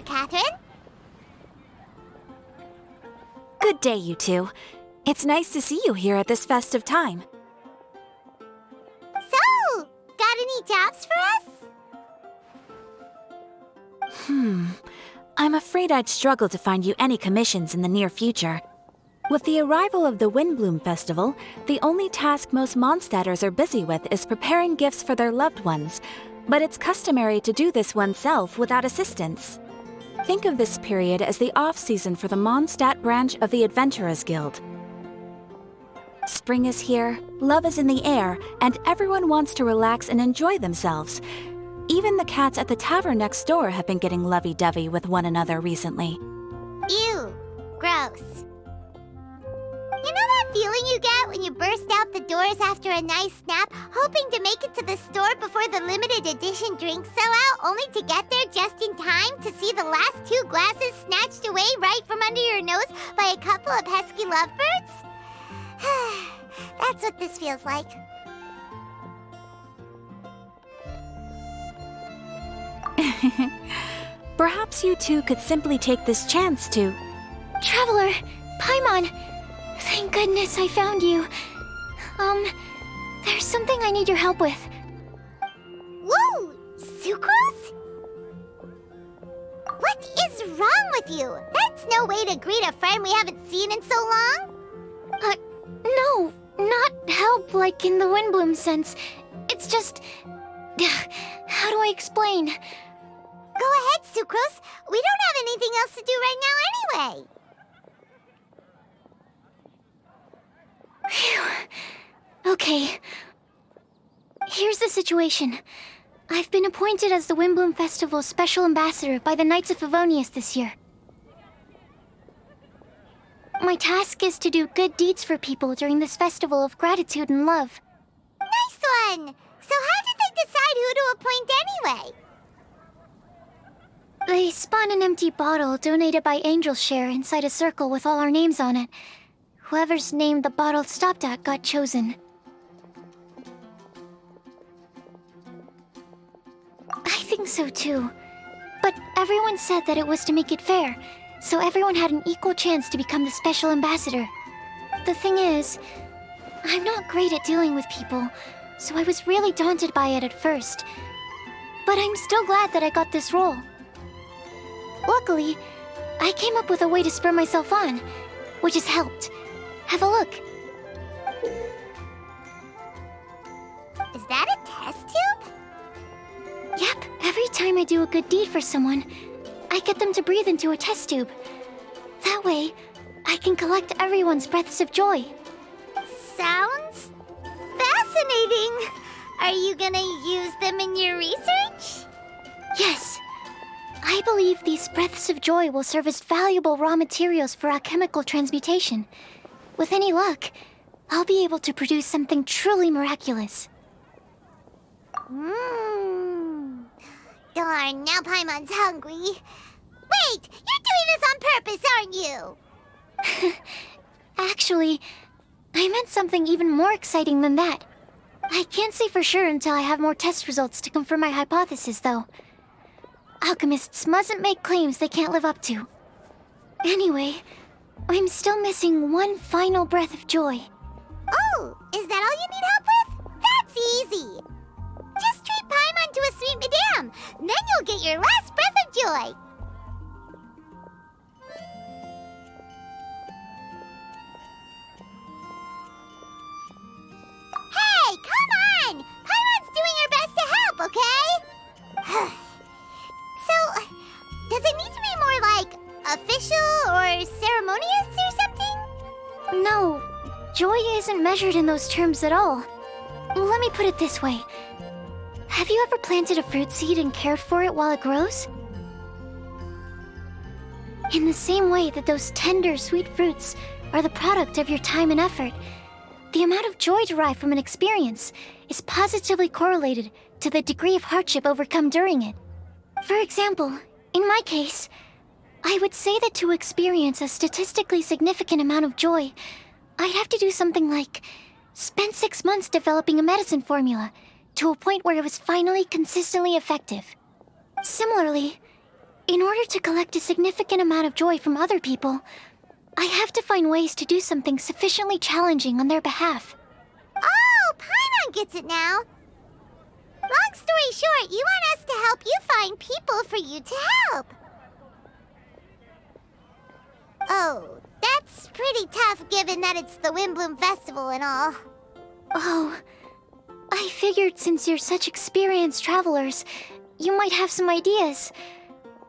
there, Catherine. Good day, you two. It's nice to see you here at this festive time. So, got any jobs for us? I'm afraid I'd struggle to find you any commissions in the near future. With the arrival of the Windblume Festival, the only task most Mondstadters are busy with is preparing gifts for their loved ones, but it's customary to do this oneself without assistance. Think of this period as the off-season for the Mondstadt branch of the Adventurers Guild. Spring is here, love is in the air, and everyone wants to relax and enjoy themselves. Even the cats at the tavern next door have been getting lovey-dovey with one another recently. Ew. Gross. You know that feeling you get when you burst out the doors after a nice nap, hoping to make it to the store before the limited edition drinks sell out, only to get there just in time to see the last 2 glasses snatched away right from under your nose by a couple of pesky lovebirds? That's what this feels like. Perhaps you two could simply take this chance to... Traveler! Paimon! Thank goodness I found you. There's something I need your help with. Whoa! Sucrose? What is wrong with you? That's no way to greet a friend we haven't seen in so long. No, not help like in the Windblume sense. It's just... How do I explain? Go ahead, Sucrose. We don't have anything else to do right now anyway. Phew. Okay. Here's the situation. I've been appointed as the Windblume Festival's special ambassador by the Knights of Favonius this year. My task is to do good deeds for people during this festival of gratitude and love. Nice one! So how did they decide who to appoint anyway? They spun an empty bottle donated by Angel's Share inside a circle with all our names on it. Whoever's name the bottle stopped at got chosen. I think so too. But everyone said that it was to make it fair, so everyone had an equal chance to become the special ambassador. The thing is, I'm not great at dealing with people, so I was really daunted by it at first. But I'm still glad that I got this role. Luckily, I came up with a way to spur myself on, which has helped. Have a look. Is that a test tube? Yep, every time I do a good deed for someone, I get them to breathe into a test tube. That way, I can collect everyone's breaths of joy. Sounds fascinating. Are you gonna use them in your research? Yes. I believe these breaths of joy will serve as valuable raw materials for alchemical transmutation. With any luck, I'll be able to produce something truly miraculous. Darn, now Paimon's hungry. Wait, you're doing this on purpose, aren't you? Actually, I meant something even more exciting than that. I can't say for sure until I have more test results to confirm my hypothesis, though. Alchemists mustn't make claims they can't live up to. Anyway, I'm still missing one final breath of joy. Oh, is that all you need help with? That's easy. Just treat Paimon to a sweet madame. Then you'll get your last breath of joy. Hey, come on! Paimon's doing her best to help, okay? So, does it need to be more like official or ceremonious or something? No, joy isn't measured in those terms at all. Let me put it this way. Have you ever planted a fruit seed and cared for it while it grows? In the same way that those tender, sweet fruits are the product of your time and effort, the amount of joy derived from an experience is positively correlated to the degree of hardship overcome during it. For example, in my case, I would say that to experience a statistically significant amount of joy, I'd have to do something like spend 6 months developing a medicine formula to a point where it was finally consistently effective. Similarly, In order to collect a significant amount of joy from other people, I have to find ways to do something sufficiently challenging on their behalf. Oh, Paimon gets it now. Long story short, you want us to help you find people for you to help. Oh, that's pretty tough given that it's the Windblume Festival and all. Oh, I figured since you're such experienced travelers, you might have some ideas.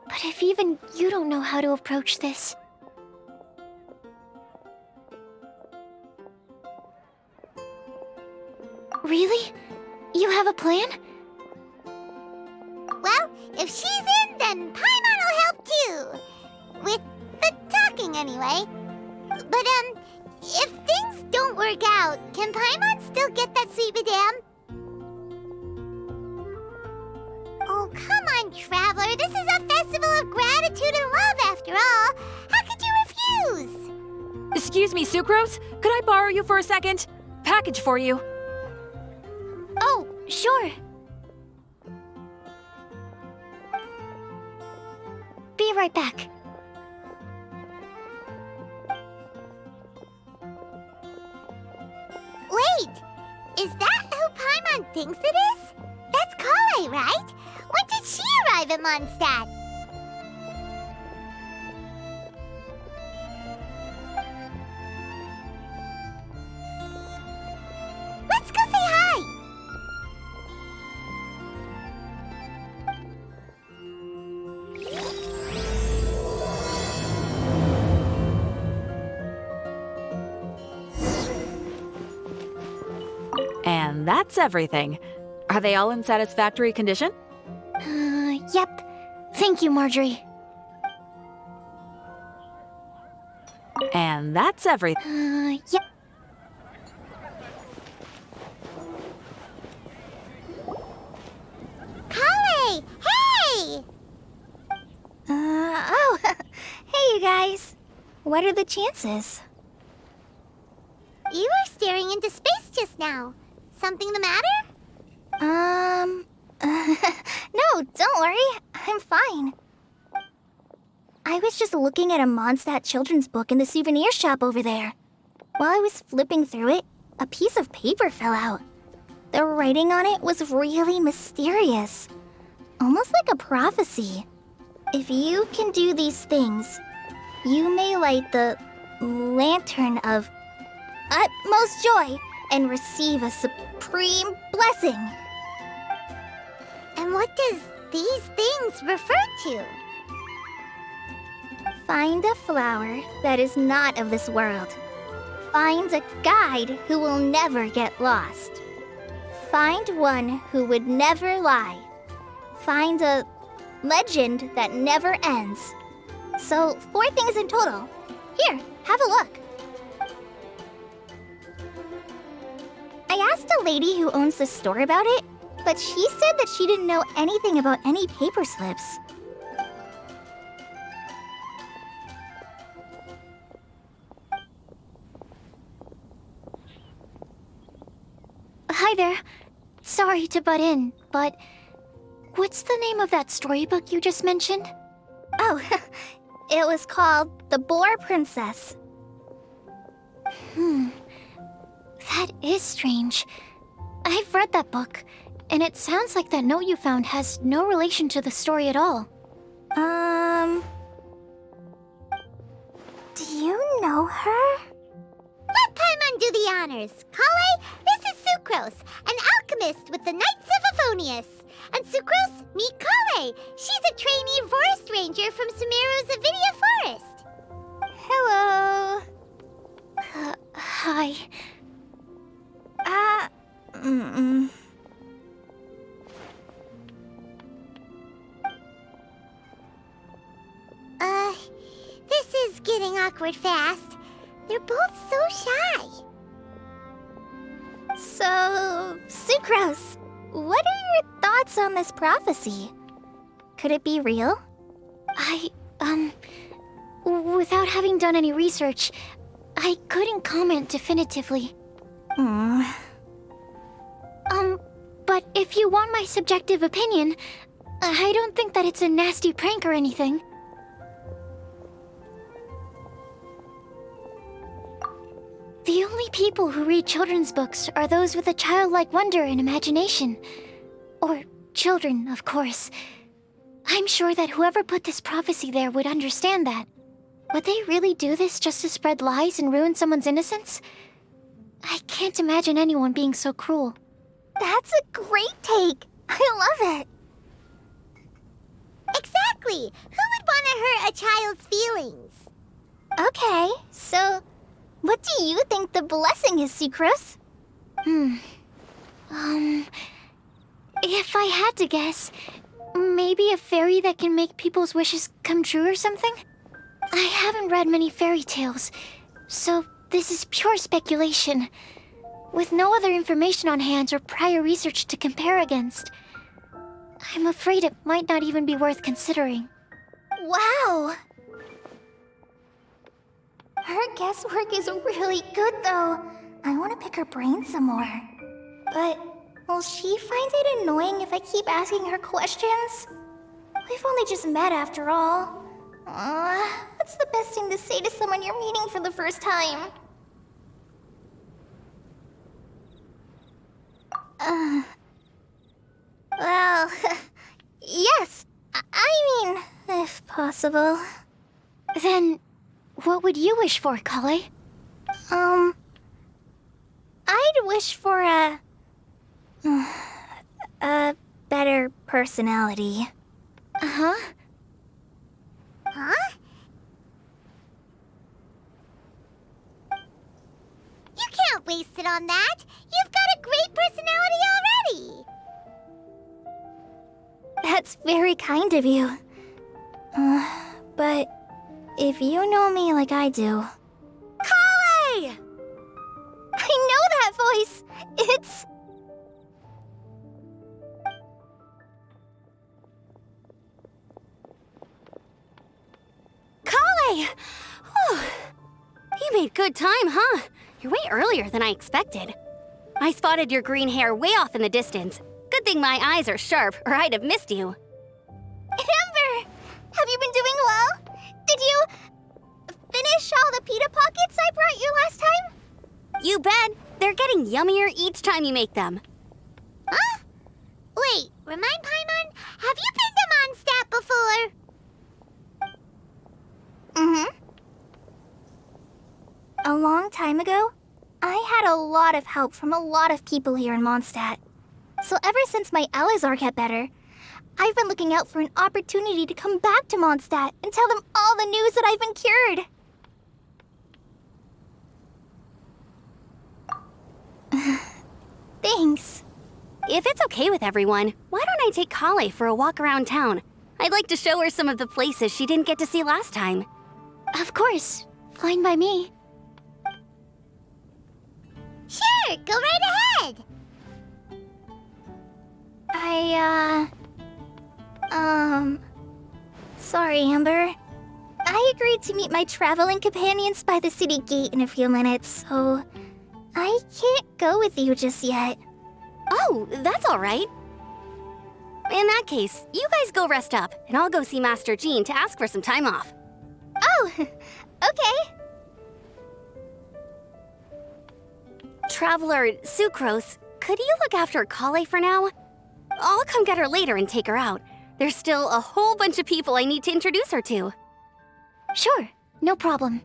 But if even you don't know how to approach this... Really? You have a plan? Well, if she's in, then Paimon will help too. With the talking, anyway. But, if things don't work out, can Paimon still get that sweet madame? Oh, come on, Traveler. This is a festival of gratitude and love, after all. How could you refuse? Excuse me, Sucrose? Could I borrow you for a second? Package for you. Oh, sure. Be right back. Wait! Is that who Paimon thinks it is? That's Kale, right? When did she arrive at Mondstadt? Let's go say hi! And that's everything. Are they all in satisfactory condition? Yep. Thank you, Marjorie. And that's everything. Yep. Kale! Hey! Oh, hey, you guys. What are the chances? You were staring into space just now. Something the matter? No, don't worry. I'm fine. I was just looking at a Mondstadt children's book in the souvenir shop over there. While I was flipping through it, a piece of paper fell out. The writing on it was really mysterious. Almost like a prophecy. If you can do these things, you may light the lantern of utmost joy and receive a supreme blessing. And what does these things refer to? Find a flower that is not of this world. Find a guide who will never get lost. Find one who would never lie. Find a legend that never ends. So, 4 things in total. Here, have a look. I asked a lady who owns the store about it, but she said that she didn't know anything about any paper slips. Hi there. Sorry to butt in, but what's the name of that storybook you just mentioned? Oh, it was called The Boar Princess. That is strange. I've read that book, and it sounds like that note you found has no relation to the story at all. Do you know her? Let Paimon do the honors. Kale, this is Sucrose, an alchemist with the Knights of Favonius. And Sucrose, meet Kale. She's a trainee forest ranger from Sumeru's Avidia Forest. Hello. Hi. This is getting awkward fast. They're both so shy. So, Sucrose, what are your thoughts on this prophecy? Could it be real? Without having done any research, I couldn't comment definitively. But if you want my subjective opinion, I don't think that it's a nasty prank or anything. The only people who read children's books are those with a childlike wonder and imagination. Or children, of course. I'm sure that whoever put this prophecy there would understand that. Would they really do this just to spread lies and ruin someone's innocence? I can't imagine anyone being so cruel. That's a great take. I love it. Exactly. Who would want to hurt a child's feelings? Okay, so what do you think the blessing is, Sucrose? If I had to guess, maybe a fairy that can make people's wishes come true or something? I haven't read many fairy tales, so this is pure speculation. With no other information on hand or prior research to compare against, I'm afraid it might not even be worth considering. Wow! Her guesswork is really good, though. I want to pick her brain some more. But will she find it annoying if I keep asking her questions? We've only just met after all. What's the best thing to say to someone you're meeting for the first time? Well, yes. I mean, if possible. Then, what would you wish for, Kale? I'd wish for a better personality. Uh-huh. Huh? You can't waste it on that. You've got a great personality already. That's very kind of you. But if you know me like I do... Kale! I know that voice. It's... Kale! Whew. You made good time, huh? You're way earlier than I expected. I spotted your green hair way off in the distance. Good thing my eyes are sharp, or I'd have missed you. Amber! Have you been doing well? Did you finish all the pita pockets I brought you last time? You bet. They're getting yummier each time you make them. Huh? Wait, remind Paimon, have you been to Mondstadt before? A long time ago, I had a lot of help from a lot of people here in Mondstadt. So ever since my Elazar got better, I've been looking out for an opportunity to come back to Mondstadt and tell them all the news that I've been cured. Thanks. If it's okay with everyone, why don't I take Kale for a walk around town? I'd like to show her some of the places she didn't get to see last time. Of course. Fine by me. Sure, go right ahead. Sorry, Amber. I agreed to meet my traveling companions by the city gate in a few minutes, so I can't go with you just yet. Oh, that's all right. In that case, you guys go rest up, and I'll go see Master Jean to ask for some time off. Oh, okay. Traveler Sucrose, could you look after Kale for now? I'll come get her later and take her out. There's still a whole bunch of people I need to introduce her to. Sure, no problem.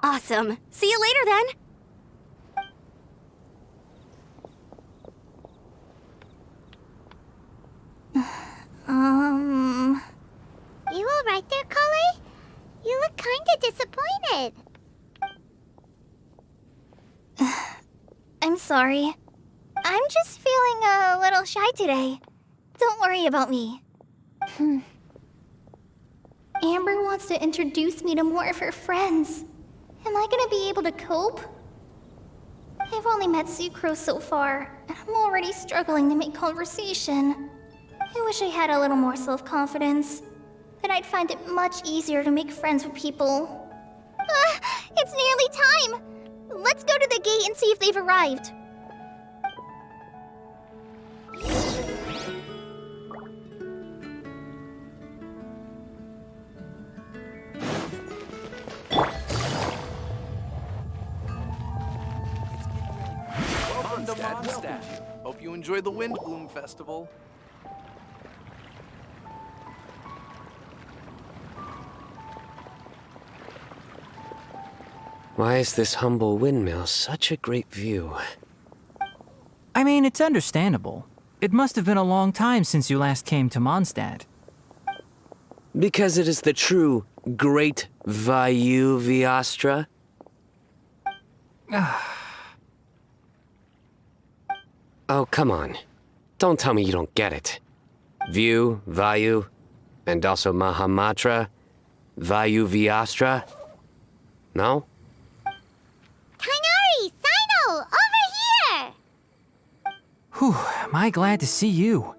Awesome. See you later then. You all right there, Kale? You look kinda disappointed. I'm sorry. I'm just feeling a little shy today. Don't worry about me. Amber wants to introduce me to more of her friends. Am I gonna be able to cope? I've only met Sucrose so far, and I'm already struggling to make conversation. I wish I had a little more self-confidence. Then I'd find it much easier to make friends with people. It's nearly time! Let's go to the gate and see if they've arrived. Mondstadt. Hope you enjoy the Windblume Festival. Why is this humble windmill such a great view? I mean, it's understandable. It must have been a long time since you last came to Mondstadt. Because it is the true Great Vayu Viastra? Oh, come on. Don't tell me you don't get it. View, Vayu, and also Mahamatra, Vayu Viastra? No? Kainari! Sino! Over here! Whew, am I glad to see you.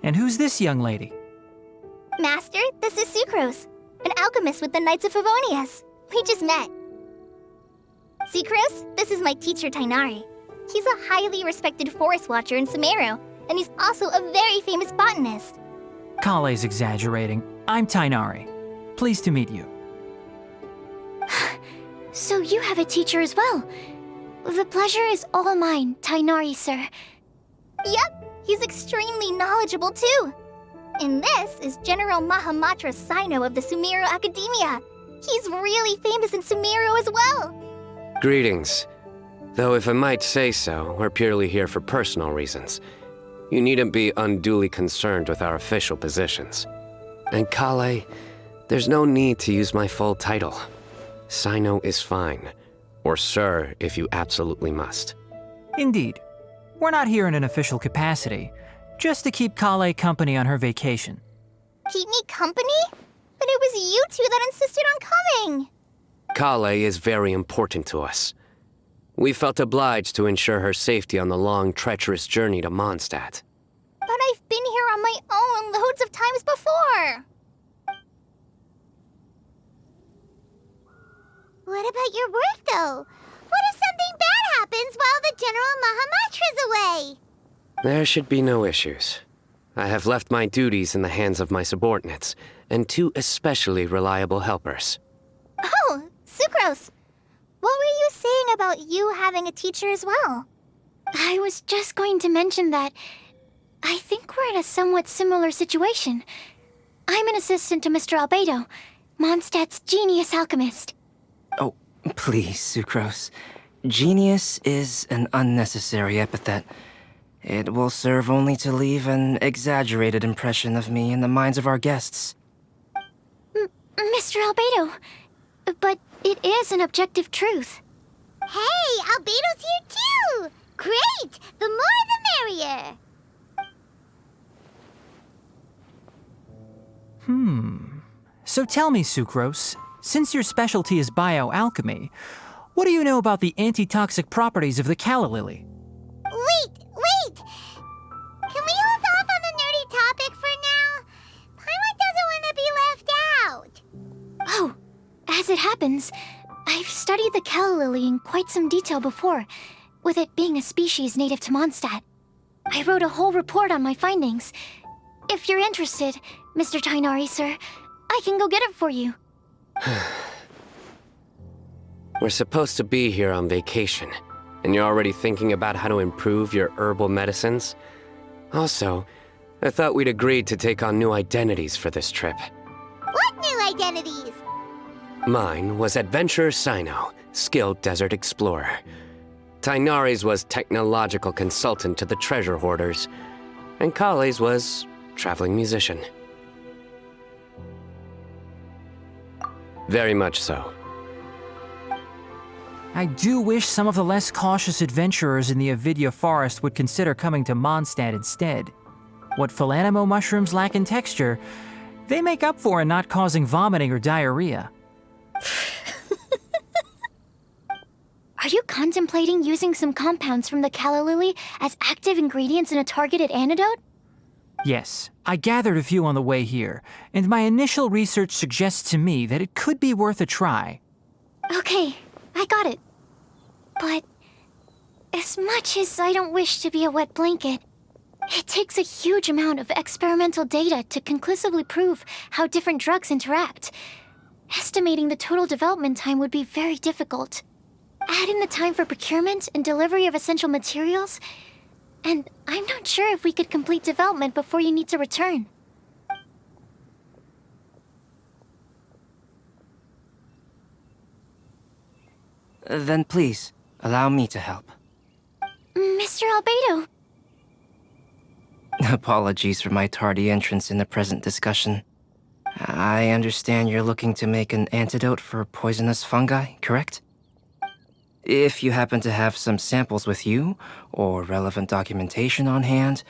And who's this young lady? Master, this is Sucrose, an alchemist with the Knights of Favonius. We just met. Sucrose, this is my teacher Tainari. He's a highly respected forest watcher in Sumeru, and he's also a very famous botanist. Kale's exaggerating. I'm Tainari. Pleased to meet you. So you have a teacher as well. The pleasure is all mine, Tainari, sir. Yep, he's extremely knowledgeable too. And this is General Mahamatra Sino of the Sumeru Academia. He's really famous in Sumeru as well. Greetings. Though if I might say so, we're purely here for personal reasons. You needn't be unduly concerned with our official positions. And Kale, there's no need to use my full title. Sino is fine. Or sir, if you absolutely must. Indeed. We're not here in an official capacity, just to keep Kale company on her vacation. Keep me company? But it was you two that insisted on coming. Kale is very important to us. We felt obliged to ensure her safety on the long, treacherous journey to Mondstadt. But I've been here on my own loads of times before. What about your work, though? What if something bad happens while the General Mahamatra's away? There should be no issues. I have left my duties in the hands of my subordinates, and two especially reliable helpers. Oh, Sucrose. What were you saying about you having a teacher as well? I was just going to mention that I think we're in a somewhat similar situation. I'm an assistant to Mr. Albedo, Mondstadt's genius alchemist. Oh, please, Sucrose. Genius is an unnecessary epithet. It will serve only to leave an exaggerated impression of me in the minds of our guests. Mr. Albedo, but it is an objective truth. Hey, Albedo's here too! Great! The more the merrier! So tell me, Sucrose, since your specialty is bioalchemy, what do you know about the antitoxic properties of the calla lily? Wait! Can we hold off on the nerdy topic for now? Paimon doesn't want to be left out. Oh, as it happens, I've studied the calla lily in quite some detail before, with it being a species native to Mondstadt. I wrote a whole report on my findings. If you're interested, Mr. Tainari, sir, I can go get it for you. We're supposed to be here on vacation, and you're already thinking about how to improve your herbal medicines? Also, I thought we'd agreed to take on new identities for this trip. What new identities? Mine was Adventurer Sino, skilled desert explorer. Tainari's was technological consultant to the treasure hoarders, and Kale's was traveling musician. Very much so. I do wish some of the less cautious adventurers in the Avidya forest would consider coming to Mondstadt instead. What Philanimo mushrooms lack in texture, they make up for in not causing vomiting or diarrhea. Are you contemplating using some compounds from the calla lily as active ingredients in a targeted antidote? Yes, I gathered a few on the way here, and my initial research suggests to me that it could be worth a try. Okay, I got it. But as much as I don't wish to be a wet blanket, it takes a huge amount of experimental data to conclusively prove how different drugs interact. estimating the total development time would be very difficult. Add in the time for procurement and delivery of essential materials, and I'm not sure if we could complete development before you need to return. Then please, allow me to help. Mr. Albedo. Apologies for my tardy entrance in the present discussion. I understand you're looking to make an antidote for poisonous fungi, correct? If you happen to have some samples with you, or relevant documentation on hand,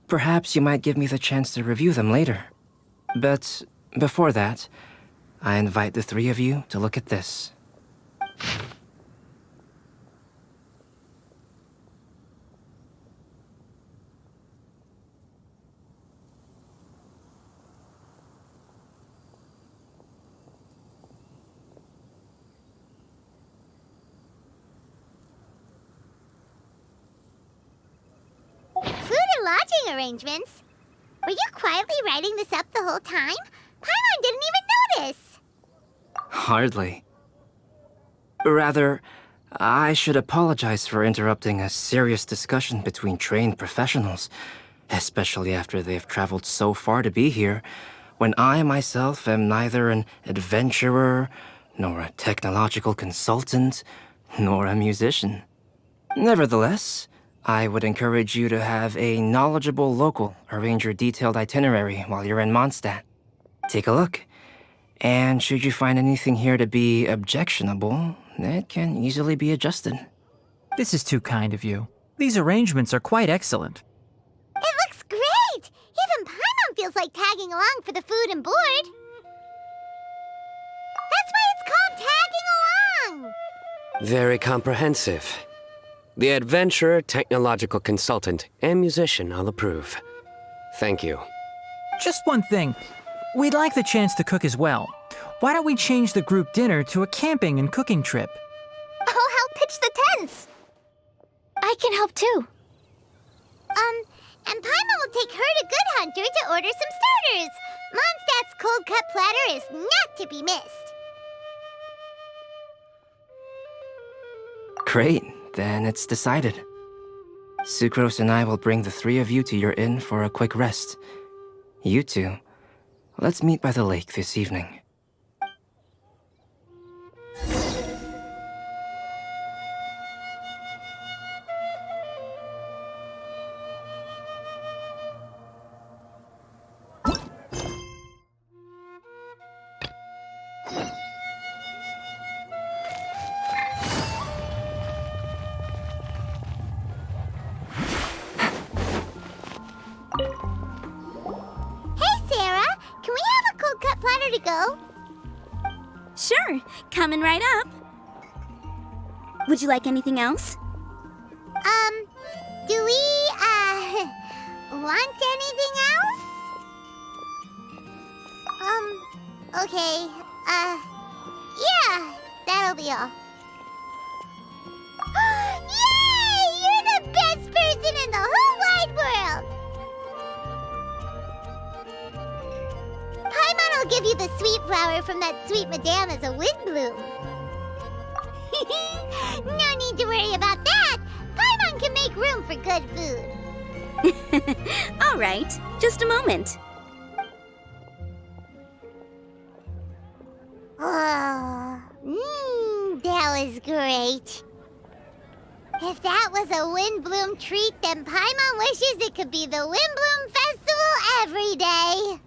perhaps you might give me the chance to review them later. But before that, I invite the three of you to look at this. Food and lodging arrangements? Were you quietly writing this up the whole time? Paimon didn't even notice! Hardly. Rather, I should apologize for interrupting a serious discussion between trained professionals, especially after they've traveled so far to be here, when I myself am neither an adventurer, nor a technological consultant, nor a musician. Nevertheless, I would encourage you to have a knowledgeable local arrange your detailed itinerary while you're in Mondstadt. Take a look, and should you find anything here to be objectionable, it can easily be adjusted. This is too kind of you. These arrangements are quite excellent. It looks great! Even Paimon feels like tagging along for the food and board. That's why it's called tagging along! Very comprehensive. The adventurer, technological consultant, and musician all approve. Thank you. Just one thing. We'd like the chance to cook as well. Why don't we change the group dinner to a camping and cooking trip? I'll help pitch the tents! I can help too. And Paimon will take her to Good Hunter to order some starters. Mondstadt's cold-cut platter is not to be missed. Great, then it's decided. Sucrose and I will bring the three of you to your inn for a quick rest. You two, let's meet by the lake this evening. Sure, coming right up. Would you like anything else? Do we, want anything else? Okay, yeah, that'll be all. Yay! You're the best person in the whole wide world! Paimon will give you the sweet flower from that sweet madame as a Windblume. No need to worry about that. Paimon can make room for good food. All right, just a moment. Oh, that was great. If that was a Windblume treat, then Paimon wishes it could be the Windblume Festival every day.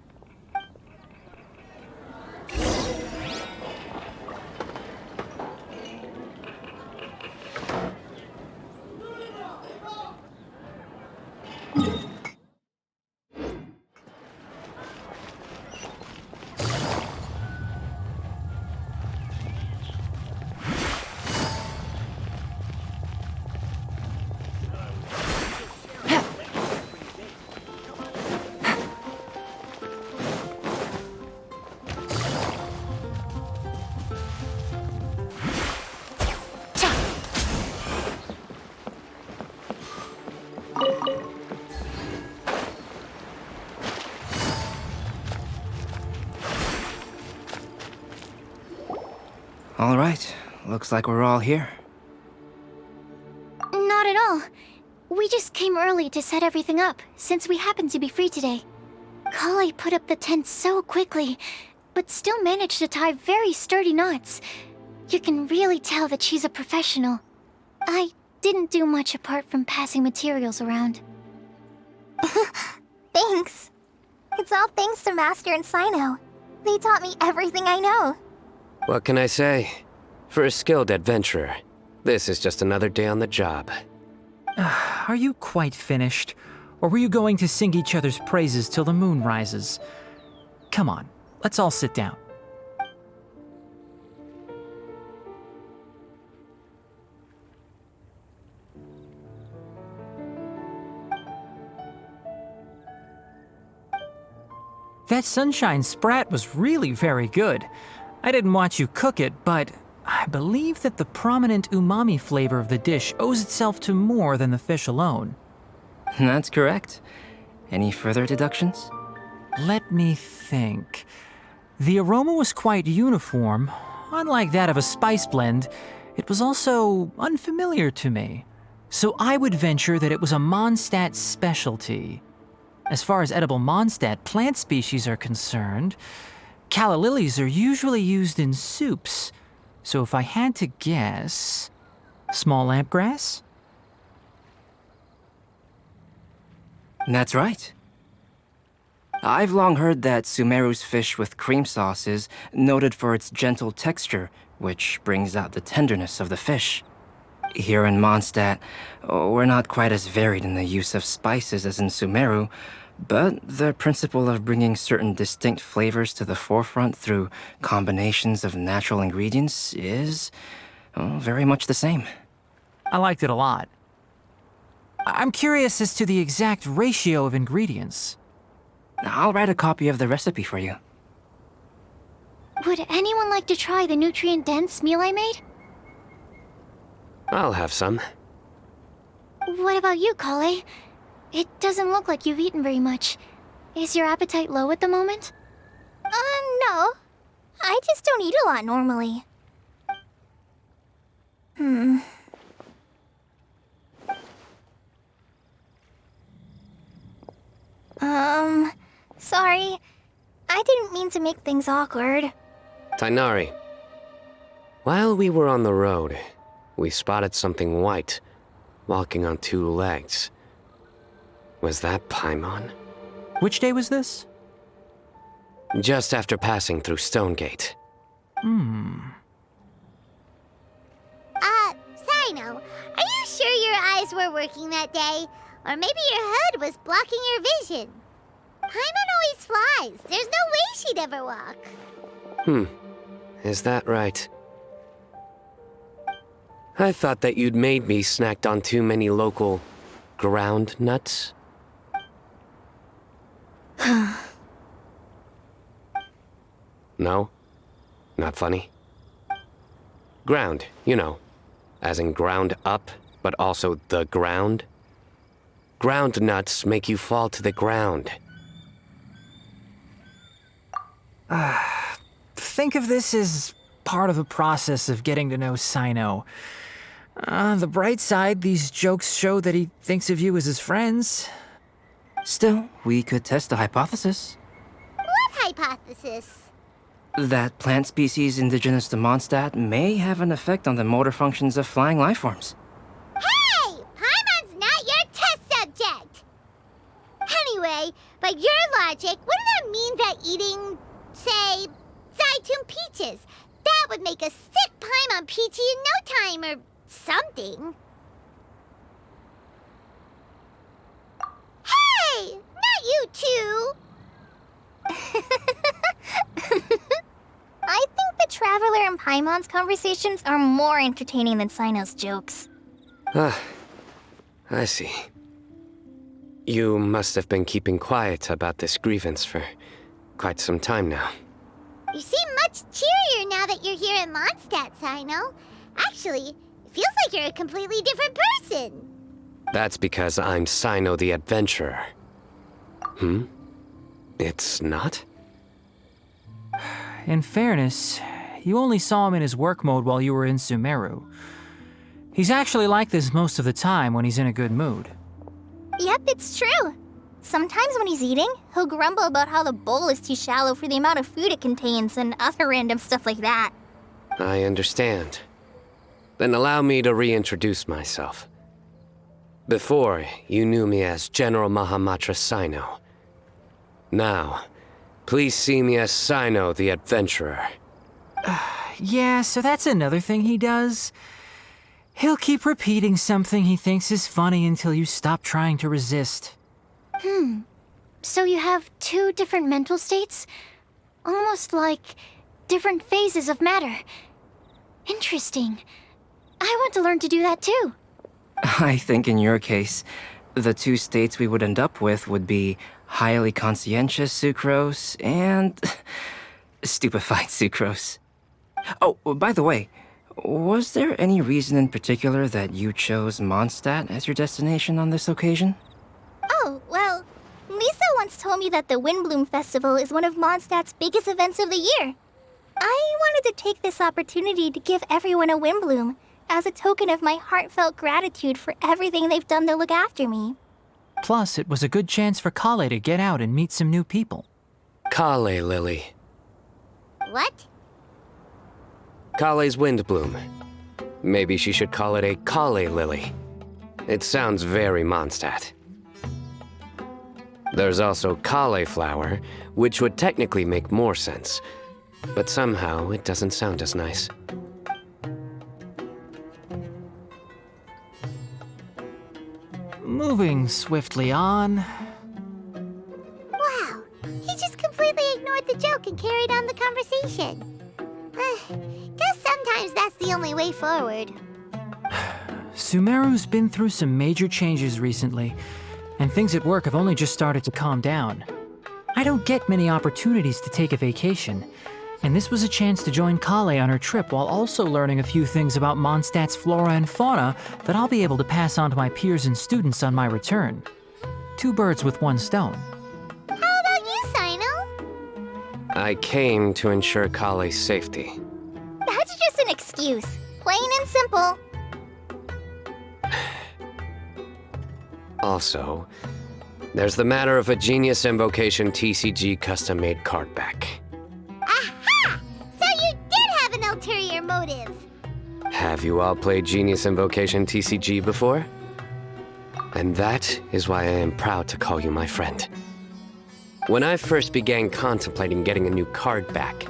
All right, looks like we're all here. Not at all. We just came early to set everything up, since we happen to be free today. Kale put up the tent so quickly, but still managed to tie very sturdy knots. You can really tell that she's a professional. I didn't do much apart from passing materials around. Thanks. It's all thanks to Master and Sino. They taught me everything I know. What can I say? For a skilled adventurer, this is just another day on the job. Are you quite finished? Or were you going to sing each other's praises till the moon rises? Come on, let's all sit down. That sunshine sprat was really very good. I didn't watch you cook it, but I believe that the prominent umami flavor of the dish owes itself to more than the fish alone. That's correct. Any further deductions? Let me think. The aroma was quite uniform. Unlike that of a spice blend, it was also unfamiliar to me. So I would venture that it was a Mondstadt specialty. As far as edible Mondstadt plant species are concerned, calla lilies are usually used in soups. So if I had to guess, small lampgrass? That's right. I've long heard that Sumeru's fish with cream sauce is noted for its gentle texture, which brings out the tenderness of the fish. Here in Mondstadt, we're not quite as varied in the use of spices as in Sumeru, but the principle of bringing certain distinct flavors to the forefront through combinations of natural ingredients is very much the same. I liked it a lot. I'm curious as to the exact ratio of ingredients. I'll write a copy of the recipe for you. Would anyone like to try the nutrient-dense meal I made? I'll have some. What about you, Kale? It doesn't look like you've eaten very much. Is your appetite low at the moment? No. I just don't eat a lot normally. Sorry. I didn't mean to make things awkward. Tainari, while we were on the road, we spotted something white, walking on two legs. Was that Paimon? Which day was this? Just after passing through Stonegate. Sino, are you sure your eyes were working that day? Or maybe your hood was blocking your vision? Paimon always flies. There's no way she'd ever walk. Is that right? I thought that you'd made me snacked on too many local ground nuts. No? Not funny? Ground, you know. As in ground up, but also the ground. Ground nuts make you fall to the ground. Think of this as part of a process of getting to know Sino. On the bright side, these jokes show that he thinks of you as his friends. Still, we could test a hypothesis. What hypothesis? That plant species indigenous to Mondstadt may have an effect on the motor functions of flying lifeforms. Hey! Paimon's not your test subject! Anyway, by your logic, wouldn't that mean that eating, say, Zaitun peaches, that would make a sick Paimon peachy in no time or something? Hey! Not you two! I think the Traveler and Paimon's conversations are more entertaining than Sino's jokes. I see. You must have been keeping quiet about this grievance for quite some time now. You seem much cheerier now that you're here in Mondstadt, Sino. Actually, it feels like you're a completely different person. That's because I'm Sino the Adventurer. It's not? In fairness, You only saw him in his work mode while you were in Sumeru. He's actually like this most of the time when he's in a good mood. Yep, it's true. Sometimes when he's eating, he'll grumble about how the bowl is too shallow for the amount of food it contains and other random stuff like that. I understand. Then allow me to reintroduce myself. Before, you knew me as General Mahamatra Sino. Now, please see me as Sino the Adventurer. Yeah, so that's another thing he does. He'll keep repeating something he thinks is funny until you stop trying to resist. So you have two different mental states? Almost like different phases of matter. Interesting. I want to learn to do that too. I think in your case, the two states we would end up with would be highly conscientious sucrose and stupefied sucrose. Oh, by the way, was there any reason in particular that you chose Mondstadt as your destination on this occasion? Oh, well, Lisa once told me that the Windblume Festival is one of Mondstadt's biggest events of the year. I wanted to take this opportunity to give everyone a Windblume as a token of my heartfelt gratitude for everything they've done to look after me. Plus, it was a good chance for Kale to get out and meet some new people. Kale Lily. What? Kale's Windblume. Maybe she should call it a Kale Lily. It sounds very Mondstadt. There's also cauliflower, which would technically make more sense, but somehow it doesn't sound as nice. Moving swiftly on. Wow, he just completely ignored the joke and carried on the conversation. Guess sometimes that's the only way forward. Sumeru's been through some major changes recently, and things at work have only just started to calm down. I don't get many opportunities to take a vacation, and this was a chance to join Kale on her trip while also learning a few things about Mondstadt's flora and fauna that I'll be able to pass on to my peers and students on my return. Two birds with one stone. How about you, Sino? I came to ensure Kale's safety. That's just an excuse. Plain and simple. Also, there's the matter of a Genius Invocation TCG custom-made card back. Aha! So you did have an ulterior motive. Have you all played Genius Invocation TCG before? And that is why I am proud to call you my friend. When I first began contemplating getting a new card back,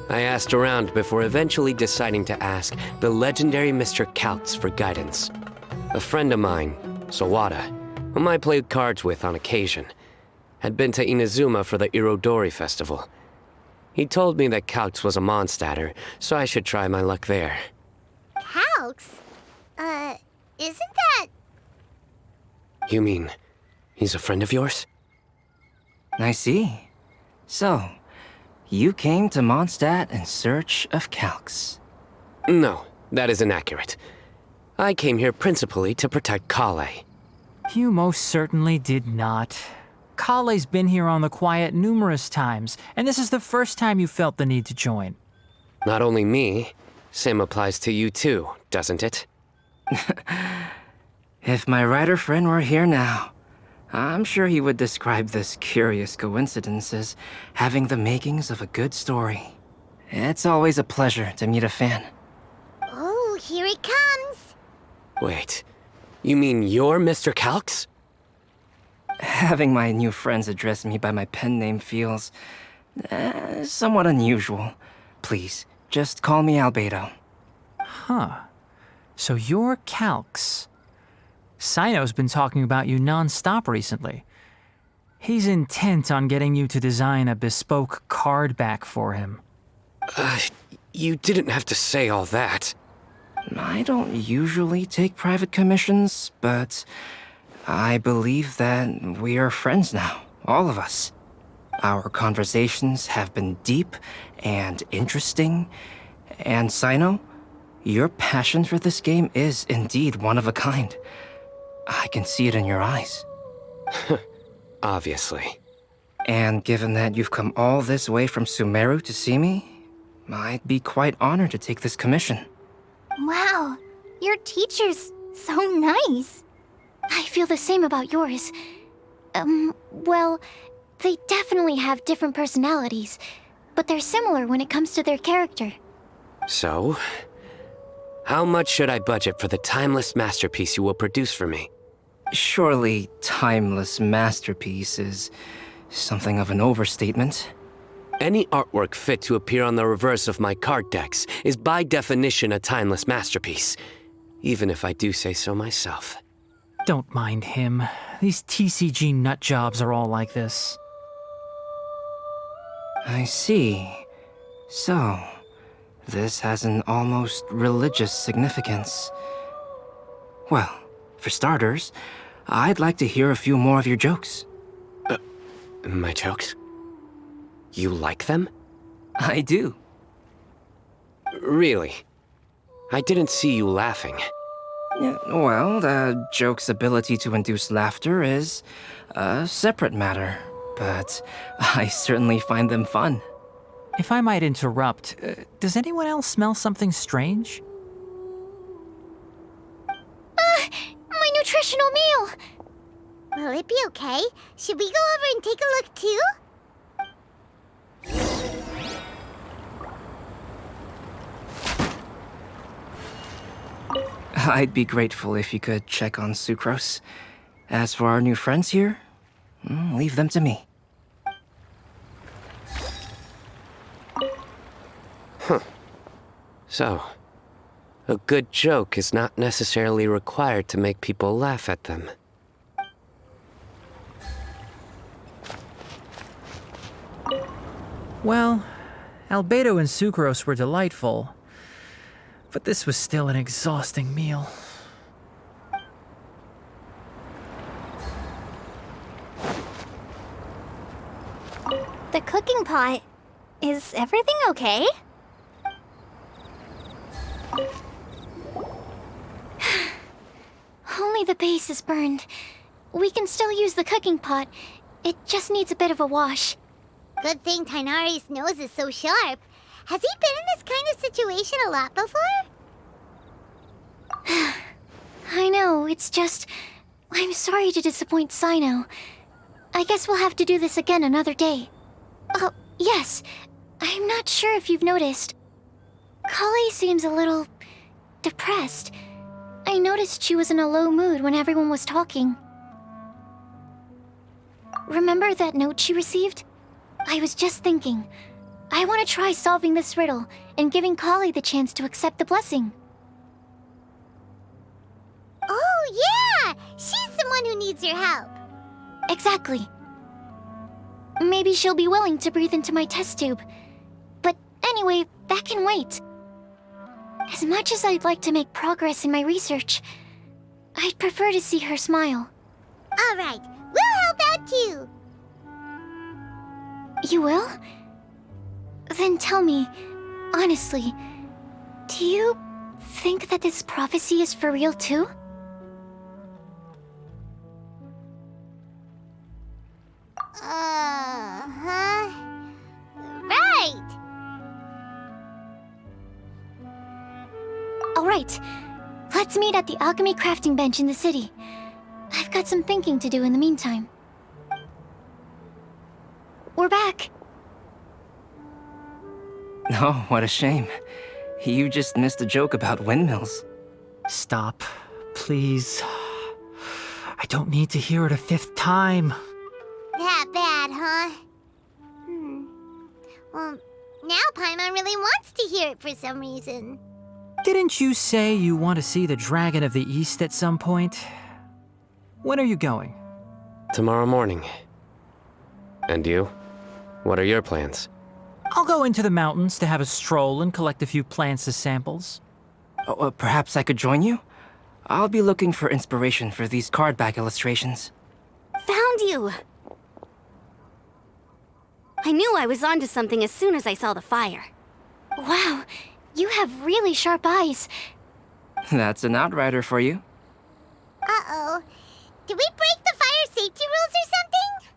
I asked around before eventually deciding to ask the legendary Mr. Kautz for guidance. A friend of mine, Sawada, whom I played cards with on occasion, had been to Inazuma for the Irodori festival. He told me that Kautz was a Mondstadter, so I should try my luck there. Calx? Isn't that... You mean, he's a friend of yours? I see. So, you came to Mondstadt in search of Calx. No, that is inaccurate. I came here principally to protect Kale. You most certainly did not. Kale's been here on the quiet numerous times, and this is the first time you felt the need to join. Not only me, same applies to you too, doesn't it? If my writer friend were here now, I'm sure he would describe this curious coincidence as having the makings of a good story. It's always a pleasure to meet a fan. Oh, here it comes. Wait, you mean you're Mr. Calx? Having my new friends address me by my pen name feels somewhat unusual. Please, just call me Albedo. Huh. So you're Calx. Sino's been talking about you non-stop recently. He's intent on getting you to design a bespoke card back for him. You didn't have to say all that. I don't usually take private commissions, but I believe that we are friends now, all of us. Our conversations have been deep and interesting, and Sino, your passion for this game is indeed one of a kind. I can see it in your eyes. Obviously. And given that you've come all this way from Sumeru to see me, I'd be quite honored to take this commission. Wow, your teacher's so nice. I feel the same about yours. Well, they definitely have different personalities, but they're similar when it comes to their character. So, how much should I budget for the timeless masterpiece you will produce for me? Surely, timeless masterpiece is something of an overstatement. Any artwork fit to appear on the reverse of my card decks is by definition a timeless masterpiece, even if I do say so myself. Don't mind him. These TCG nut jobs are all like this. I see. So, this has an almost religious significance. Well, for starters, I'd like to hear a few more of your jokes. My jokes? You like them? I do. Really? I didn't see you laughing. Yeah, well, the joke's ability to induce laughter is a separate matter, but I certainly find them fun. If I might interrupt, does anyone else smell something strange? My nutritional meal! Will it be okay? Should we go over and take a look too? I'd be grateful if you could check on Sucrose. As for our new friends here, leave them to me. So, a good joke is not necessarily required to make people laugh at them. Well, Albedo and Sucrose were delightful, but this was still an exhausting meal. The cooking pot. Is everything okay? Only the base is burned. We can still use the cooking pot. It just needs a bit of a wash. Good thing Tainari's nose is so sharp. Has he been in this kind of situation a lot before? I know, it's just... I'm sorry to disappoint Sino. I guess we'll have to do this again another day. Oh, yes. I'm not sure if you've noticed. Kali seems a little... depressed. I noticed she was in a low mood when everyone was talking. Remember that note she received? I was just thinking. I want to try solving this riddle and giving Kali the chance to accept the blessing. Oh, yeah! She's someone who needs your help. Exactly. Maybe she'll be willing to breathe into my test tube. But anyway, that can wait. As much as I'd like to make progress in my research, I'd prefer to see her smile. All right, we'll help out too. You will? Then tell me, honestly, do you think that this prophecy is for real too? Uh-huh. Right! Alright, let's meet at the alchemy crafting bench in the city. I've got some thinking to do in the meantime. We're back. Oh, what a shame. You just missed a joke about windmills. Stop, please. I don't need to hear it a fifth time. That bad, huh? Well, now Paimon really wants to hear it for some reason. Didn't you say you want to see the Dragon of the East at some point? When are you going? Tomorrow morning. And you? What are your plans? I'll go into the mountains to have a stroll and collect a few plants as samples. Oh, perhaps I could join you? I'll be looking for inspiration for these card back illustrations. Found you! I knew I was onto something as soon as I saw the fire. Wow, you have really sharp eyes. That's an outrider for you. Uh-oh. Did we break the fire safety rules or something?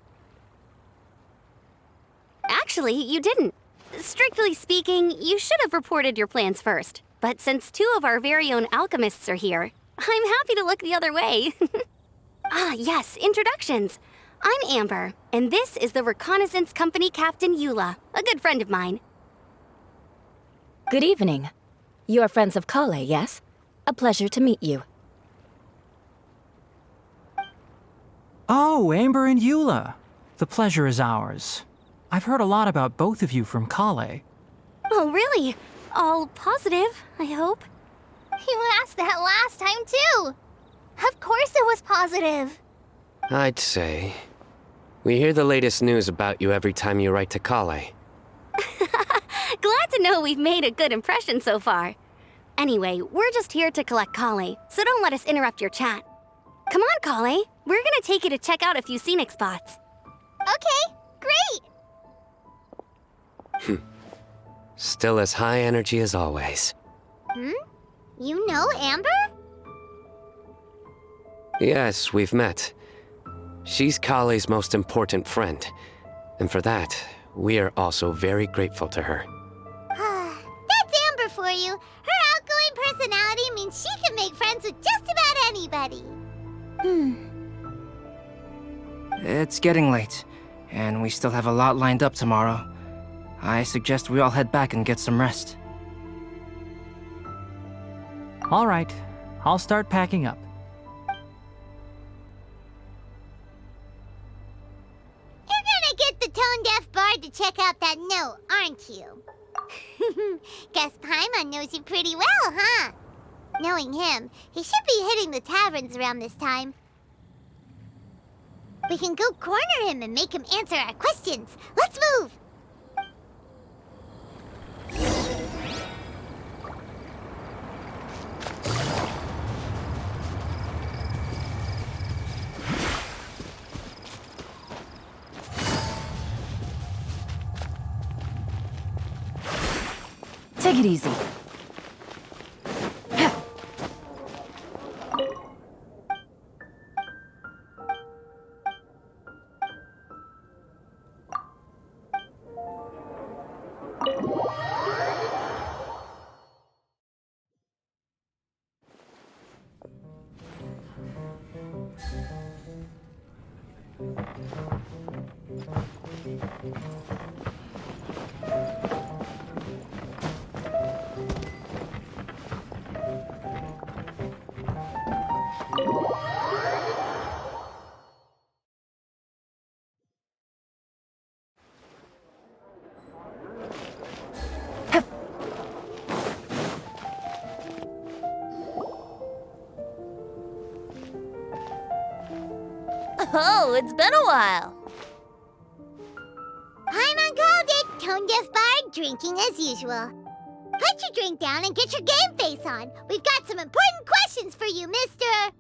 Actually, you didn't. Strictly speaking, you should have reported your plans first. But since 2 of our very own alchemists are here, I'm happy to look the other way. Ah, yes, introductions. I'm Amber, and this is the Reconnaissance Company Captain Eula, a good friend of mine. Good evening. You are friends of Kale, yes? A pleasure to meet you. Oh, Amber and Eula. The pleasure is ours. I've heard a lot about both of you from Kale. Oh, really? All positive, I hope. You asked that last time, too. Of course it was positive. I'd say. We hear the latest news about you every time you write to Kale. Glad to know we've made a good impression so far. Anyway, we're just here to collect Kale, so don't let us interrupt your chat. Come on, Kale. We're gonna take you to check out a few scenic spots. Okay, great. Still as high energy as always. You know Amber? Yes, we've met. She's Kale's most important friend. And for that, we are also very grateful to her. That's Amber for you. Her outgoing personality means she can make friends with just about anybody. It's getting late, and we still have a lot lined up tomorrow. I suggest we all head back and get some rest. All right, I'll start packing up. You're gonna get the tone-deaf bard to check out that note, aren't you? Guess Paimon knows you pretty well, huh? Knowing him, he should be hitting the taverns around this time. We can go corner him and make him answer our questions. Let's move! Take it easy. Oh, it's been a while. Paimon called it, tone-deaf bard drinking as usual. Put your drink down and get your game face on. We've got some important questions for you, mister.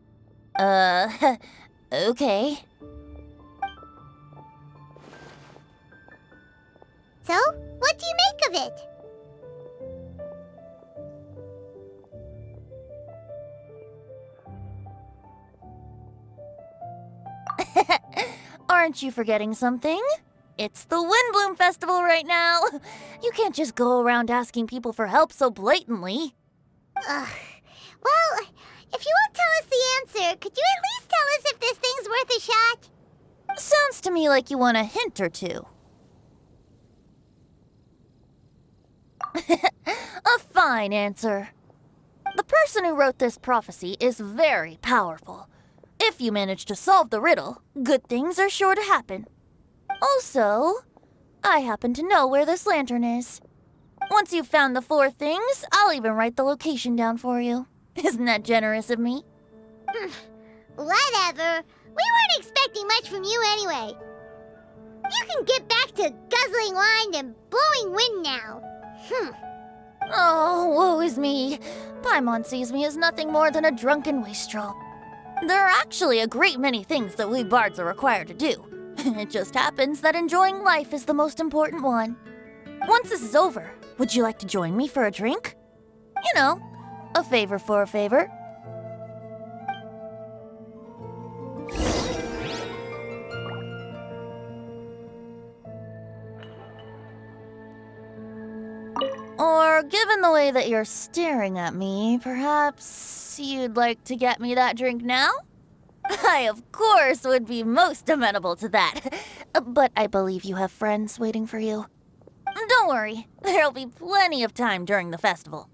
Okay. So, what do you make of it? Aren't you forgetting something? It's the Windblume Festival right now. You can't just go around asking people for help so blatantly. Ugh. Well, if you won't tell us the answer, could you at least tell us if this thing's worth a shot? Sounds to me like you want a hint or two. A fine answer. The person who wrote this prophecy is very powerful. If you manage to solve the riddle, good things are sure to happen. Also, I happen to know where this lantern is. Once you've found the 4 things, I'll even write the location down for you. Isn't that generous of me? Whatever. We weren't expecting much from you anyway. You can get back to guzzling wine and blowing wind now. Oh, woe is me. Paimon sees me as nothing more than a drunken wastrel. There are actually a great many things that we bards are required to do. It just happens that enjoying life is the most important one. Once this is over, would you like to join me for a drink? You know, a favor for a favor. given the way that you're staring at me, perhaps you'd like to get me that drink now? I, of course, would be most amenable to that. But I believe you have friends waiting for you. Don't worry, there'll be plenty of time during the festival.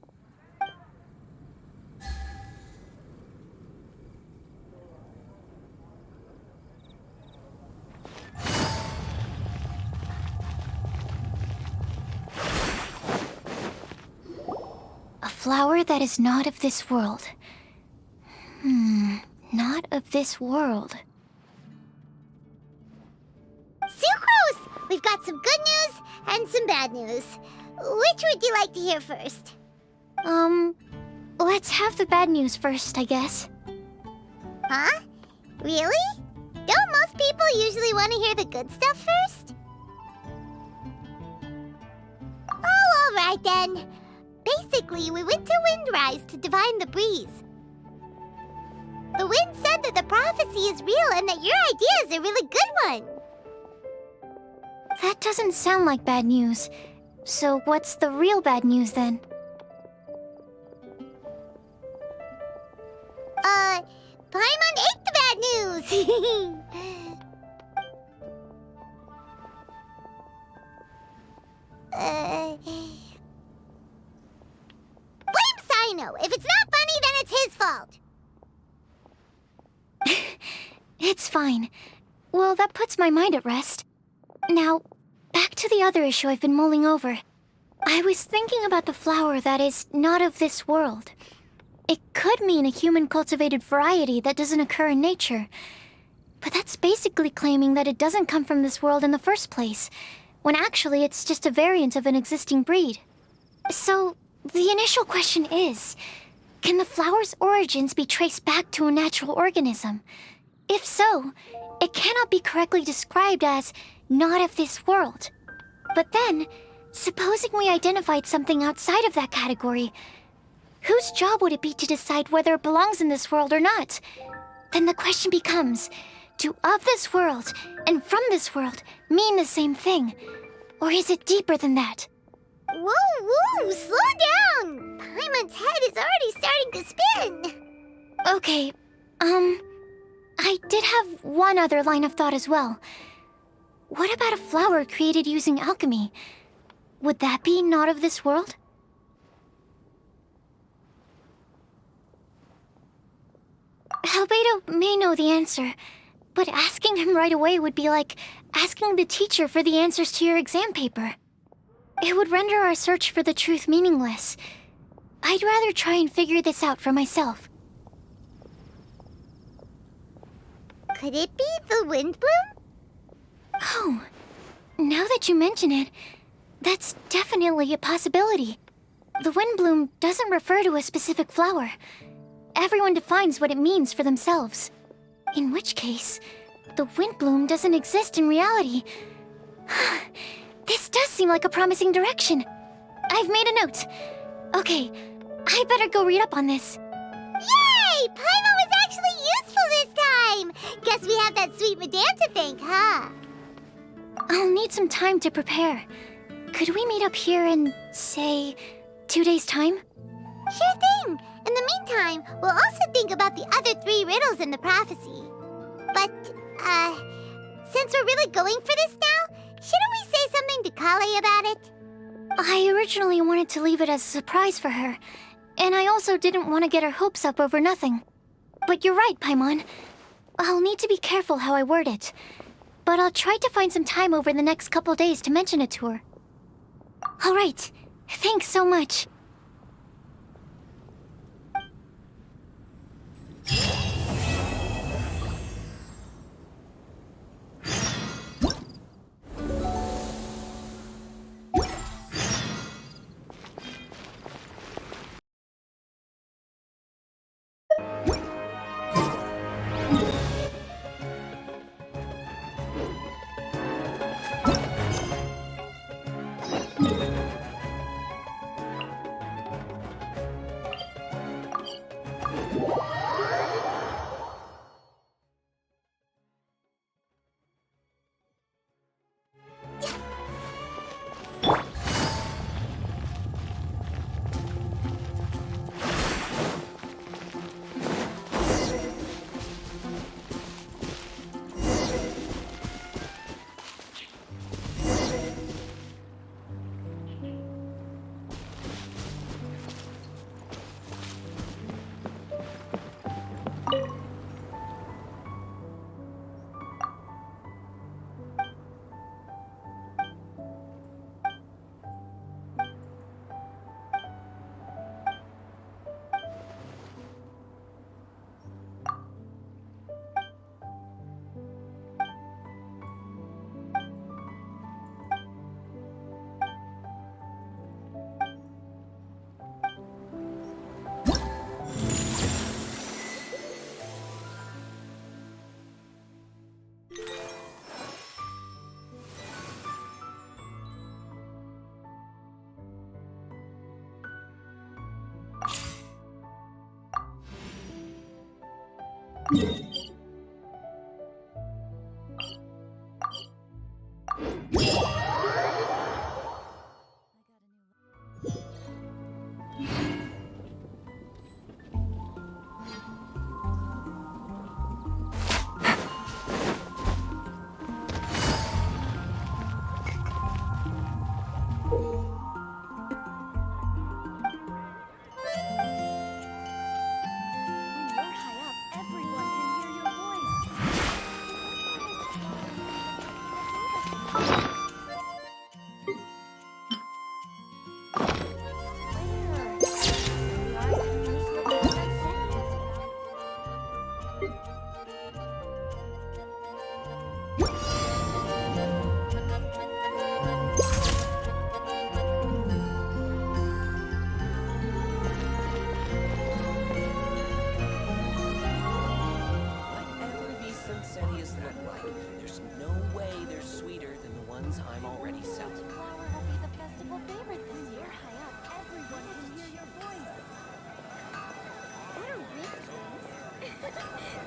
A flower that is not of this world. Not of this world. Sucrose! We've got some good news and some bad news. Which would you like to hear first? Let's have the bad news first, I guess. Huh? Really? Don't most people usually want to hear the good stuff first? Oh, alright then. Basically, we went to Windrise to divine the breeze. The wind said that the prophecy is real and that your idea is a really good one. That doesn't sound like bad news. So what's the real bad news then? Paimon ate the bad news! Blame Sino! If it's not funny, then it's his fault! It's fine. Well, that puts my mind at rest. Now, back to the other issue I've been mulling over. I was thinking about the flower that is not of this world. It could mean a human-cultivated variety that doesn't occur in nature. But that's basically claiming that it doesn't come from this world in the first place, when actually it's just a variant of an existing breed. So, the initial question is, can the flower's origins be traced back to a natural organism? If so, it cannot be correctly described as not of this world. But then, supposing we identified something outside of that category, whose job would it be to decide whether it belongs in this world or not? Then the question becomes, do of this world and from this world mean the same thing? Or is it deeper than that? Whoa, slow down! Paimon's head is already starting to spin! Okay, I did have one other line of thought as well. What about a flower created using alchemy? Would that be not of this world? Albedo may know the answer, but asking him right away would be like asking the teacher for the answers to your exam paper. It would render our search for the truth meaningless. I'd rather try and figure this out for myself. Could it be the Windblume? Oh, now that you mention it, that's definitely a possibility. The Windblume doesn't refer to a specific flower. Everyone defines what it means for themselves. In which case, the Windblume doesn't exist in reality. This does seem like a promising direction. I've made a note. Okay, I better go read up on this. Yay! Paimon was actually useful this time! Guess we have that sweet madame to thank, huh? I'll need some time to prepare. Could we meet up here in, say, 2 days' time? Sure thing! In the meantime, we'll also think about the other 3 riddles in the prophecy. But, since we're really going for this now, shouldn't we say something to Kale about it? I originally wanted to leave it as a surprise for her, and I also didn't want to get her hopes up over nothing. But you're right, Paimon. I'll need to be careful how I word it. But I'll try to find some time over the next couple days to mention it to her. All right. Thanks so much. Whatever these Sunsettias look like, there's no way they're sweeter than the ones I'm already selling. Flower will be the festival favorite this year. High up, everyone can hear your voice. What are windblumes?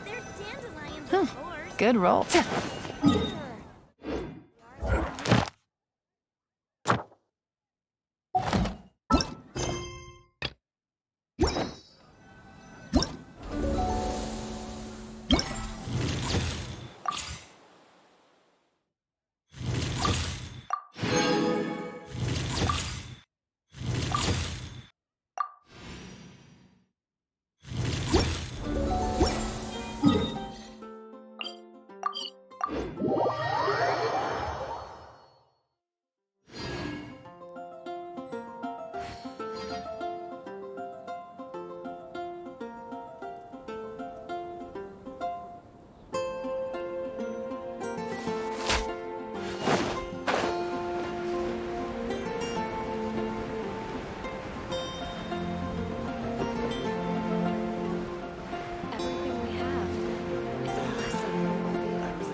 They're dandelions, of course. Good roll. Everything we have is a lesson from Barbados.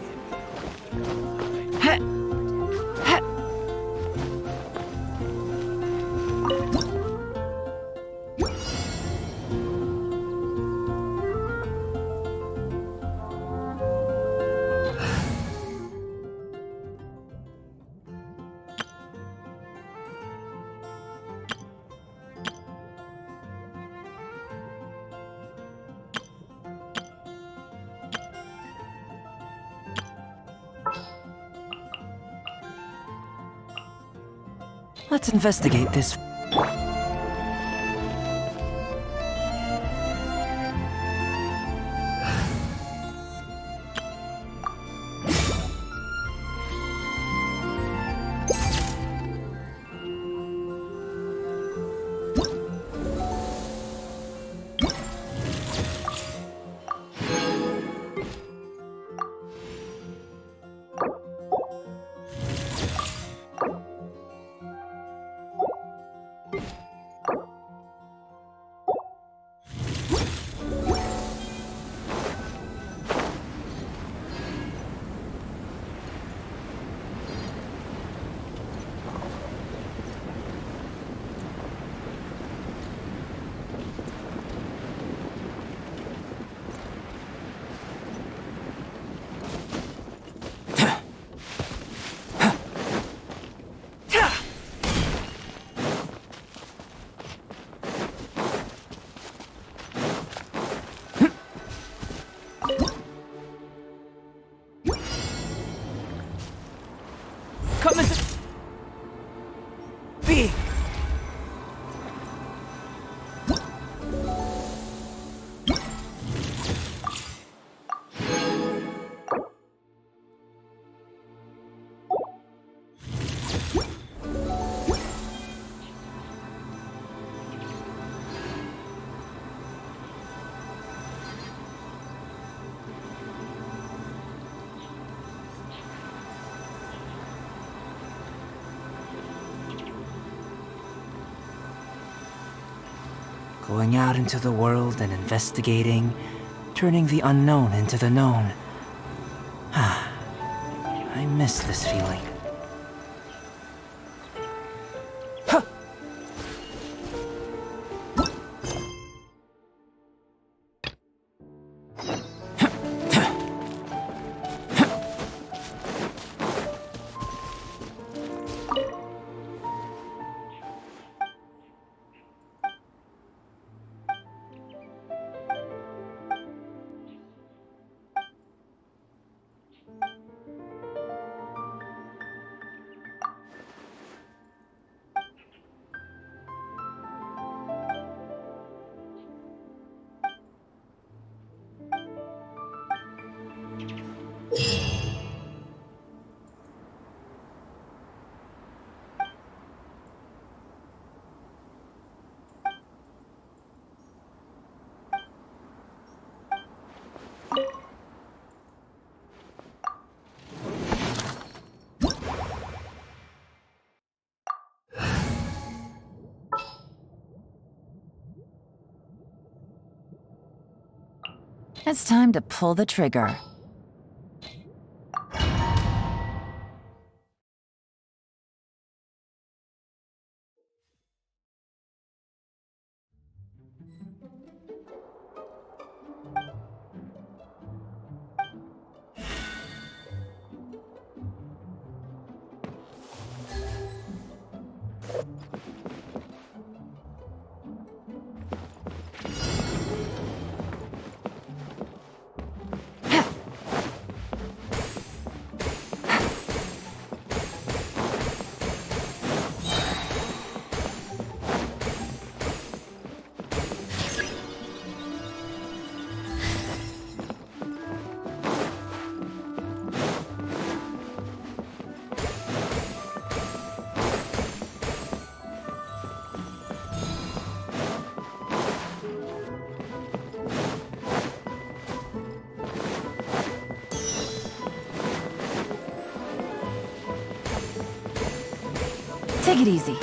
Let's investigate this. Come as be. Going out into the world and investigating, turning the unknown into the known. I miss this feeling. Huh. It's time to pull the trigger. Take it easy.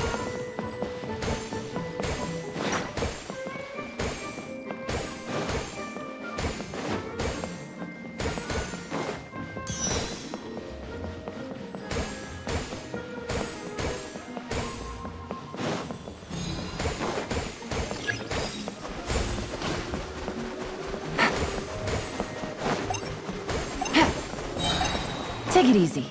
Take it easy.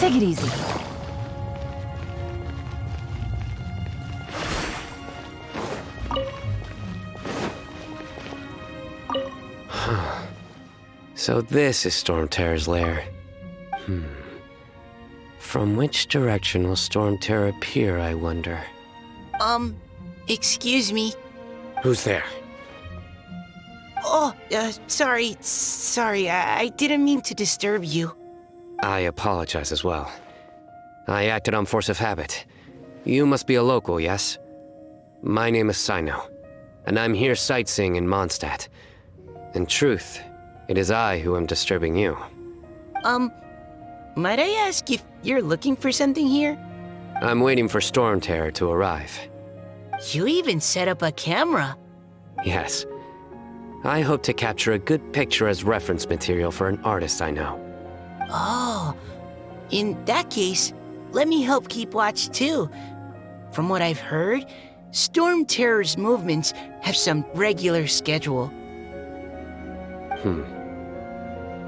Take it easy. So this is Storm Terror's lair. From which direction will Storm Terror appear, I wonder? Excuse me. Who's there? Oh, sorry. I didn't mean to disturb you. I apologize as well. I acted on force of habit. You must be a local, yes? My name is Sino, and I'm here sightseeing in Mondstadt. In truth, it is I who am disturbing you. Might I ask if you're looking for something here? I'm waiting for Storm Terror to arrive. You even set up a camera. Yes. I hope to capture a good picture as reference material for an artist I know. Oh, in that case, let me help keep watch too. From what I've heard, Storm Terror's movements have some regular schedule.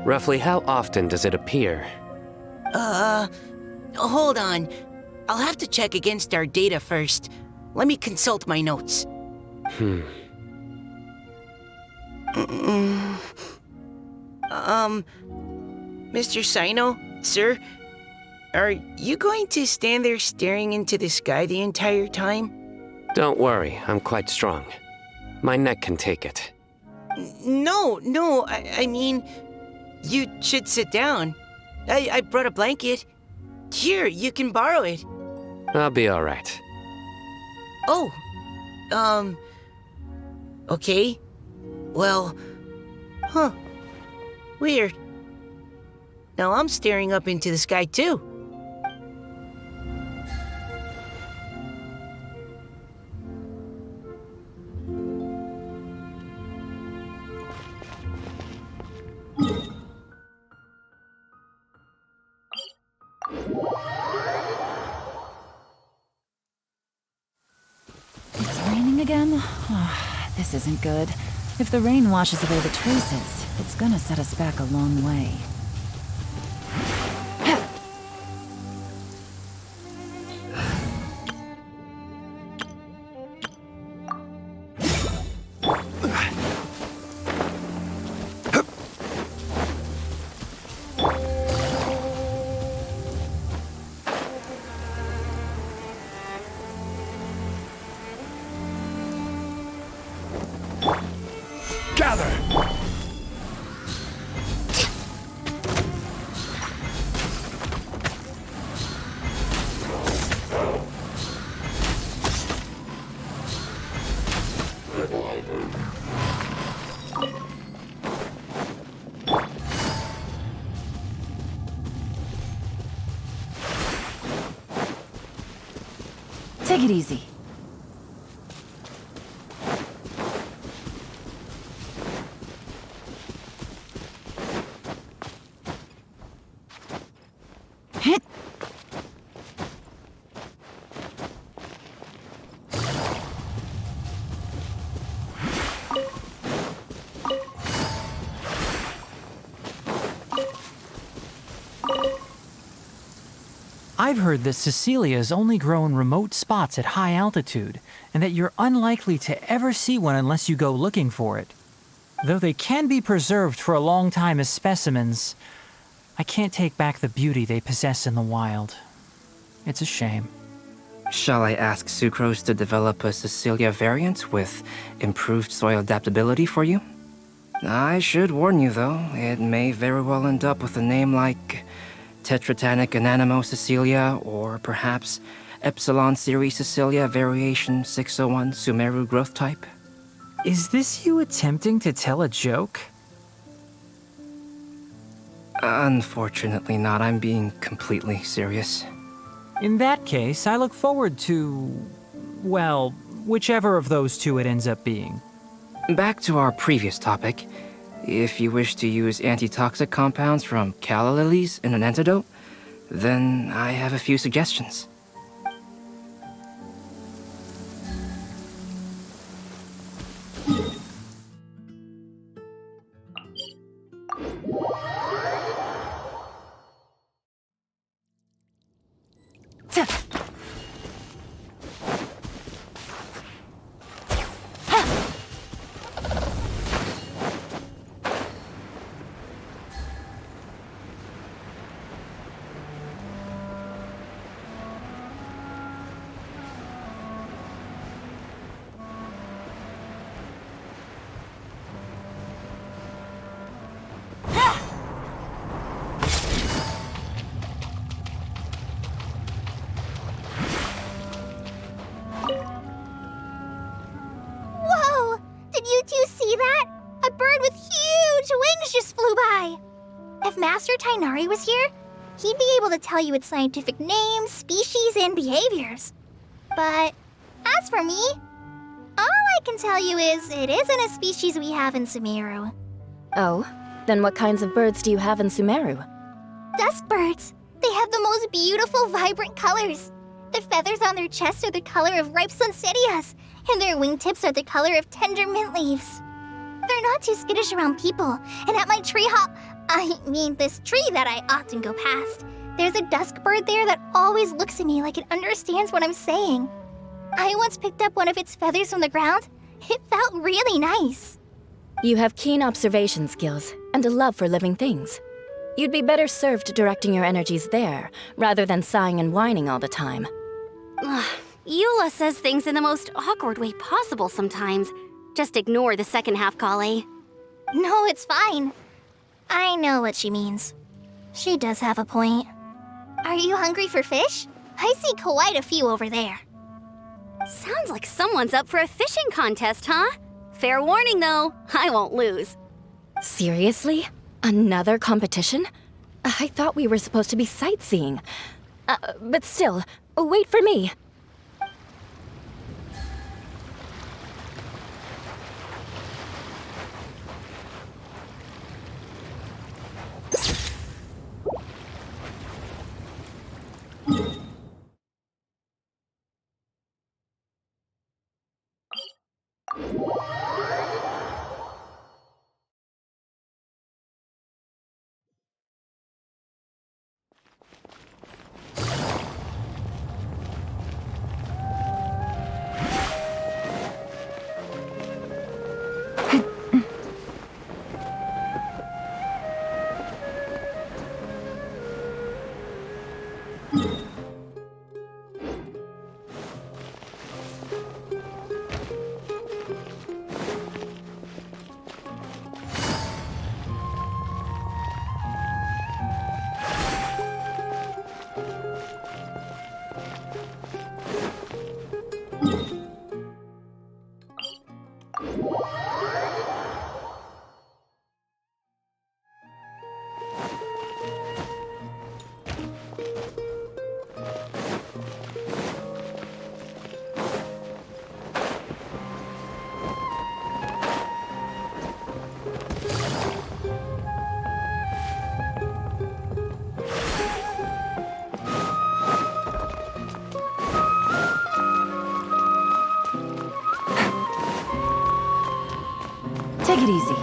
Roughly how often does it appear? Hold on. I'll have to check against our data first. Let me consult my notes. Mr. Sino, sir, are you going to stand there staring into the sky the entire time? Don't worry, I'm quite strong. My neck can take it. No, I mean, you should sit down. I brought a blanket. Here, you can borrow it. I'll be all right. Oh, okay. Well, weird. Now I'm staring up into the sky too. It's raining again? Oh, this isn't good. If the rain washes away the traces, it's gonna set us back a long way. Take it easy. Hit. I've heard that Cecilias only grow in remote spots at high altitude, and that you're unlikely to ever see one unless you go looking for it. Though they can be preserved for a long time as specimens, I can't take back the beauty they possess in the wild. It's a shame. Shall I ask Sucrose to develop a Cecilia variant with improved soil adaptability for you? I should warn you, though, it may very well end up with a name like Tetratanic Ananimo Cecilia, or perhaps Epsilon Series Cecilia Variation 601 Sumeru growth type. Is this you attempting to tell a joke? Unfortunately not, I'm being completely serious. In that case, I look forward to, well, whichever of those two it ends up being. Back to our previous topic. If you wish to use antitoxic compounds from calla lilies in an antidote, then I have a few suggestions. why. If Master Tainari was here, he'd be able to tell you its scientific names, species, and behaviors. But as for me, all I can tell you is it isn't a species we have in Sumeru. Oh, then what kinds of birds do you have in Sumeru? Dusk birds. They have the most beautiful, vibrant colors. The feathers on their chests are the color of ripe sunsettias, and their wingtips are the color of tender mint leaves. They're not too skittish around people, and at my this tree that I often go past, there's a dusk bird there that always looks at me like it understands what I'm saying. I once picked up one of its feathers from the ground. It felt really nice. You have keen observation skills and a love for living things. You'd be better served directing your energies there, rather than sighing and whining all the time. Eula says things in the most awkward way possible sometimes. Just ignore the second half, Kale. No, it's fine. I know what she means. She does have a point. Are you hungry for fish? I see quite a few over there. Sounds like someone's up for a fishing contest, huh? Fair warning, though, I won't lose. Seriously? Another competition? I thought we were supposed to be sightseeing. But still, wait for me. Take it easy.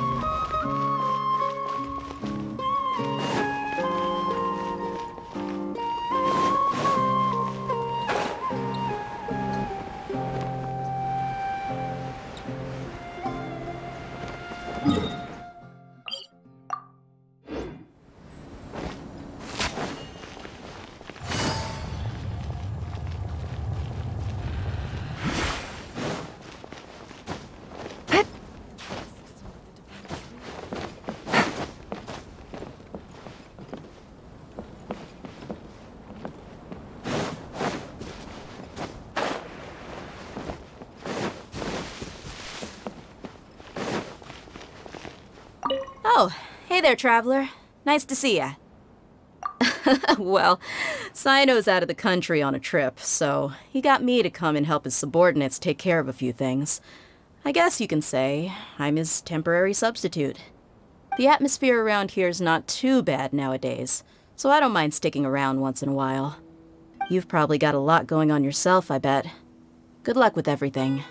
Oh, hey there, traveler. Nice to see ya. Well, Sino's out of the country on a trip, so he got me to come and help his subordinates take care of a few things. I guess you can say I'm his temporary substitute. The atmosphere around here is not too bad nowadays, so I don't mind sticking around once in a while. You've probably got a lot going on yourself, I bet. Good luck with everything.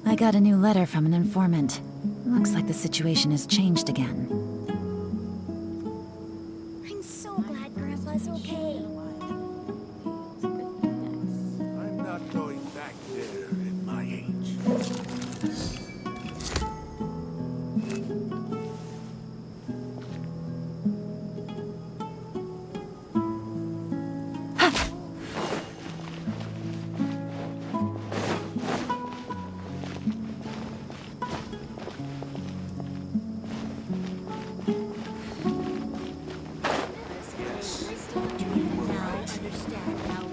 I got a new letter from an informant. Looks like the situation has changed again. I'm so glad Grandpa's okay. I'm not going back there at my age.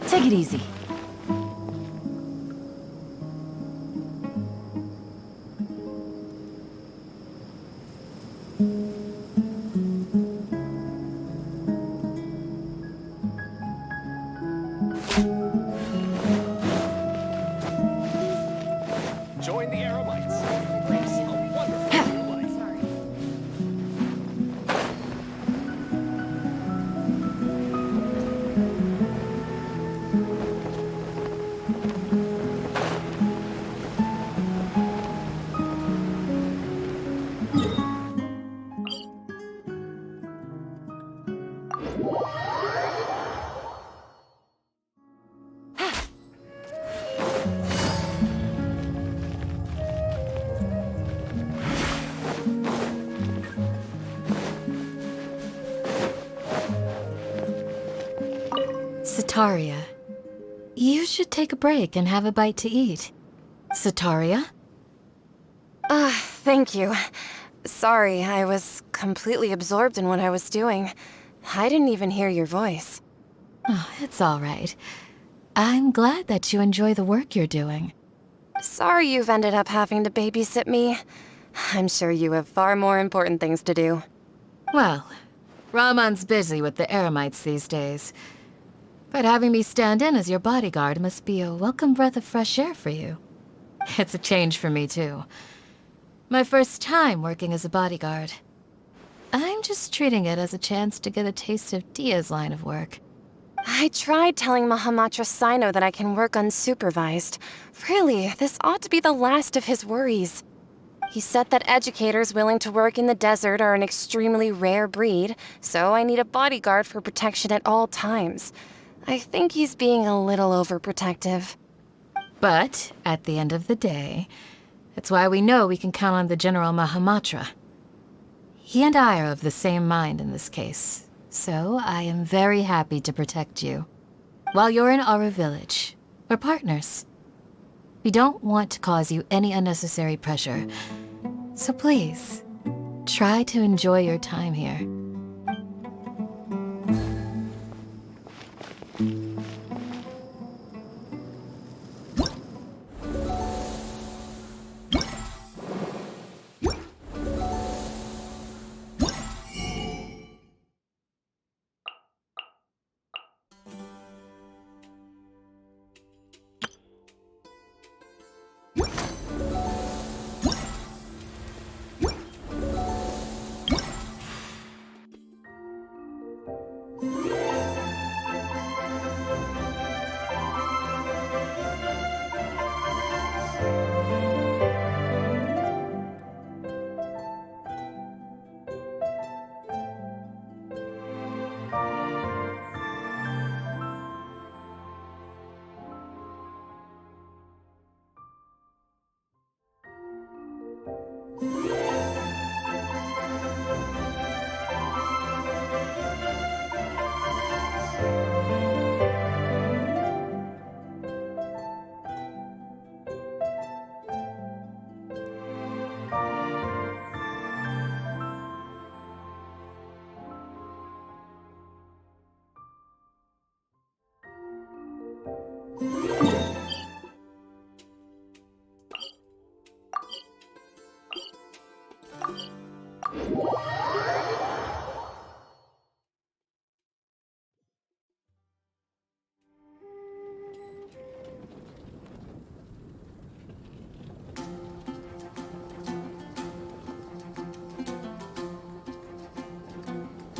Take it easy. Join the Aromites. Embrace a wonderful new life. Sataria, you should take a break and have a bite to eat. Sataria? Thank you. Sorry, I was completely absorbed in what I was doing. I didn't even hear your voice. Oh, it's all right. I'm glad that you enjoy the work you're doing. Sorry you've ended up having to babysit me. I'm sure you have far more important things to do. Well, Ramon's busy with the Eremites these days. But having me stand in as your bodyguard must be a welcome breath of fresh air for you. It's a change for me, too. My first time working as a bodyguard. I'm just treating it as a chance to get a taste of Dia's line of work. I tried telling Mahamatra Sino that I can work unsupervised. Really, this ought to be the last of his worries. He said that educators willing to work in the desert are an extremely rare breed, so I need a bodyguard for protection at all times. I think he's being a little overprotective. But, at the end of the day, that's why we know we can count on the General Mahamatra. He and I are of the same mind in this case, so I am very happy to protect you. While you're in our village, we're partners. We don't want to cause you any unnecessary pressure, so please, try to enjoy your time here.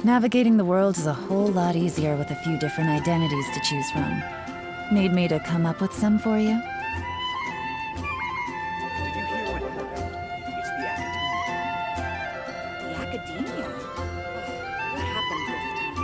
Navigating the world is a whole lot easier with a few different identities to choose from. Need me to come up with some for you? Did you hear what happened? It's the Academia. The Academia? What happened this time?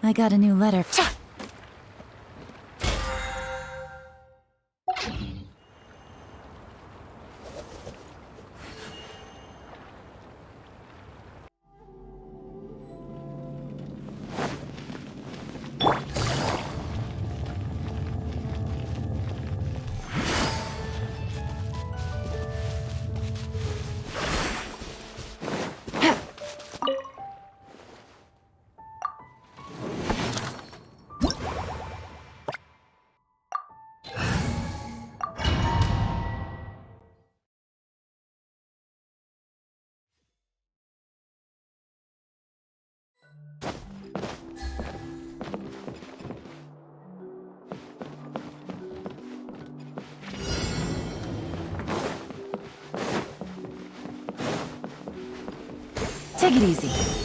I got a new letter. Take it easy.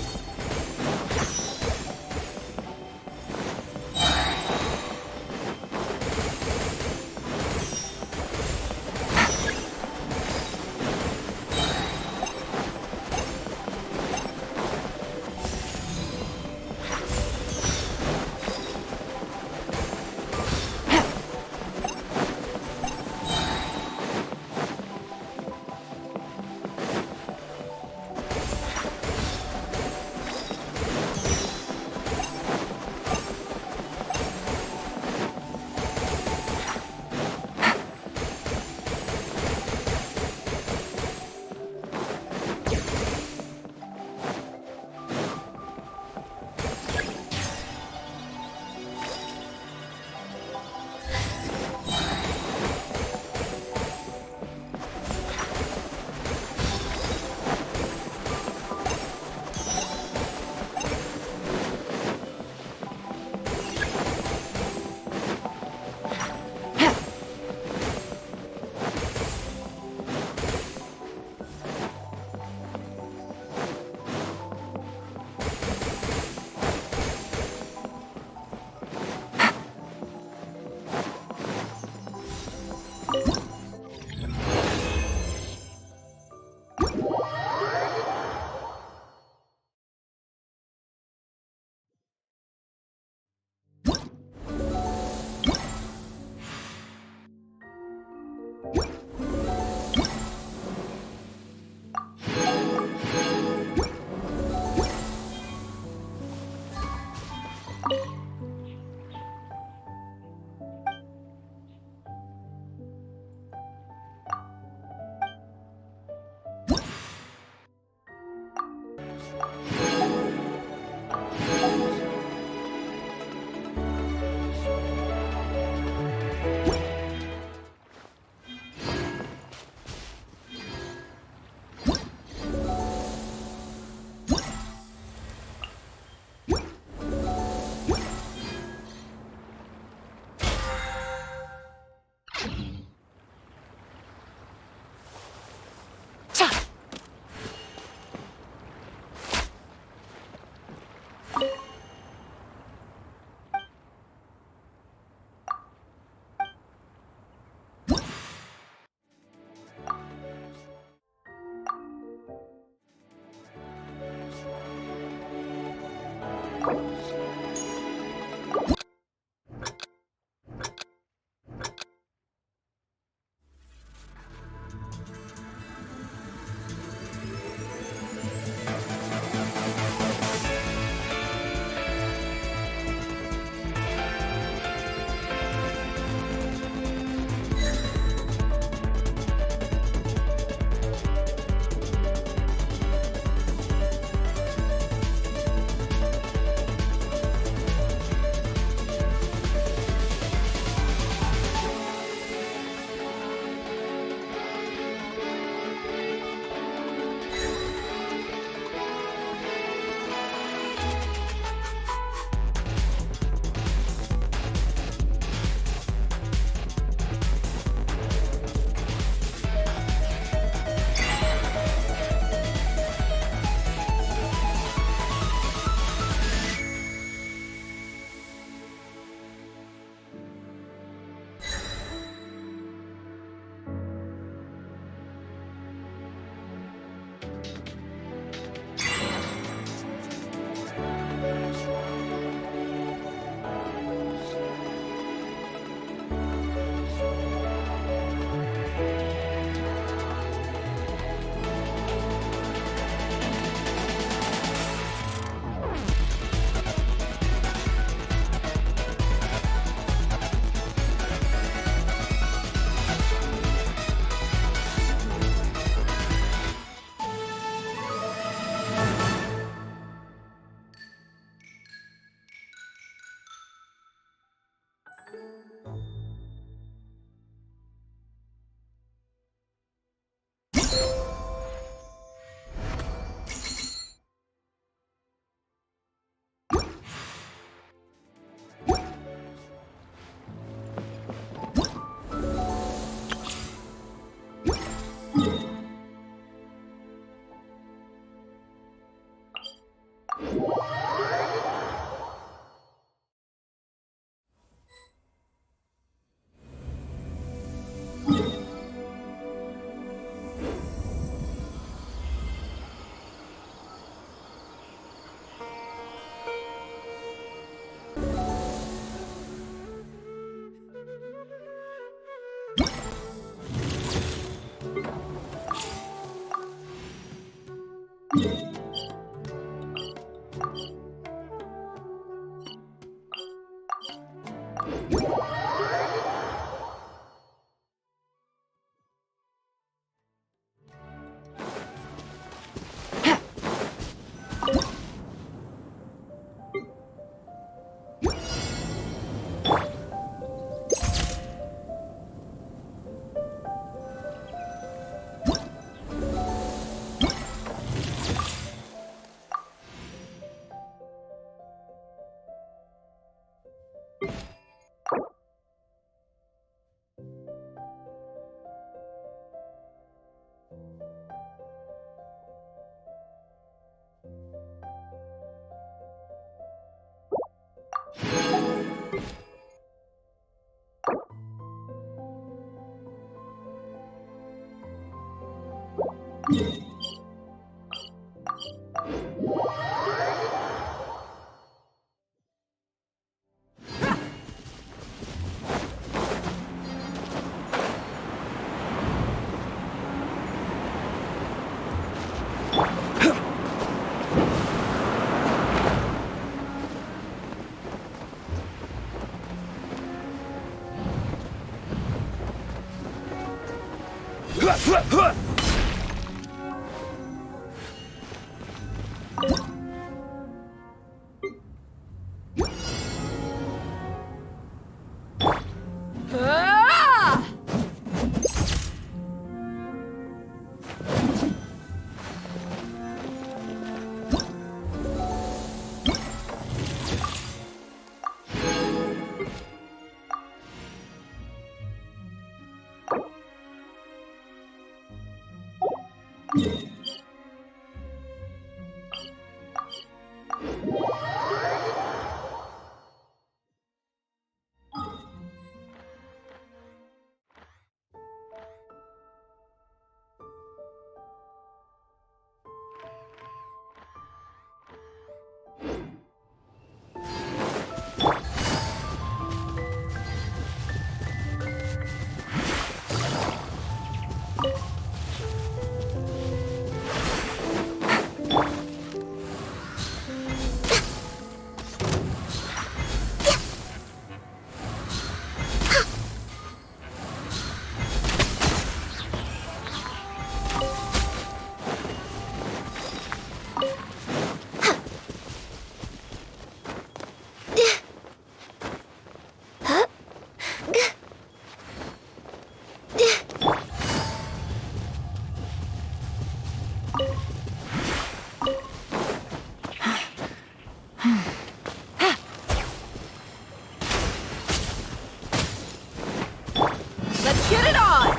Let's get it on!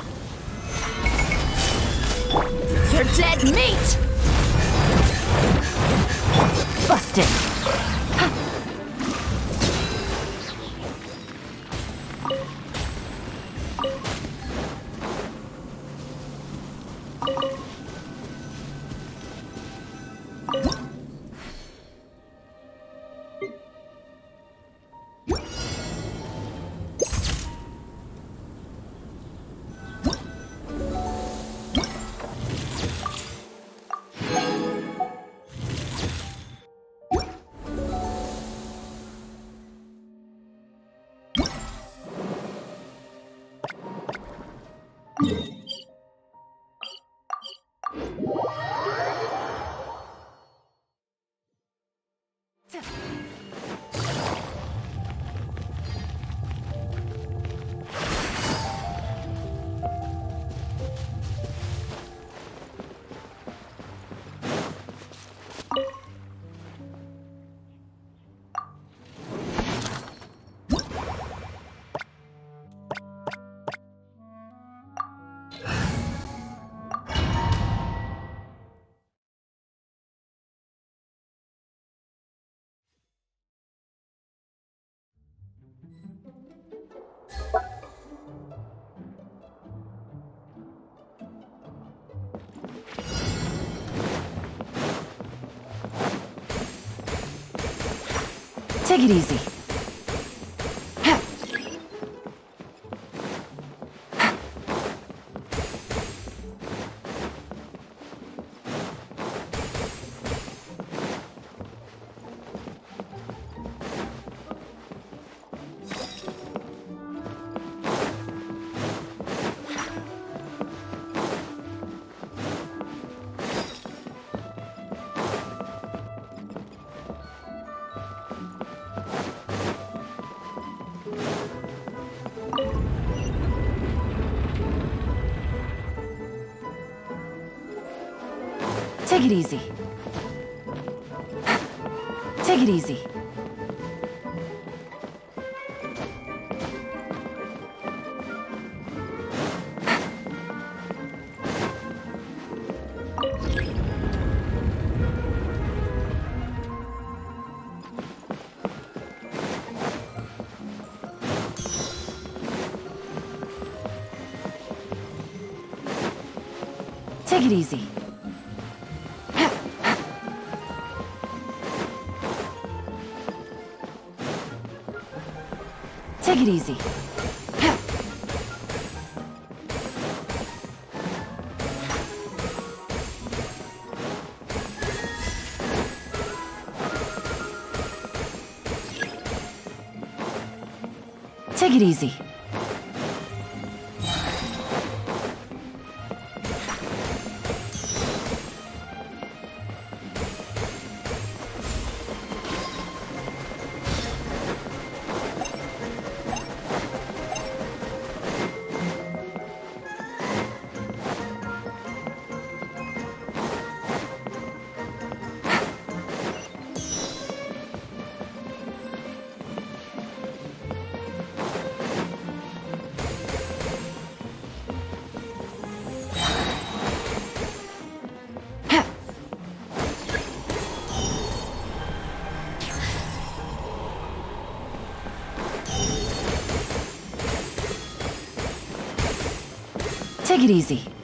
You're dead meat! Busted. Take it easy. Take it easy. Take it easy. Take it easy. Take it easy. Take it easy. Take it easy.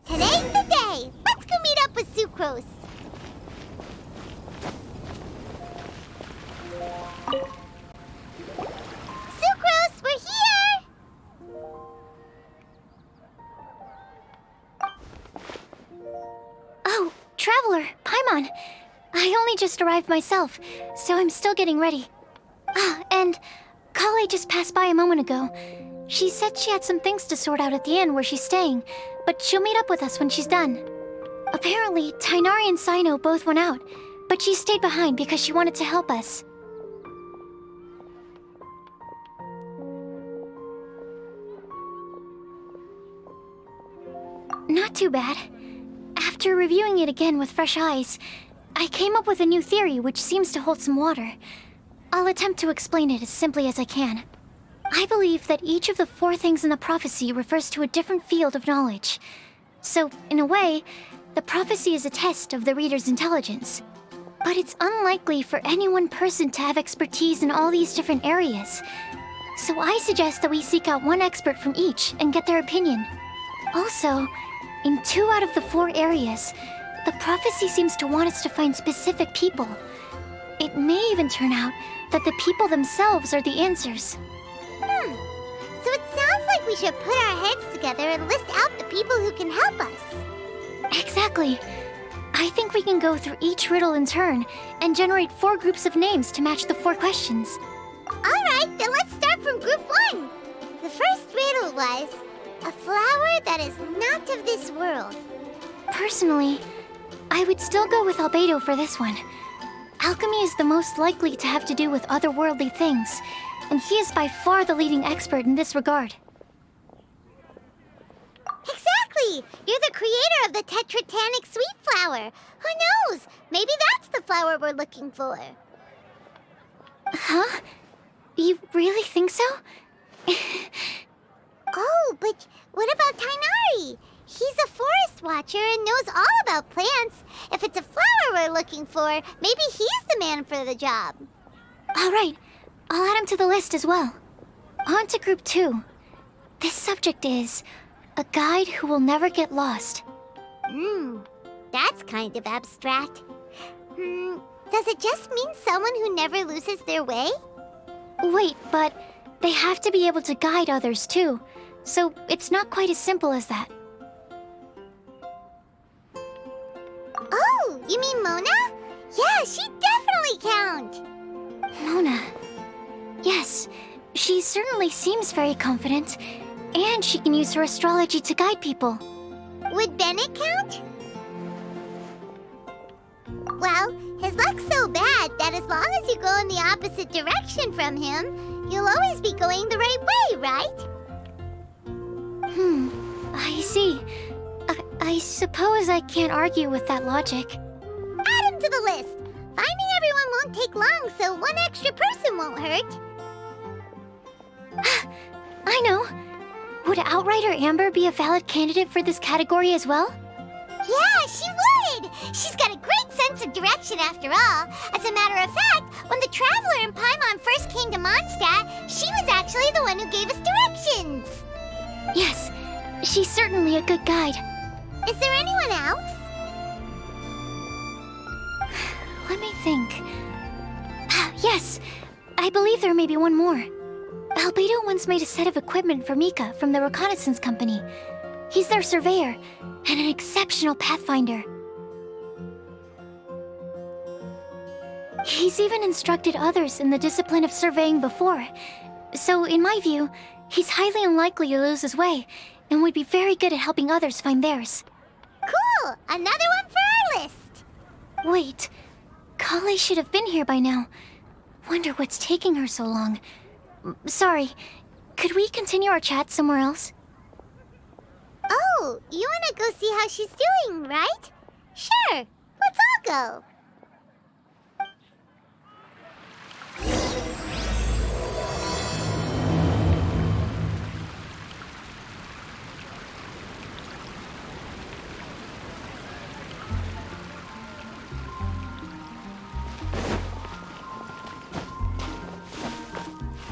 Today's the day! Let's go meet up with Sucrose! Sucrose, we're here! Oh, Traveler, Paimon. I only just arrived myself, so I'm still getting ready. Ah, and Kale just passed by a moment ago. She said she had some things to sort out at the inn where she's staying, but she'll meet up with us when she's done. Apparently, Tainari and Sino both went out, but she stayed behind because she wanted to help us. Not too bad. After reviewing it again with fresh eyes, I came up with a new theory which seems to hold some water. I'll attempt to explain it as simply as I can. I believe that each of the 4 things in the prophecy refers to a different field of knowledge. So, in a way, the prophecy is a test of the reader's intelligence. But it's unlikely for any one person to have expertise in all these different areas. So I suggest that we seek out one expert from each and get their opinion. Also, in 2 out of the 4 areas, the prophecy seems to want us to find specific people. It may even turn out that the people themselves are the answers. So it sounds like we should put our heads together and list out the people who can help us. Exactly. I think we can go through each riddle in turn and generate 4 groups of names to match the 4 questions. Alright, then let's start from group 1. The first riddle was, a flower that is not of this world. Personally, I would still go with Albedo for this one. Alchemy is the most likely to have to do with otherworldly things, and he is by far the leading expert in this regard. Exactly! You're the creator of the tetratanic sweet flower. Who knows? Maybe that's the flower we're looking for. Huh? You really think so? Oh, but what about Tainari? He's a forest watcher and knows all about plants. If it's a flower we're looking for, maybe he's the man for the job. All right. I'll add him to the list as well. On to group 2. This subject is a guide who will never get lost. That's kind of abstract. Does it just mean someone who never loses their way? Wait, but they have to be able to guide others too. So it's not quite as simple as that. Oh, you mean Mona? Yeah, she definitely count. Mona. Yes, she certainly seems very confident, and she can use her astrology to guide people. Would Bennett count? Well, his luck's so bad that as long as you go in the opposite direction from him, you'll always be going the right way, right? I see. I suppose I can't argue with that logic. Add him to the list. Finding everyone won't take long, so one extra person won't hurt. I know. Would Outrider Amber be a valid candidate for this category as well? Yeah, she would! She's got a great sense of direction after all. As a matter of fact, when the Traveler and Paimon first came to Mondstadt, she was actually the one who gave us directions. Yes, she's certainly a good guide. Is there anyone else? Let me think. Yes, I believe there may be one more. Albedo once made a set of equipment for Mika from the reconnaissance company. He's their surveyor and an exceptional pathfinder. He's even instructed others in the discipline of surveying before. So, in my view, he's highly unlikely to lose his way and would be very good at helping others find theirs. Cool! Another one for our list! Wait, Kale should have been here by now. Wonder what's taking her so long. Sorry, could we continue our chat somewhere else? Oh, Oh, you wanna go see how she's doing, right? Sure, let's all go.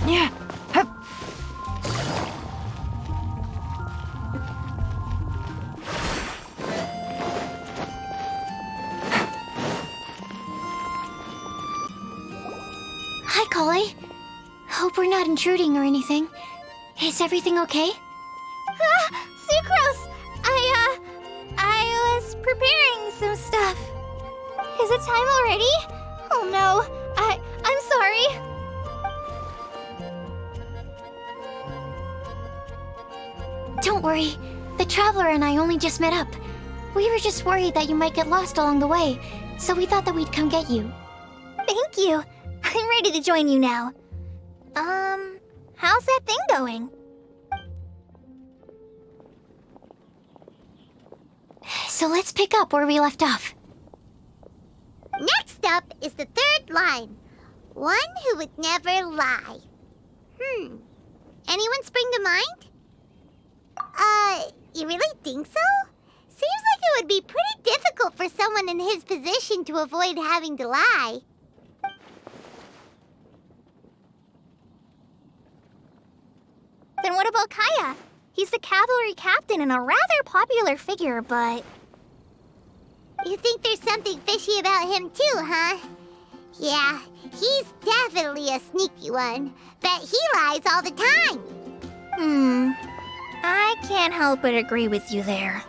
Yeah. Hup. Hi, Collie. Hope we're not intruding or anything. Is everything okay? Sucrose! I was preparing some stuff. Is it time already? Oh no, I'm sorry. Don't worry. The Traveler and I only just met up. We were just worried that you might get lost along the way, so we thought that we'd come get you. Thank you. I'm ready to join you now. How's that thing going? So let's pick up where we left off. Next up is the third line. One who would never lie. Anyone spring to mind? You really think so? Seems like it would be pretty difficult for someone in his position to avoid having to lie. Then what about Kaya? He's the cavalry captain and a rather popular figure, but... You think there's something fishy about him too, huh? Yeah, he's definitely a sneaky one. Bet he lies all the time. I can't help but agree with you there.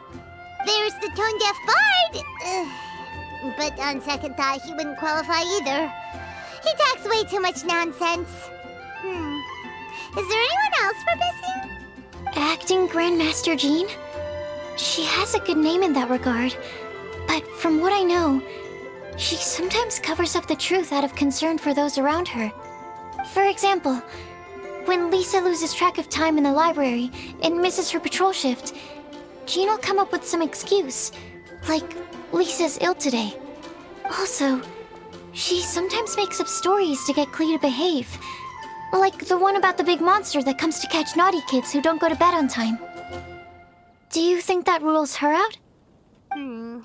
There's the tone-deaf bard. But on second thought, he wouldn't qualify either. He talks way too much nonsense. Is there anyone else we're missing? Acting Grandmaster Jean? She has a good name in that regard, but from what I know, she sometimes covers up the truth out of concern for those around her. For example, when Lisa loses track of time in the library and misses her patrol shift, Jean will come up with some excuse, like Lisa's ill today. Also, she sometimes makes up stories to get Klee to behave, like the one about the big monster that comes to catch naughty kids who don't go to bed on time. Do you think that rules her out? White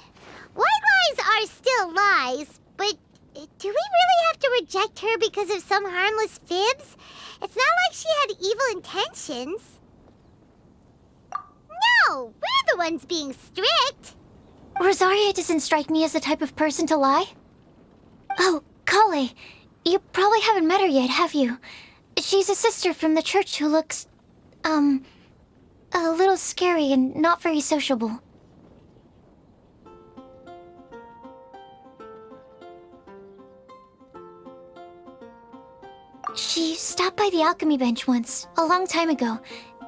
lies are still lies, but do we really have to reject her because of some harmless fibs? It's not like she had evil intentions. No, we're the ones being strict. Rosaria doesn't strike me as the type of person to lie. Oh, Kale, you probably haven't met her yet, have you? She's a sister from the church who looks, a little scary and not very sociable. She stopped by the alchemy bench once, a long time ago,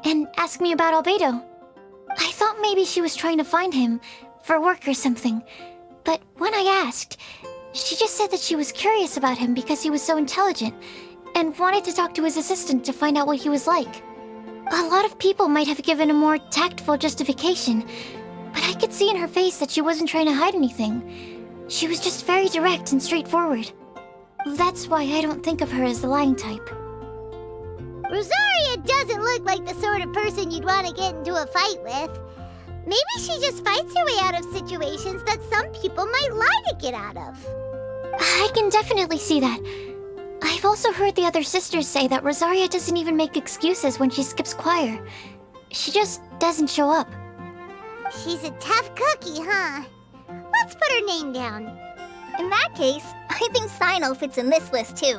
and asked me about Albedo. I thought maybe she was trying to find him, for work or something. But when I asked, she just said that she was curious about him because he was so intelligent, and wanted to talk to his assistant to find out what he was like. A lot of people might have given a more tactful justification, but I could see in her face that she wasn't trying to hide anything. She was just very direct and straightforward. That's why I don't think of her as the lying type. Rosaria doesn't look like the sort of person you'd want to get into a fight with. Maybe she just fights her way out of situations that some people might lie to get out of. I can definitely see that. I've also heard the other sisters say that Rosaria doesn't even make excuses when she skips choir. She just doesn't show up. She's a tough cookie, huh? Let's put her name down. In that case, I think Sino fits in this list too.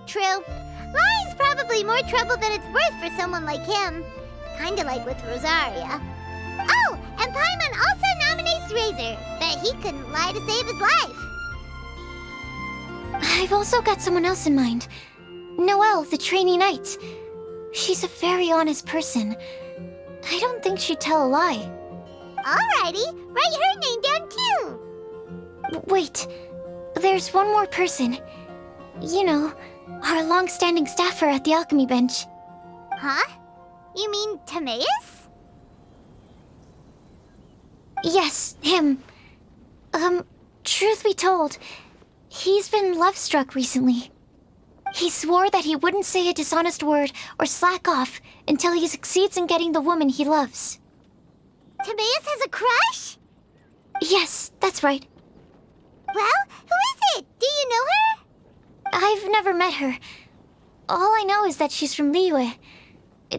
True. Lying's probably more trouble than it's worth for someone like him. Kinda like with Rosaria. Oh, and Paimon also nominates Razor, but he couldn't lie to save his life. I've also got someone else in mind. Noelle, the trainee knight. She's a very honest person. I don't think she'd tell a lie. Alrighty, write her name down too. Wait, there's one more person. You know, our long-standing staffer at the alchemy bench. Huh? You mean Timaeus? Yes, him. Truth be told, he's been love-struck recently. He swore that he wouldn't say a dishonest word or slack off until he succeeds in getting the woman he loves. Timaeus has a crush? Yes, that's right. Well, who is it? Do you know her? I've never met her. All I know is that she's from Liyue.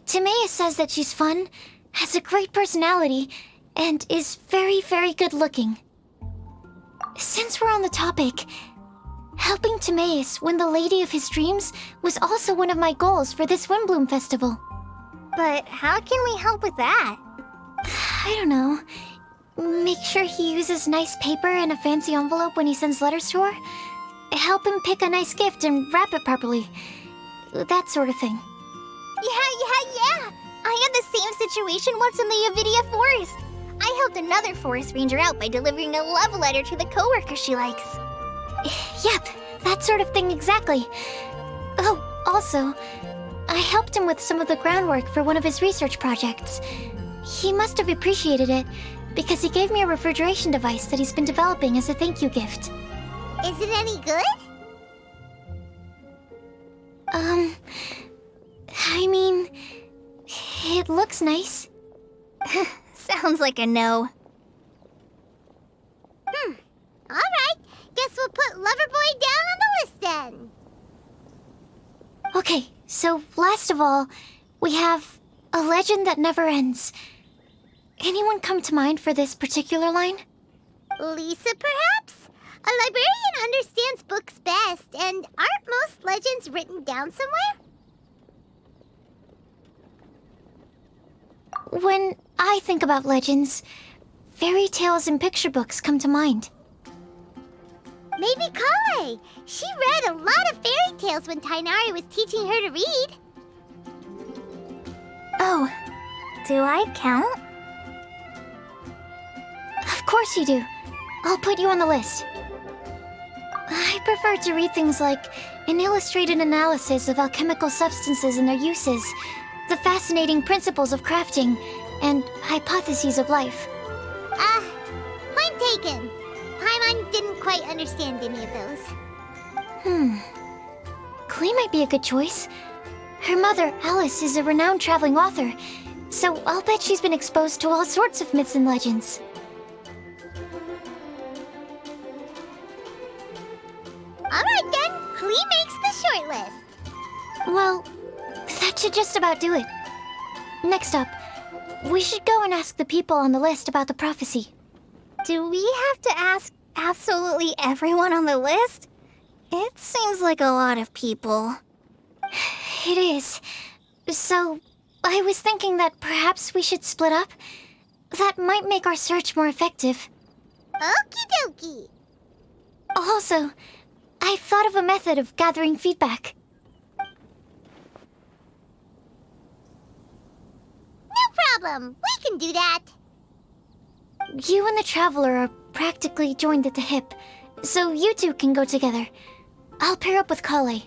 Timaeus says that she's fun, has a great personality, and is very, very good looking. Since we're on the topic, helping Timaeus win the lady of his dreams was also one of my goals for this Windblume festival. But how can we help with that? I don't know. Make sure he uses nice paper and a fancy envelope when he sends letters to her. Help him pick a nice gift and wrap it properly. That sort of thing. Yeah. I had the same situation once in the Avidia Forest. I helped another forest ranger out by delivering a love letter to the coworker she likes. Yep, that sort of thing exactly. Oh, also, I helped him with some of the groundwork for one of his research projects. He must have appreciated it, because he gave me a refrigeration device that he's been developing as a thank you gift. Is it any good? I mean, it looks nice. Sounds like a no. Alright, guess we'll put Loverboy down on the list then. Okay, so last of all, we have a legend that never ends. Anyone come to mind for this particular line? Lisa, perhaps? A librarian understands books best, and aren't most legends written down somewhere? When I think about legends, fairy tales and picture books come to mind. Maybe Kale. She read a lot of fairy tales when Tainari was teaching her to read. Oh, do I count? Of course you do. I'll put you on the list. I prefer to read things like an illustrated analysis of alchemical substances and their uses, the fascinating principles of crafting, and hypotheses of life. Point taken. Paimon didn't quite understand any of those. Klee might be a good choice. Her mother, Alice, is a renowned traveling author, so I'll bet she's been exposed to all sorts of myths and legends. Alright then, Klee makes the short list. Well, that should just about do it. Next up, we should go and ask the people on the list about the prophecy. Do we have to ask absolutely everyone on the list? It seems like a lot of people. It is. So, I was thinking that perhaps we should split up. That might make our search more effective. Okie dokie. Also, I've thought of a method of gathering feedback. No problem. We can do that. You and the Traveler are practically joined at the hip, so you two can go together. I'll pair up with Kale.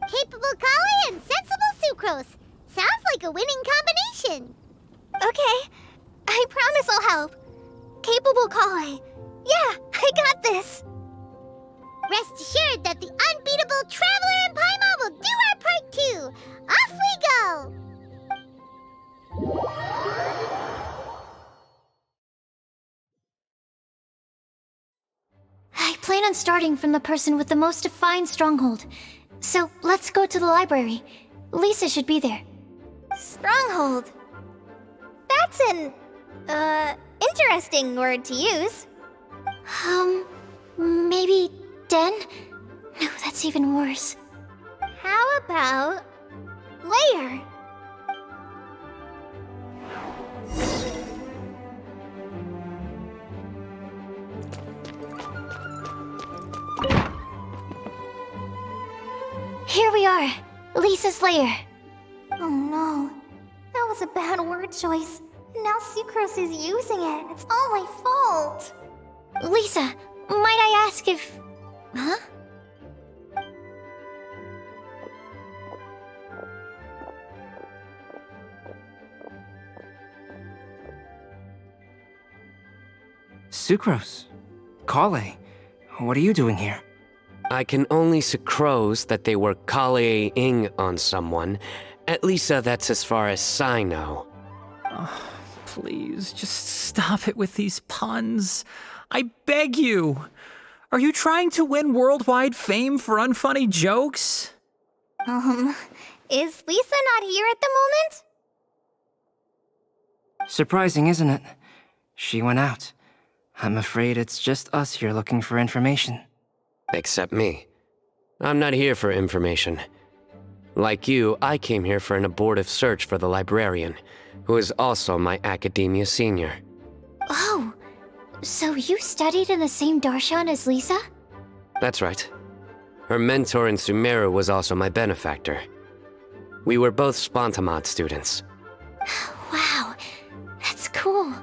Capable Kale and sensible Sucrose. Sounds like a winning combination. Okay, I promise I'll help. Capable Kale. Yeah, I got this. Rest assured that the unbeatable Traveler and Paimon will do our part too. Off we go. I plan on starting from the person with the most defined stronghold. So let's go to the library. Lisa should be there. Stronghold. That's an, interesting word to use. Maybe den? No, that's even worse. How about layer? Here we are, Lisa's lair. Oh no, that was a bad word choice. Now Sucrose is using it. It's all my fault. Lisa, might I ask if... Huh? Sucrose. Kale, what are you doing here? I can only sucrose that they were Kale-ing on someone. At least that's as far as I know. Oh, please, just stop it with these puns. I beg you. Are you trying to win worldwide fame for unfunny jokes? Is Lisa not here at the moment? Surprising, isn't it? She went out. I'm afraid it's just us here looking for information. Except me. I'm not here for information. Like you, I came here for an abortive search for the librarian, who is also my academia senior. Oh, so you studied in the same darshan as Lisa? That's right. Her mentor in Sumeru was also my benefactor. We were both Spontamod students. Wow, that's cool.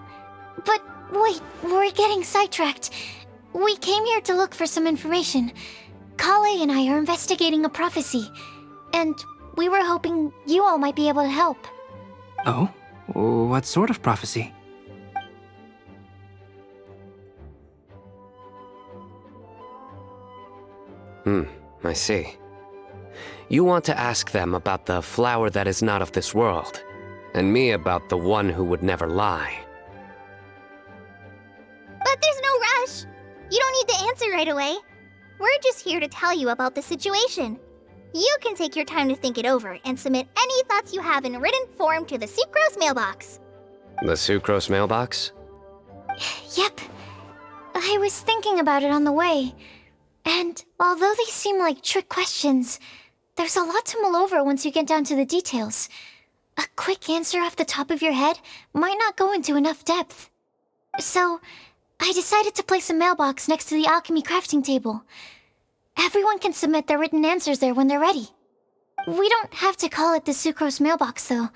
But wait, we're getting sidetracked. We came here to look for some information. Kale and I are investigating a prophecy, and we were hoping you all might be able to help. Oh? What sort of prophecy? I see. You want to ask them about the flower that is not of this world, and me about the one who would never lie. But there's no rush. You don't need to answer right away. We're just here to tell you about the situation. You can take your time to think it over and submit any thoughts you have in written form to the Sucrose mailbox. The Sucrose mailbox? Yep. I was thinking about it on the way. And although they seem like trick questions, there's a lot to mull over once you get down to the details. A quick answer off the top of your head might not go into enough depth. So, I decided to place a mailbox next to the alchemy crafting table. Everyone can submit their written answers there when they're ready. We don't have to call it the Sucrose mailbox, though.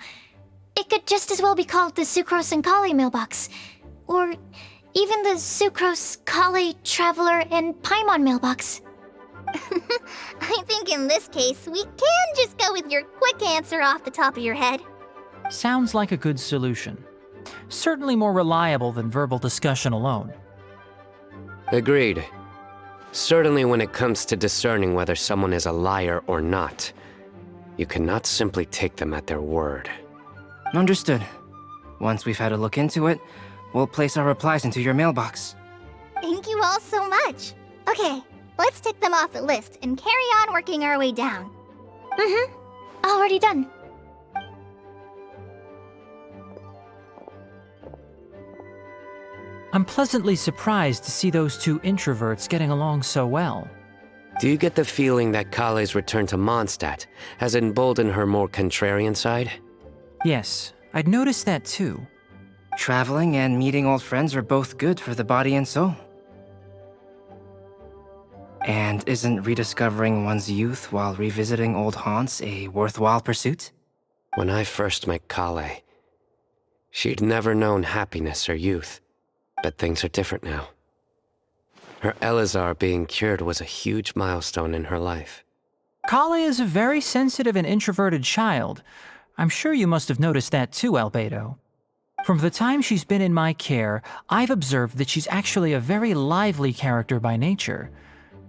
It could just as well be called the Sucrose and Kale mailbox. Or even the Sucrose, Kale, Traveler, and Paimon mailbox. I think in this case, we can just go with your quick answer off the top of your head. Sounds like a good solution. Certainly more reliable than verbal discussion alone. Agreed. Certainly when it comes to discerning whether someone is a liar or not, you cannot simply take them at their word. Understood. Once we've had a look into it, we'll place our replies into your mailbox. Thank you all so much. Okay, let's tick them off the list and carry on working our way down. Already done. I'm pleasantly surprised to see those two introverts getting along so well. Do you get the feeling that Kale's return to Mondstadt has emboldened her more contrarian side? Yes, I'd noticed that too. Traveling and meeting old friends are both good for the body and soul. And isn't rediscovering one's youth while revisiting old haunts a worthwhile pursuit? When I first met Kale, she'd never known happiness or youth. But things are different now. Her Elazar being cured was a huge milestone in her life. Kale is a very sensitive and introverted child. I'm sure you must have noticed that too, Albedo. From the time she's been in my care, I've observed that she's actually a very lively character by nature.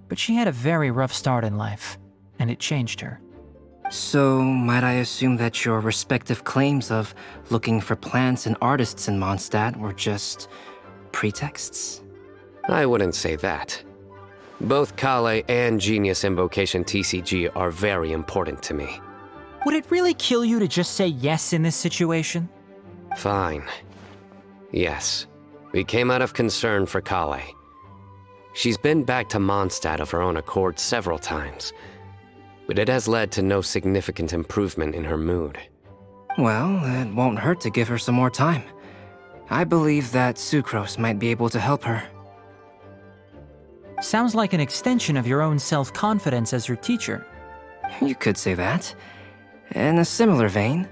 But she had a very rough start in life, and it changed her. So, might I assume that your respective claims of looking for plants and artists in Mondstadt were just pretexts? I wouldn't say that. Both Kale and Genius Invocation TCG are very important to me. Would it really kill you to just say yes in this situation? Fine. Yes. We came out of concern for Kale. She's been back to Mondstadt of her own accord several times, but it has led to no significant improvement in her mood. Well, it won't hurt to give her some more time. I believe that Sucrose might be able to help her. Sounds like an extension of your own self-confidence as your teacher. You could say that. In a similar vein,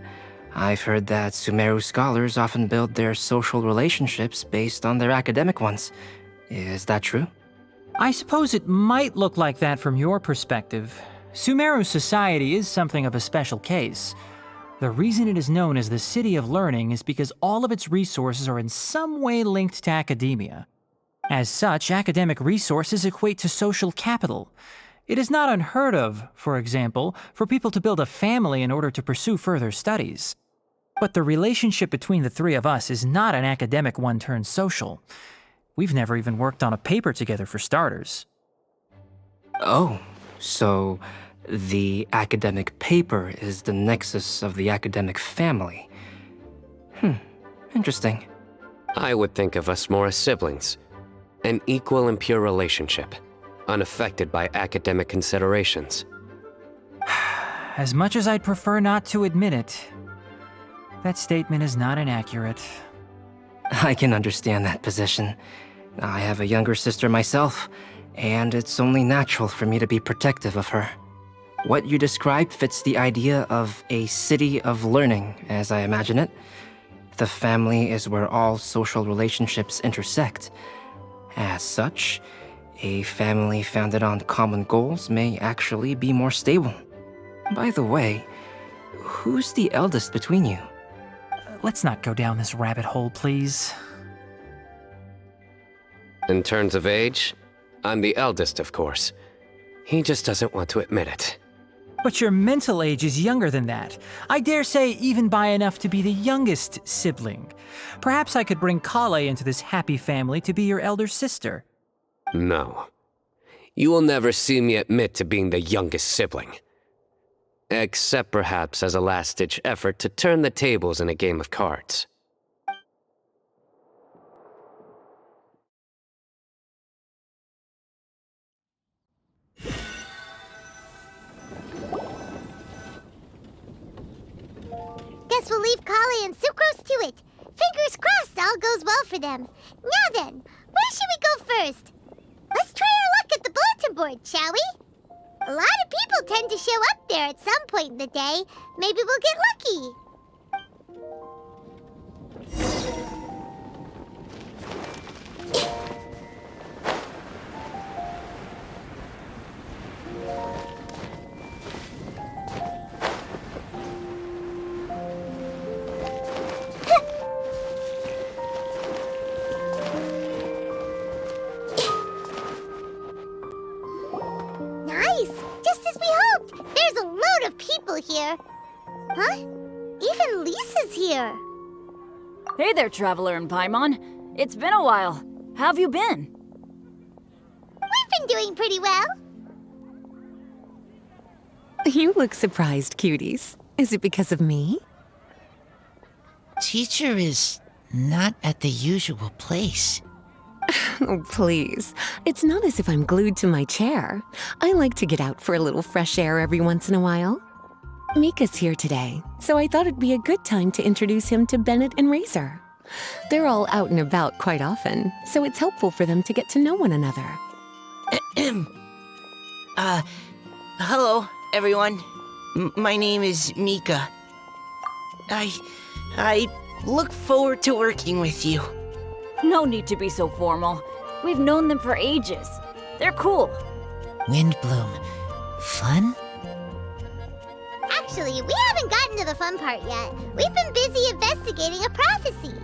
I've heard that Sumeru scholars often build their social relationships based on their academic ones. Is that true? I suppose it might look like that from your perspective. Sumeru society is something of a special case. The reason it is known as the City of Learning is because all of its resources are in some way linked to academia. As such, academic resources equate to social capital. It is not unheard of, for example, for people to build a family in order to pursue further studies. But the relationship between the three of us is not an academic one turned social. We've never even worked on a paper together for starters. Oh, so the academic paper is the nexus of the academic family. Interesting. I would think of us more as siblings. An equal and pure relationship, unaffected by academic considerations. As much as I'd prefer not to admit it, that statement is not inaccurate. I can understand that position. I have a younger sister myself, and it's only natural for me to be protective of her. What you described fits the idea of a city of learning, as I imagine it. The family is where all social relationships intersect. As such, a family founded on common goals may actually be more stable. By the way, who's the eldest between you? Let's not go down this rabbit hole, please. In terms of age, I'm the eldest, of course. He just doesn't want to admit it. But your mental age is younger than that. I dare say even by enough to be the youngest sibling. Perhaps I could bring Kale into this happy family to be your elder sister. No. You will never see me admit to being the youngest sibling. Except perhaps as a last-ditch effort to turn the tables in a game of cards. Guess we'll leave Kale and Sucrose to it. Fingers crossed all goes well for them. Now then, where should we go first? Let's try our luck at the bulletin board, shall we? A lot of people tend to show up there at some point in the day. Maybe we'll get lucky. Nice! Just as we hoped! There's a load of people here. Huh? Even Lisa's here. Hey there, Traveler and Paimon. It's been a while. How have you been? We've been doing pretty well. You look surprised, cuties. Is it because of me? Teacher is not at the usual place. Oh, please. It's not as if I'm glued to my chair. I like to get out for a little fresh air every once in a while. Mika's here today, so I thought it'd be a good time to introduce him to Bennett and Razor. They're all out and about quite often, so it's helpful for them to get to know one another. Hello, everyone. My name is Mika. I look forward to working with you. No need to be so formal. We've known them for ages. They're cool. Windblume. Fun? Actually, we haven't gotten to the fun part yet. We've been busy investigating a prophecy.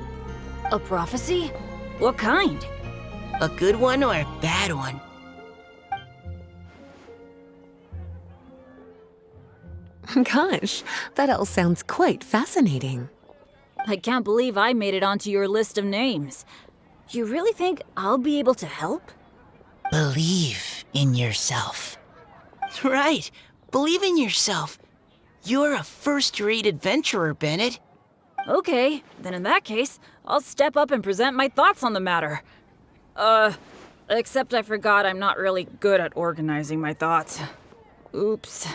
A prophecy? What kind? A good one or a bad one? Gosh, that all sounds quite fascinating. I can't believe I made it onto your list of names. You really think I'll be able to help? Believe in yourself. Right. Believe in yourself. You're a first-rate adventurer, Bennett. Okay, then in that case, I'll step up and present my thoughts on the matter. Except I forgot I'm not really good at organizing my thoughts. Oops.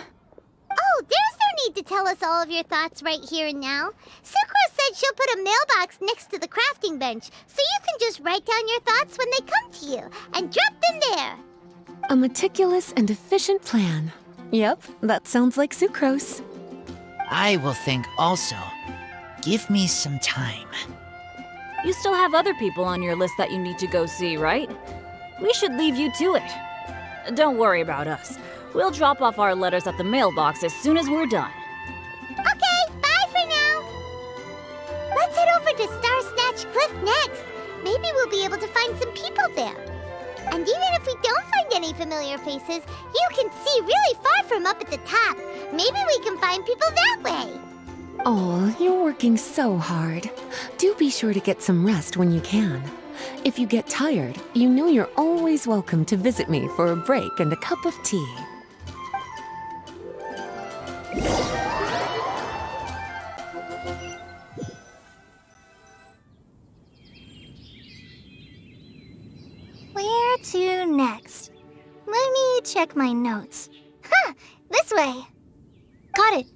Oh, there's no need to tell us all of your thoughts right here and now. Sucrose said she'll put a mailbox next to the crafting bench, so you can just write down your thoughts when they come to you, and drop them there. A meticulous and efficient plan. Yep, that sounds like Sucrose. I will think also. Give me some time. You still have other people on your list that you need to go see, right? We should leave you to it. Don't worry about us. We'll drop off our letters at the mailbox as soon as we're done. Okay, bye for now. Let's head over to Star Snatch Cliff next. maybe we'll be able to find some people there. And even if we don't find any familiar faces, you can see really far from up at the top. Maybe we can find people that way. Oh, you're working so hard. Do be sure to get some rest when you can. If you get tired, you know you're always welcome to visit me for a break and a cup of tea. Where to next? Let me check my notes. Huh, this way. Got it.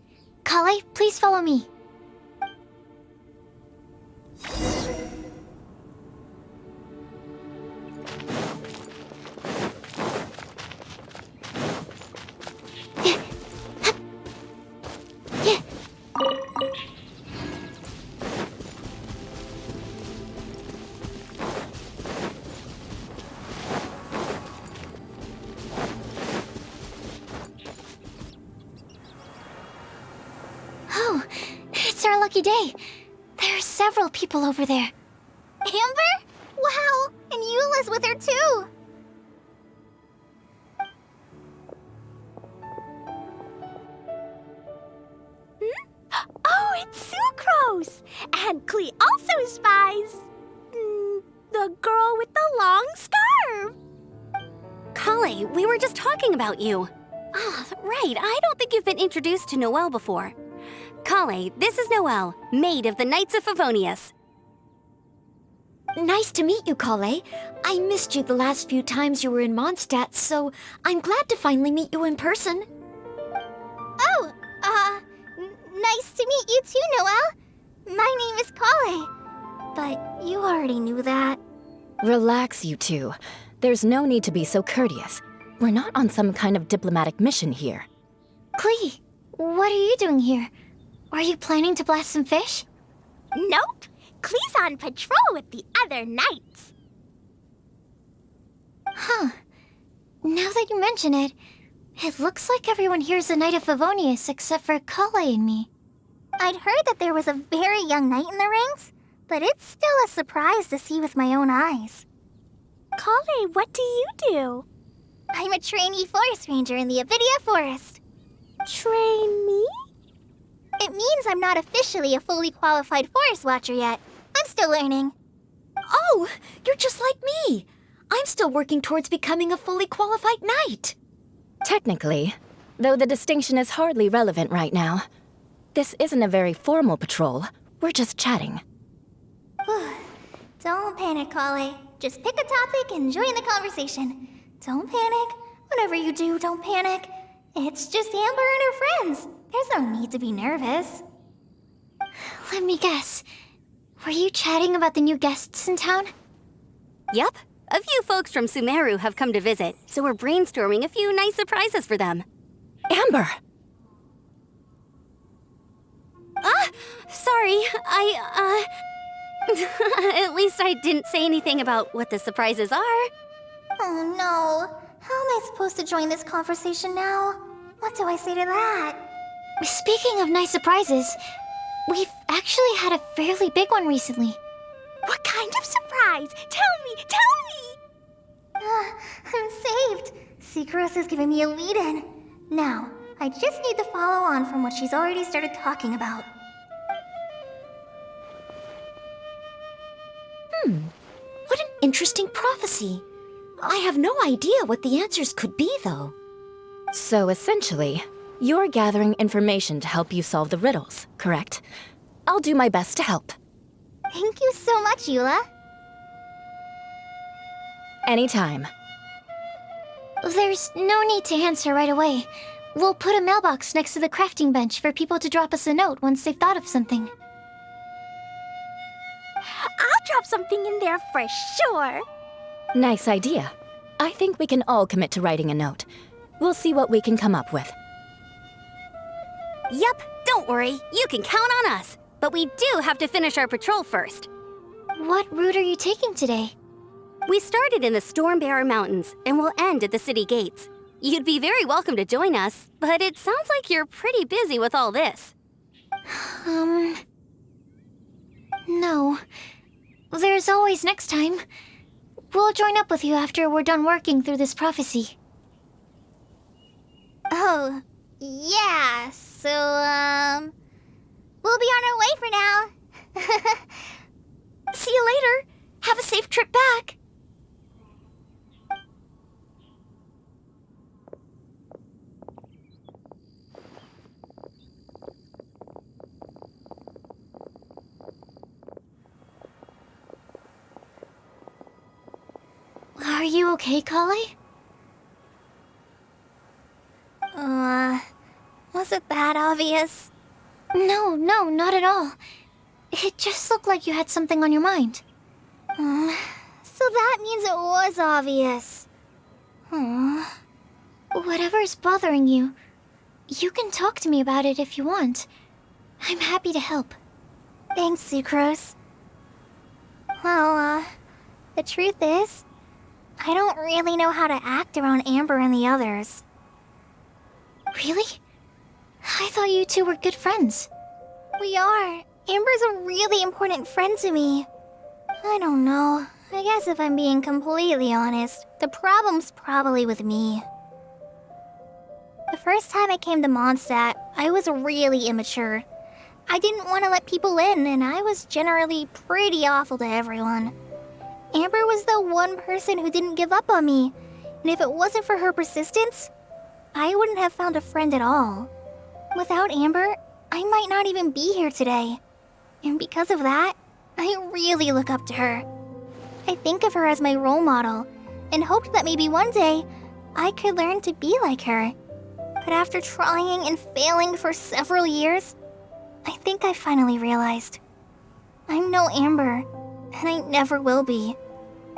Kale, please follow me. Oh, it's our lucky day. There are several people over there. Amber? Wow, and Eula's with her too. Oh, it's Sucrose! And Klee also spies the girl with the long scarf. Kale, we were just talking about you. Ah, right, I don't think you've been introduced to Noelle before. Kale, this is Noelle, maid of the Knights of Favonius. Nice to meet you, Kale. I missed you the last few times you were in Mondstadt, so I'm glad to finally meet you in person. Oh, nice to meet you too, Noelle. My name is Kale. But you already knew that. Relax, you two. There's no need to be so courteous. We're not on some kind of diplomatic mission here. Klee, what are you doing here? Are you planning to blast some fish? Nope. Klee's on patrol with the other knights. Huh. Now that you mention it, it looks like everyone here is a Knight of Favonius except for Kale and me. I'd heard that there was a very young knight in the ranks, but it's still a surprise to see with my own eyes. Kale, what do you do? I'm a trainee forest ranger in the Avidia Forest. Trainee? It means I'm not officially a fully qualified forest watcher yet. I'm still learning. Oh, you're just like me. I'm still working towards becoming a fully qualified knight. Technically, though the distinction is hardly relevant right now. This isn't a very formal patrol. We're just chatting. Don't panic, Kale. Just pick a topic and join the conversation. Don't panic. Whatever you do, don't panic. It's just Amber and her friends. There's no need to be nervous. Let me guess. Were you chatting about the new guests in town? Yup. A few folks from Sumeru have come to visit, so we're brainstorming a few nice surprises for them. Amber! Sorry, at least I didn't say anything about what the surprises are. Oh no. How am I supposed to join this conversation now? What do I say to that? Speaking of nice surprises, we've actually had a fairly big one recently. What kind of surprise? Tell me! I'm saved. Sucrose is giving me a lead-in. Now, I just need to follow on from what she's already started talking about. What an interesting prophecy. I have no idea what the answers could be, though. So essentially, you're gathering information to help you solve the riddles, correct? I'll do my best to help. Thank you so much, Eula. Anytime. There's no need to answer right away. We'll put a mailbox next to the crafting bench for people to drop us a note once they've thought of something. I'll drop something in there for sure. Nice idea. I think we can all commit to writing a note. We'll see what we can come up with. Yup, don't worry. You can count on us. But we do have to finish our patrol first. What route are you taking today? We started in the Stormbearer Mountains, and we'll end at the city gates. You'd be very welcome to join us, but it sounds like you're pretty busy with all this. No. there's always next time. We'll join up with you after we're done working through this prophecy. Oh, yeah, so, we'll be on our way for now. See you later. Have a safe trip back. Are you okay, Kale? Was it that obvious? No, not at all. It just looked like you had something on your mind. So that means it was obvious. Whatever's bothering you, you can talk to me about it if you want. I'm happy to help. Thanks, Sucrose. Well, the truth is, I don't really know how to act around Amber and the others. Really? I thought you two were good friends. We are. Amber's a really important friend to me. I don't know. I guess if I'm being completely honest, the problem's probably with me. The first time I came to Mondstadt, I was really immature. I didn't want to let people in, and I was generally pretty awful to everyone. Amber was the one person who didn't give up on me, and if it wasn't for her persistence, I wouldn't have found a friend at all. Without Amber, I might not even be here today. And because of that, I really look up to her. I think of her as my role model, and hoped that maybe one day, I could learn to be like her. But after trying and failing for several years, I think I finally realized. I'm no Amber, and I never will be.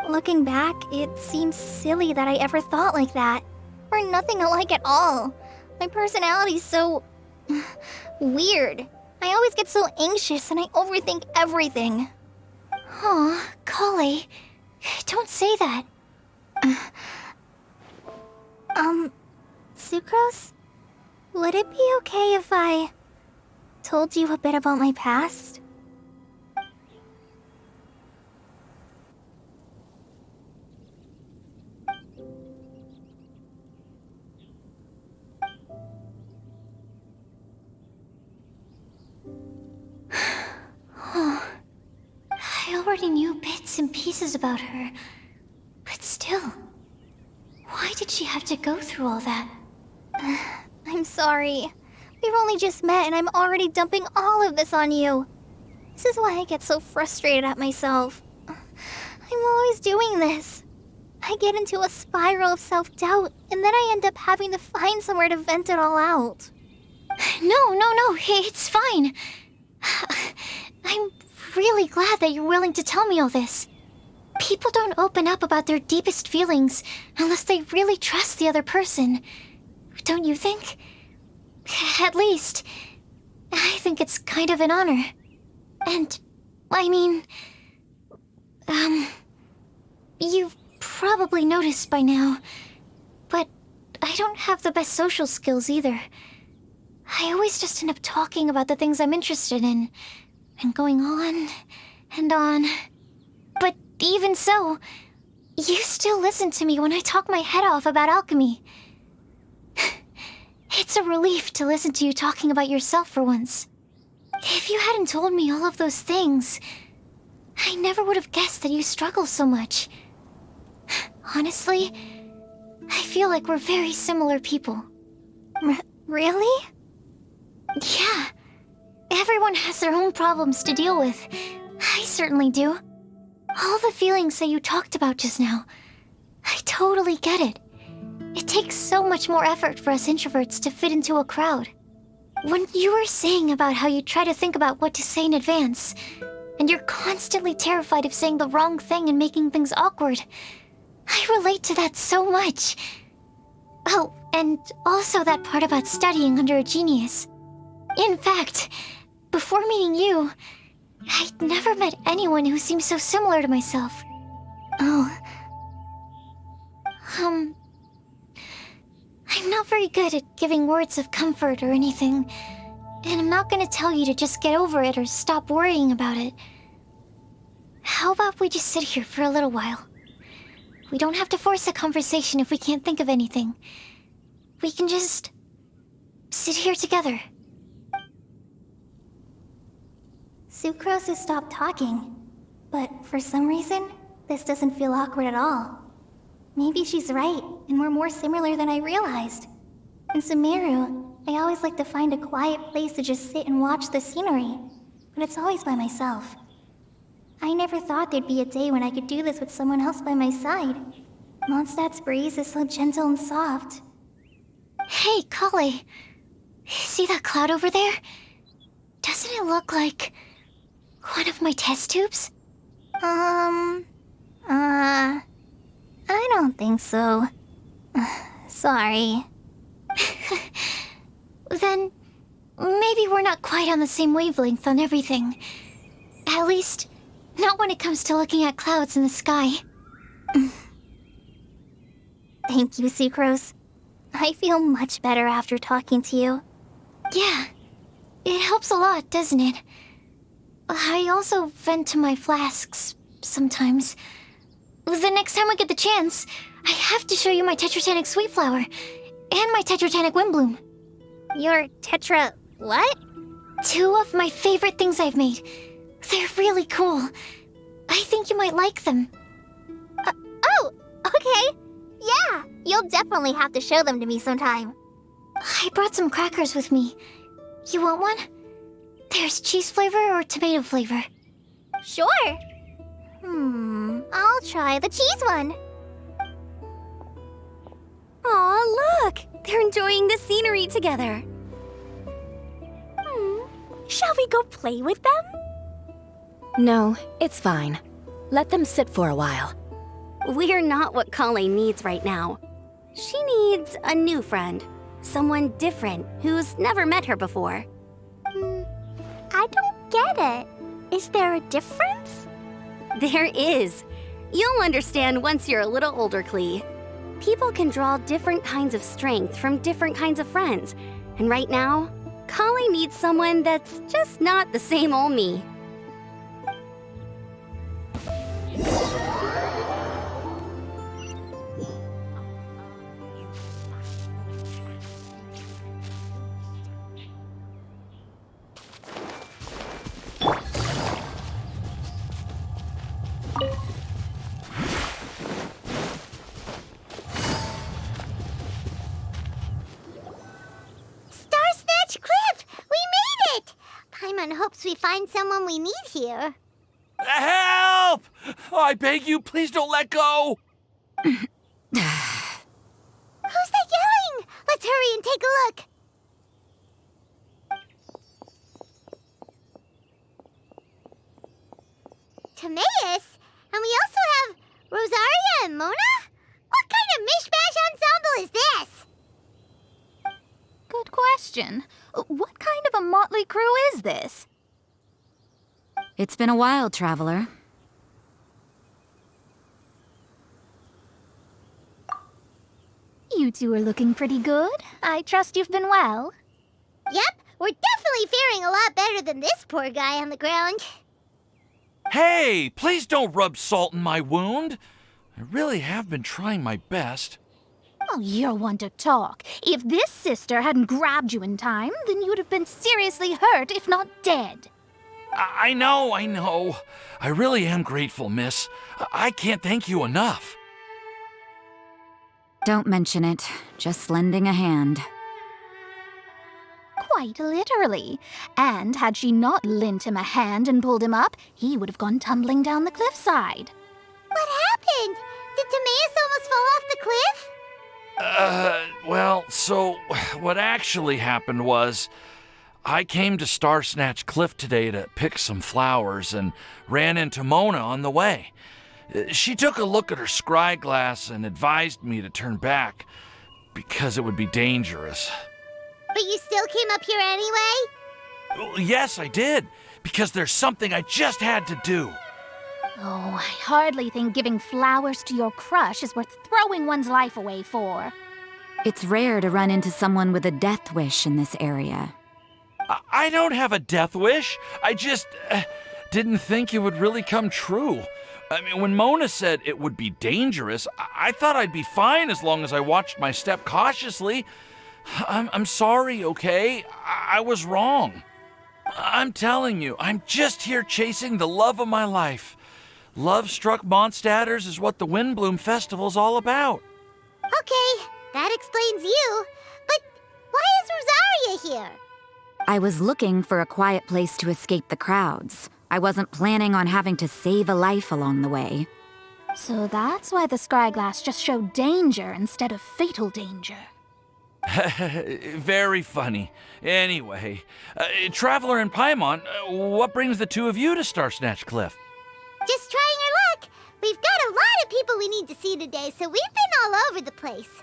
Looking back, it seems silly that I ever thought like that. We're nothing alike at all. My personality's so... weird. I always get so anxious and I overthink everything. Aw, Kale, don't say that. Sucrose? Would it be okay if I told you a bit about my past? I already knew bits and pieces about her, but still, why did she have to go through all that? I'm sorry. We've only just met and I'm already dumping all of this on you. This is why I get so frustrated at myself. I'm always doing this. I get into a spiral of self-doubt, and then I end up having to find somewhere to vent it all out. No, it's fine. I'm really glad that you're willing to tell me all this. People don't open up about their deepest feelings unless they really trust the other person. Don't you think? At least, I think it's kind of an honor. And, I mean... you've probably noticed by now, but I don't have the best social skills either. I always just end up talking about the things I'm interested in, and going on and on. But even so, you still listen to me when I talk my head off about alchemy. It's a relief to listen to you talking about yourself for once. If you hadn't told me all of those things, I never would have guessed that you struggle so much. Honestly, I feel like we're very similar people. Really? Yeah. Everyone has their own problems to deal with. I certainly do. All the feelings that you talked about just now, I totally get it. It takes so much more effort for us introverts to fit into a crowd. When you were saying about how you try to think about what to say in advance, and you're constantly terrified of saying the wrong thing and making things awkward, I relate to that so much. Oh, and also that part about studying under a genius. In fact, before meeting you, I'd never met anyone who seemed so similar to myself. Oh. I'm not very good at giving words of comfort or anything, and I'm not gonna tell you to just get over it or stop worrying about it. How about we just sit here for a little while? We don't have to force a conversation if we can't think of anything. We can just sit here together. Sucrose has stopped talking, but for some reason, this doesn't feel awkward at all. Maybe she's right, and we're more similar than I realized. In Sumeru, I always like to find a quiet place to just sit and watch the scenery, but it's always by myself. I never thought there'd be a day when I could do this with someone else by my side. Mondstadt's breeze is so gentle and soft. Hey, Kale. See that cloud over there? Doesn't it look like one of my test tubes? I don't think so. Sorry. Then maybe we're not quite on the same wavelength on everything. At least, not when it comes to looking at clouds in the sky. Thank you, Sucrose. I feel much better after talking to you. Yeah, it helps a lot, doesn't it? I also vent to my flasks sometimes. The next time I get the chance, I have to show you my Tetratanic Sweet Flower and my Tetratanic Windblume. Your Tetra... what? 2 of my favorite things I've made. They're really cool. I think you might like them. Oh, okay. Yeah, you'll definitely have to show them to me sometime. I brought some crackers with me. You want one? There's cheese flavor or tomato flavor. Sure. I'll try the cheese one. Aw, look! They're enjoying the scenery together. Shall we go play with them? No, it's fine. Let them sit for a while. We're not what Kale needs right now. She needs a new friend. Someone different who's never met her before. I don't get it. Is there a difference? There is. You'll understand once you're a little older, Klee. People can draw different kinds of strength from different kinds of friends. And right now, Kale needs someone that's just not the same old me. Paimon hopes we find someone we need here. Help! Oh, I beg you, please don't let go! Who's that yelling? Let's hurry and take a look. Timaeus? And we also have Rosaria and Mona? What kind of mishmash ensemble is this? Good question. What kind of a motley crew is this? It's been a while, Traveler. You two are looking pretty good. I trust you've been well. Yep, we're definitely faring a lot better than this poor guy on the ground. Hey, please don't rub salt in my wound. I really have been trying my best. Oh, you're one to talk. If this sister hadn't grabbed you in time, then you'd have been seriously hurt, if not dead. I know. I really am grateful, miss. I can't thank you enough. Don't mention it. Just lending a hand. Quite literally. And had she not lent him a hand and pulled him up, he would have gone tumbling down the cliffside. What happened? Did Timaeus almost fall off the cliff? Well, so what actually happened was I came to Star Snatch Cliff today to pick some flowers and ran into Mona on the way. She took a look at her scry glass and advised me to turn back because it would be dangerous. But you still came up here anyway? Yes, I did, because there's something I just had to do. Oh, I hardly think giving flowers to your crush is worth throwing one's life away for. It's rare to run into someone with a death wish in this area. I don't have a death wish. I just... didn't think it would really come true. I mean, when Mona said it would be dangerous, I thought I'd be fine as long as I watched my step cautiously. I'm sorry, okay? I was wrong. I'm telling you, I'm just here chasing the love of my life. Love-struck Mondstadters is what the Windblume Festival's all about. Okay, that explains you. But why is Rosaria here? I was looking for a quiet place to escape the crowds. I wasn't planning on having to save a life along the way. So that's why the scryglass just showed danger instead of fatal danger. Very funny. Anyway, Traveler and Paimon, what brings the two of you to Star Snatch Cliff? Just trying our luck. We've got a lot of people we need to see today, so we've been all over the place.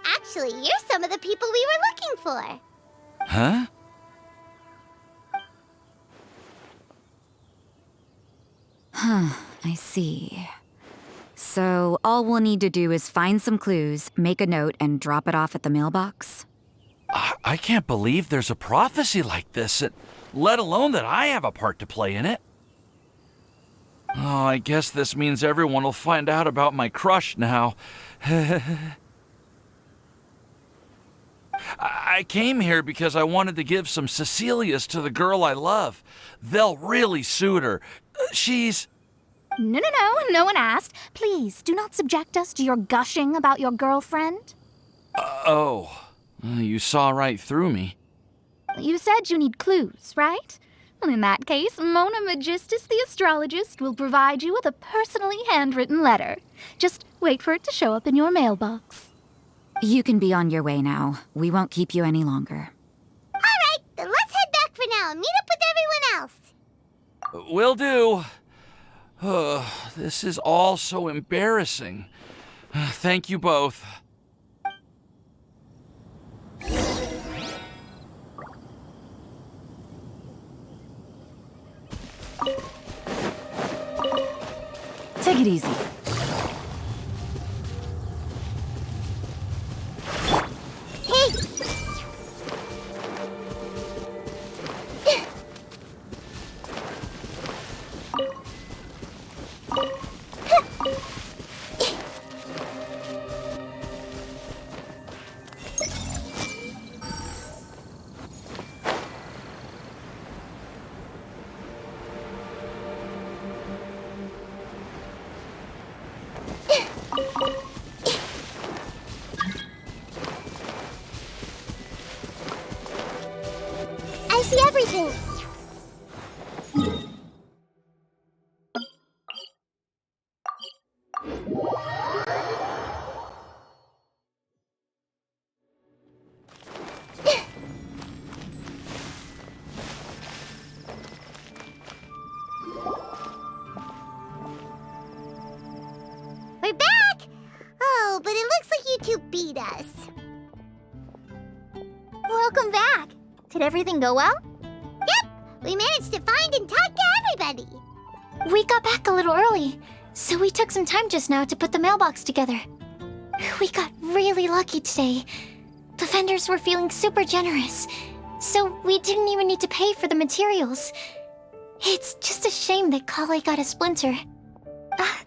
Actually, you're some of the people we were looking for. Huh? I see. So all we'll need to do is find some clues, make a note, and drop it off at the mailbox? I can't believe there's a prophecy like this, let alone that I have a part to play in it. Oh, I guess this means everyone will find out about my crush now. I came here because I wanted to give some Cecilias to the girl I love. They'll really suit her. She's... No, no one asked. Please, do not subject us to your gushing about your girlfriend. You saw right through me. You said you need clues, right? Well, in that case, Mona Magistus the astrologist will provide you with a personally handwritten letter. Just wait for it to show up in your mailbox. You can be on your way now. We won't keep you any longer. All right, then let's head back for now and meet up with everyone else. Will do. This is all so embarrassing. Thank you both. Take it easy. I see everything. We're back! Oh, but it looks like you two beat us. Welcome back. Did everything go well? Yep, we managed to find and talk to everybody. We got back a little early, so we took some time just now to put the mailbox together. We got really lucky today. The vendors were feeling super generous, so we didn't even need to pay for the materials. It's just a shame that Kale got a splinter.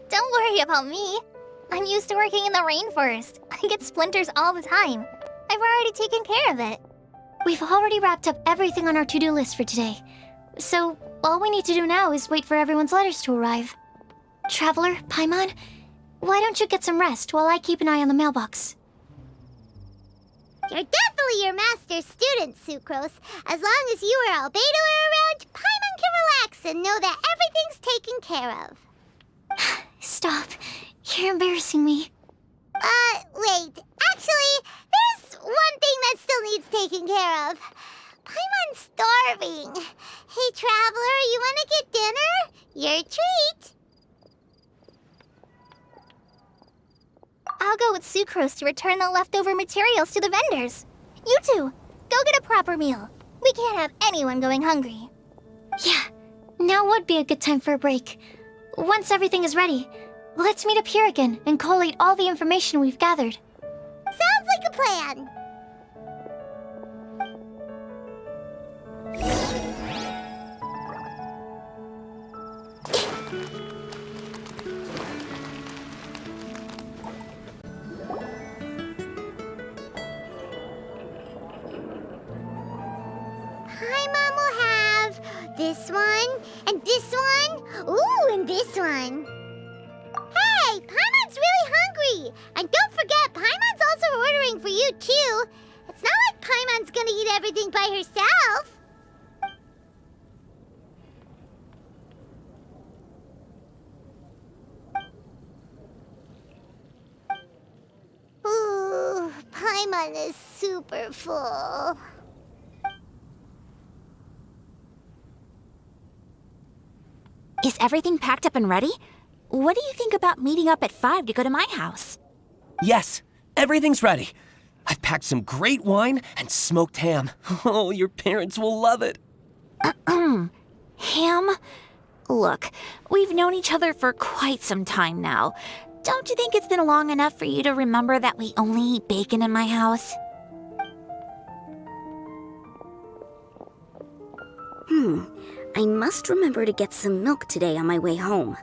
Don't worry about me. I'm used to working in the rainforest. I get splinters all the time. I've already taken care of it. We've already wrapped up everything on our to-do list for today. So, all we need to do now is wait for everyone's letters to arrive. Traveler, Paimon, why don't you get some rest while I keep an eye on the mailbox? You're definitely your master's student, Sucrose. As long as you or Albedo are around, Paimon can relax and know that everything's taken care of. Stop. You're embarrassing me. Wait. Actually, there's one thing that still needs taking care of. Paimon's starving. Hey, Traveler, you want to get dinner? Your treat. I'll go with Sucrose to return the leftover materials to the vendors. You two, go get a proper meal. We can't have anyone going hungry. Yeah, now would be a good time for a break. Once everything is ready, let's meet up here again and collate all the information we've gathered. Sounds like a plan. Paimon will have this one, and this one, ooh, and this one. Hey, Paimon's really hungry! And don't forget, Paimon's also ordering for you, too. It's not like Paimon's gonna eat everything by herself. Ooh, Paimon is super full. Is everything packed up and ready? What do you think about meeting up at 5 to go to my house? Yes, everything's ready. I've packed some great wine and smoked ham. Oh, your parents will love it. Ham? Look, we've known each other for quite some time now. Don't you think it's been long enough for you to remember that we only eat bacon in my house? I must remember to get some milk today on my way home.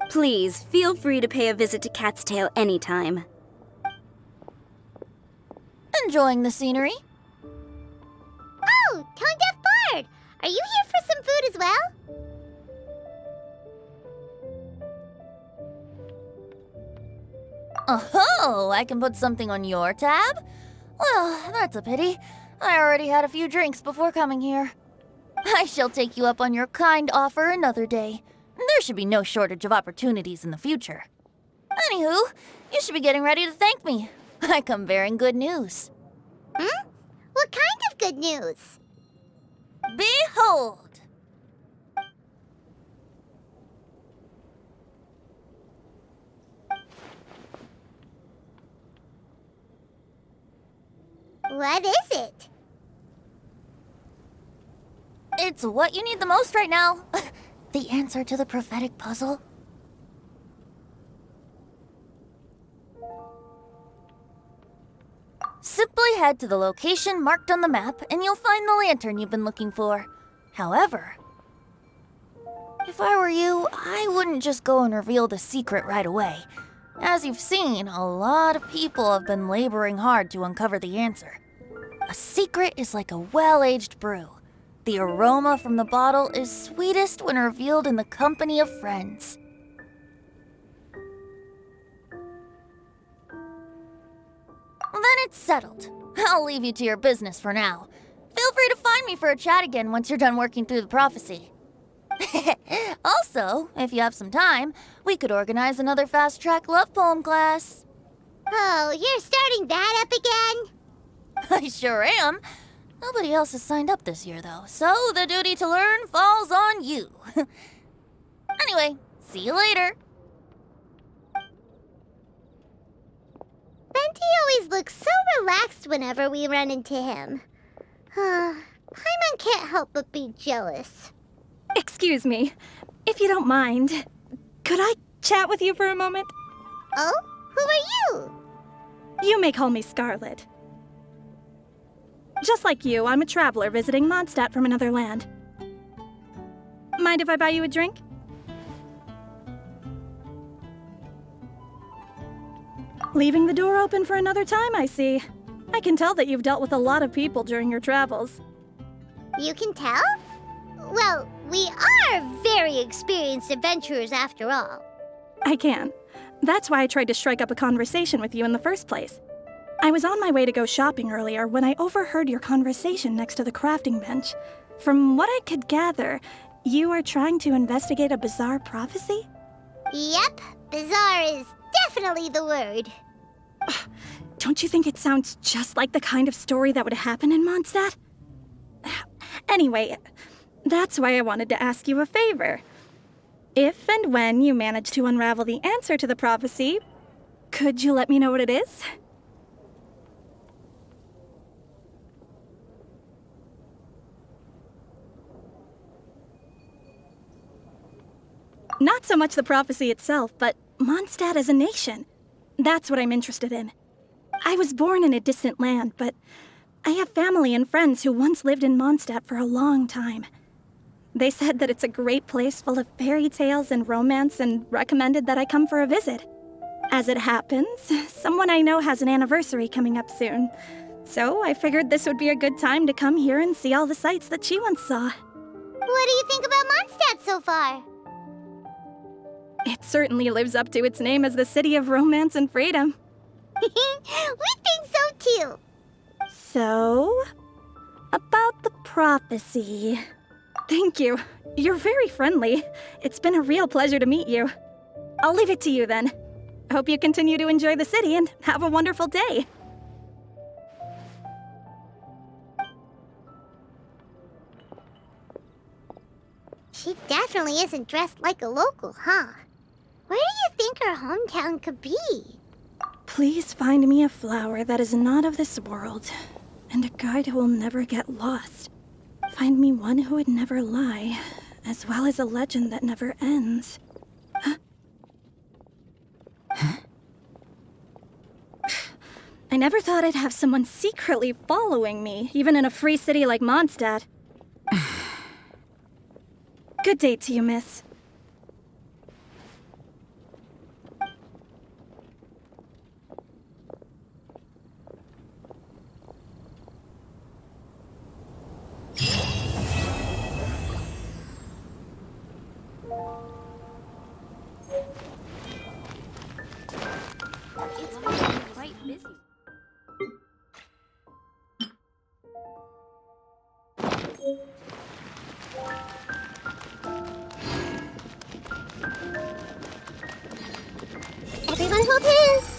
Please, feel free to pay a visit to Cat's Tail anytime. Enjoying the scenery? Oh, Tone Deaf Bard! Are you here for some food as well? Oh, I can put something on your tab? Well, that's a pity. I already had a few drinks before coming here. I shall take you up on your kind offer another day. There should be no shortage of opportunities in the future. Anywho, you should be getting ready to thank me. I come bearing good news. What kind of good news? Behold! What is it? It's what you need the most right now. The answer to the prophetic puzzle. Simply head to the location marked on the map and you'll find the lantern you've been looking for. However, if I were you, I wouldn't just go and reveal the secret right away. As you've seen, a lot of people have been laboring hard to uncover the answer. A secret is like a well-aged brew. The aroma from the bottle is sweetest when revealed in the company of friends. Then it's settled. I'll leave you to your business for now. Feel free to find me for a chat again once you're done working through the prophecy. Also, if you have some time, we could organize another fast-track love poem class. Oh, you're starting that up again? I sure am. Nobody else has signed up this year, though, so the duty to learn falls on you. Anyway, see you later. Benty always looks so relaxed whenever we run into him. Paimon can't help but be jealous. Excuse me, if you don't mind, could I chat with you for a moment? Oh? Who are you? You may call me Scarlet. Just like you, I'm a traveler visiting Mondstadt from another land. Mind if I buy you a drink? Leaving the door open for another time, I see. I can tell that you've dealt with a lot of people during your travels. You can tell? Well, we are very experienced adventurers after all. I can. That's why I tried to strike up a conversation with you in the first place. I was on my way to go shopping earlier when I overheard your conversation next to the crafting bench. From what I could gather, you are trying to investigate a bizarre prophecy? Yep, bizarre is definitely the word. Don't you think it sounds just like the kind of story that would happen in Mondstadt? Anyway, that's why I wanted to ask you a favor. If and when you manage to unravel the answer to the prophecy, could you let me know what it is? Not so much the prophecy itself, but Mondstadt as a nation. That's what I'm interested in. I was born in a distant land, but I have family and friends who once lived in Mondstadt for a long time. They said that it's a great place full of fairy tales and romance and recommended that I come for a visit. As it happens, someone I know has an anniversary coming up soon. So I figured this would be a good time to come here and see all the sights that she once saw. What do you think about Mondstadt so far? It certainly lives up to its name as the city of romance and freedom. We think so too. So, about the prophecy. Thank you. You're very friendly. It's been a real pleasure to meet you. I'll leave it to you then. Hope you continue to enjoy the city and have a wonderful day. She definitely isn't dressed like a local, huh? Where do you think her hometown could be? Please find me a flower that is not of this world, and a guide who will never get lost. Find me one who would never lie, as well as a legend that never ends. I never thought I'd have someone secretly following me, even in a free city like Mondstadt. Good day to you, miss. It's been quite busy. Everyone hold hands.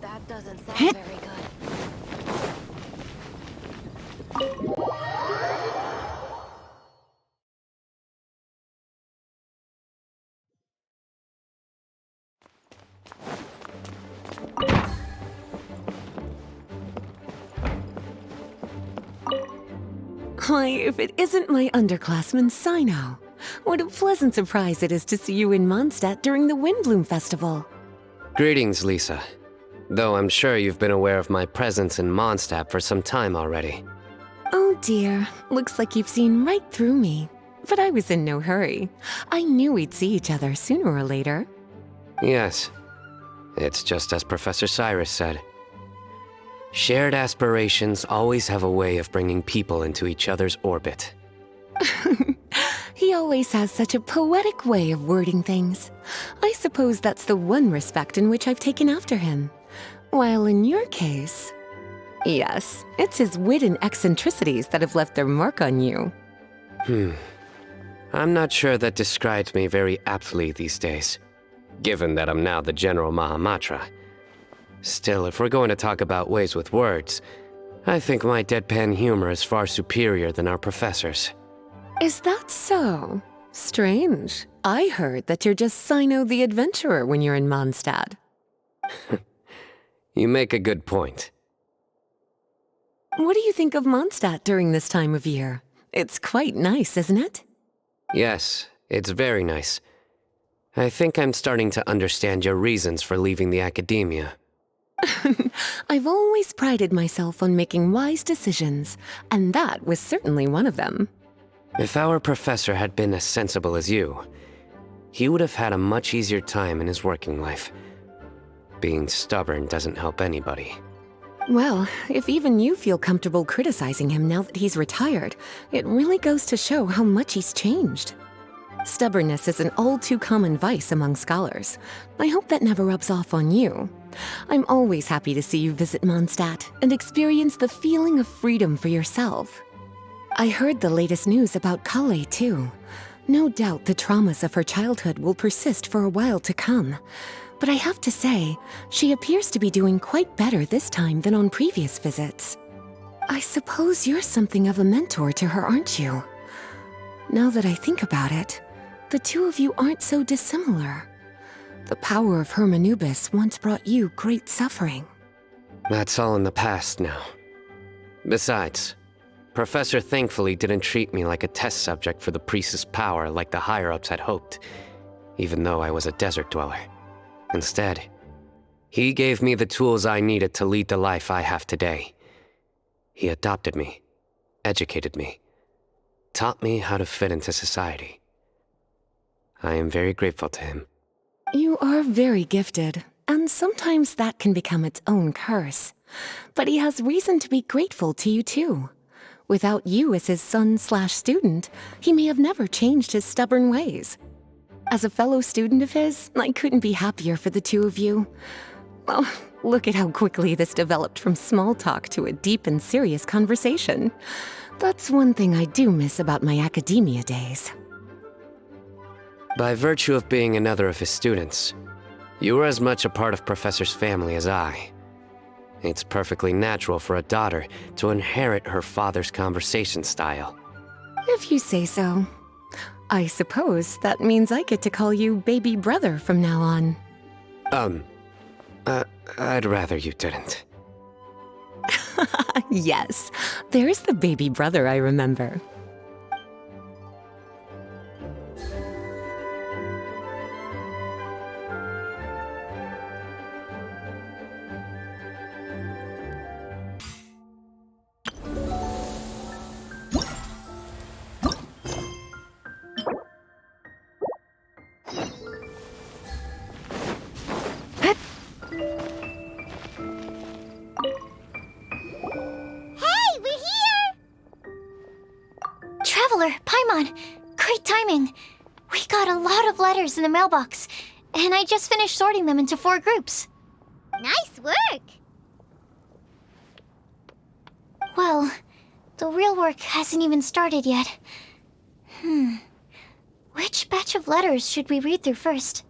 That doesn't sound very good. Why, if it isn't my underclassman, Sino. What a pleasant surprise it is to see you in Mondstadt during the Windblume Festival. Greetings, Lisa. Though I'm sure you've been aware of my presence in Mondstadt for some time already. Oh dear, looks like you've seen right through me. But I was in no hurry. I knew we'd see each other sooner or later. Yes. It's just as Professor Cyrus said. Shared aspirations always have a way of bringing people into each other's orbit. He always has such a poetic way of wording things. I suppose that's the one respect in which I've taken after him. While in your case... Yes, it's his wit and eccentricities that have left their mark on you. I'm not sure that describes me very aptly these days, given that I'm now the General Mahamatra. Still, if we're going to talk about ways with words, I think my deadpan humor is far superior than our professor's. Is that so? Strange. I heard that you're just Sino the Adventurer when you're in Mondstadt. You make a good point. What do you think of Mondstadt during this time of year? It's quite nice, isn't it? Yes, it's very nice. I think I'm starting to understand your reasons for leaving the academia. I've always prided myself on making wise decisions, and that was certainly one of them. If our professor had been as sensible as you, he would have had a much easier time in his working life. Being stubborn doesn't help anybody. Well, if even you feel comfortable criticizing him now that he's retired, it really goes to show how much he's changed. Stubbornness is an all-too-common vice among scholars. I hope that never rubs off on you. I'm always happy to see you visit Mondstadt and experience the feeling of freedom for yourself. I heard the latest news about Kale, too. No doubt the traumas of her childhood will persist for a while to come. But I have to say, she appears to be doing quite better this time than on previous visits. I suppose you're something of a mentor to her, aren't you? Now that I think about it, The two of you aren't so dissimilar. The power of Hermanubis once brought you great suffering. That's all in the past now. Besides, Professor thankfully didn't treat me like a test subject for the priest's power like the higher-ups had hoped, even though I was a desert dweller. Instead, he gave me the tools I needed to lead the life I have today. He adopted me, educated me, taught me how to fit into society. I am very grateful to him. You are very gifted, and sometimes that can become its own curse. But he has reason to be grateful to you too. Without you as his son/student, he may have never changed his stubborn ways. As a fellow student of his, I couldn't be happier for the two of you. Well, look at how quickly this developed from small talk to a deep and serious conversation. That's one thing I do miss about my academia days. By virtue of being another of his students, you are as much a part of Professor's family as I. It's perfectly natural for a daughter to inherit her father's conversation style. If you say so. I suppose that means I get to call you baby brother from now on. I'd rather you didn't. Yes, there's the baby brother I remember. Traveler, Paimon, great timing. We got a lot of letters in the mailbox, and I just finished sorting them into 4 groups. Nice work! Well, the real work hasn't even started yet. Which batch of letters should we read through first?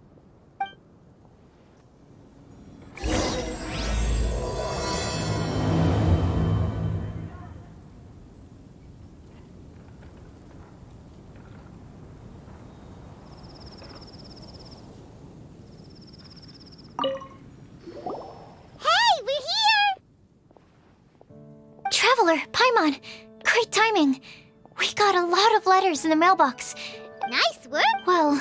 Traveler, Paimon, great timing. We got a lot of letters in the mailbox. Nice work! Well...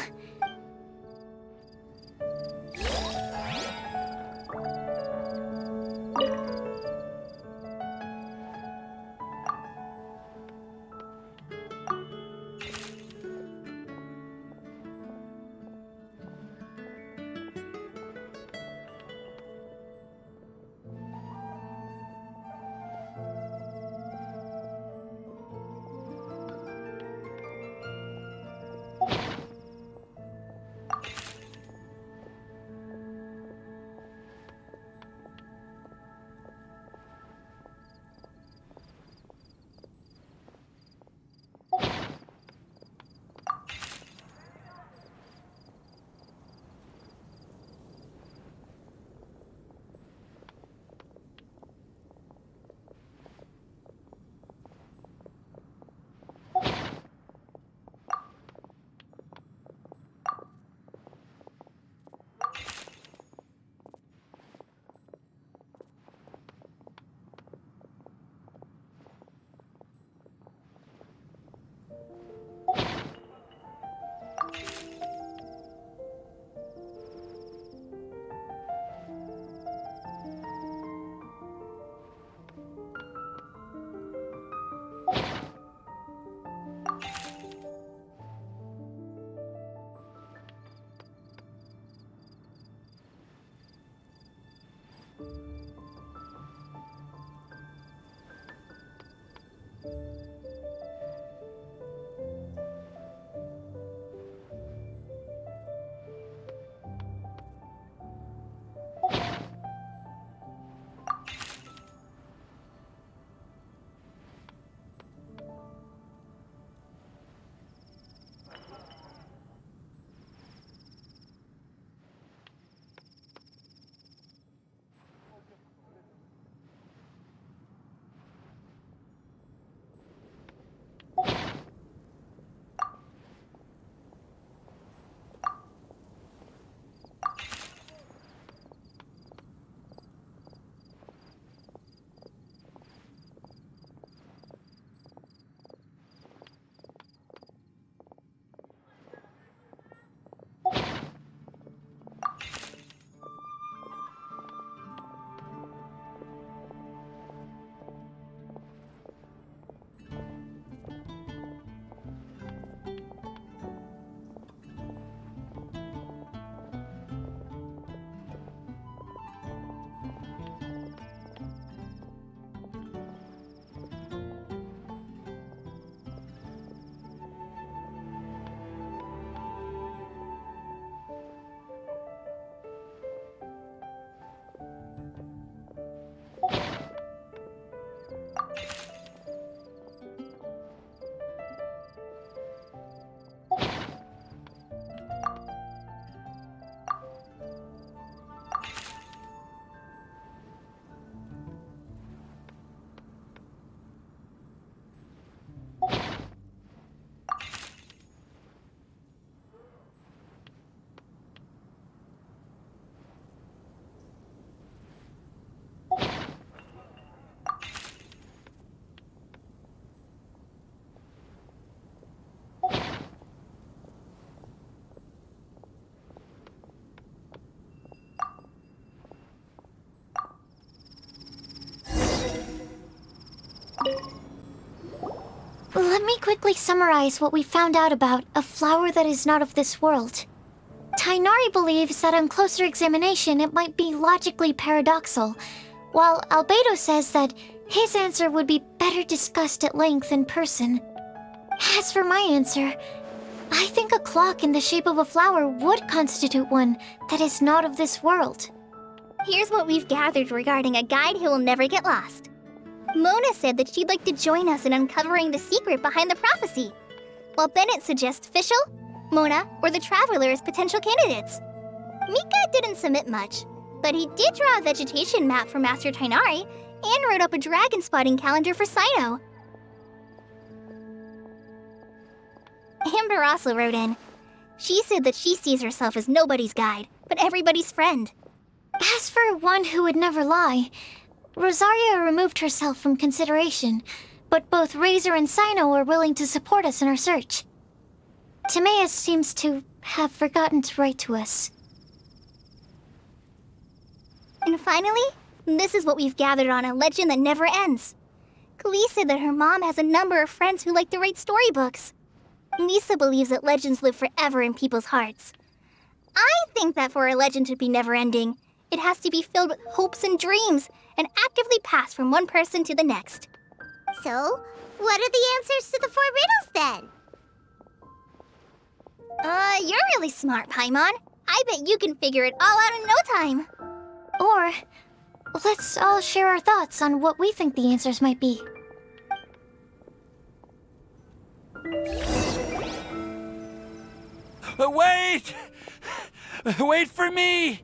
quickly summarize what we found out about a flower that is not of this world. Tainari believes that on closer examination it might be logically paradoxal, while Albedo says that his answer would be better discussed at length in person. As for my answer, I think a clock in the shape of a flower would constitute one that is not of this world. Here's what we've gathered regarding a guide who will never get lost. Mona said that she'd like to join us in uncovering the secret behind the prophecy, while Bennett suggests Fischl, Mona, or the Traveler as potential candidates. Mika didn't submit much, but he did draw a vegetation map for Master Tainari and wrote up a dragon spotting calendar for Saito. Amber also wrote in. She said that she sees herself as nobody's guide, but everybody's friend. As for one who would never lie, Rosaria removed herself from consideration, but both Razor and Sino are willing to support us in our search. Timaeus seems to have forgotten to write to us. And finally, this is what we've gathered on a legend that never ends. Klee said that her mom has a number of friends who like to write storybooks. Lisa believes that legends live forever in people's hearts. I think that for a legend to be never-ending, it has to be filled with hopes and dreams and actively passed from one person to the next. So, what are the answers to the 4 riddles then? You're really smart, Paimon. I bet you can figure it all out in no time. Or, let's all share our thoughts on what we think the answers might be. Wait! Wait for me!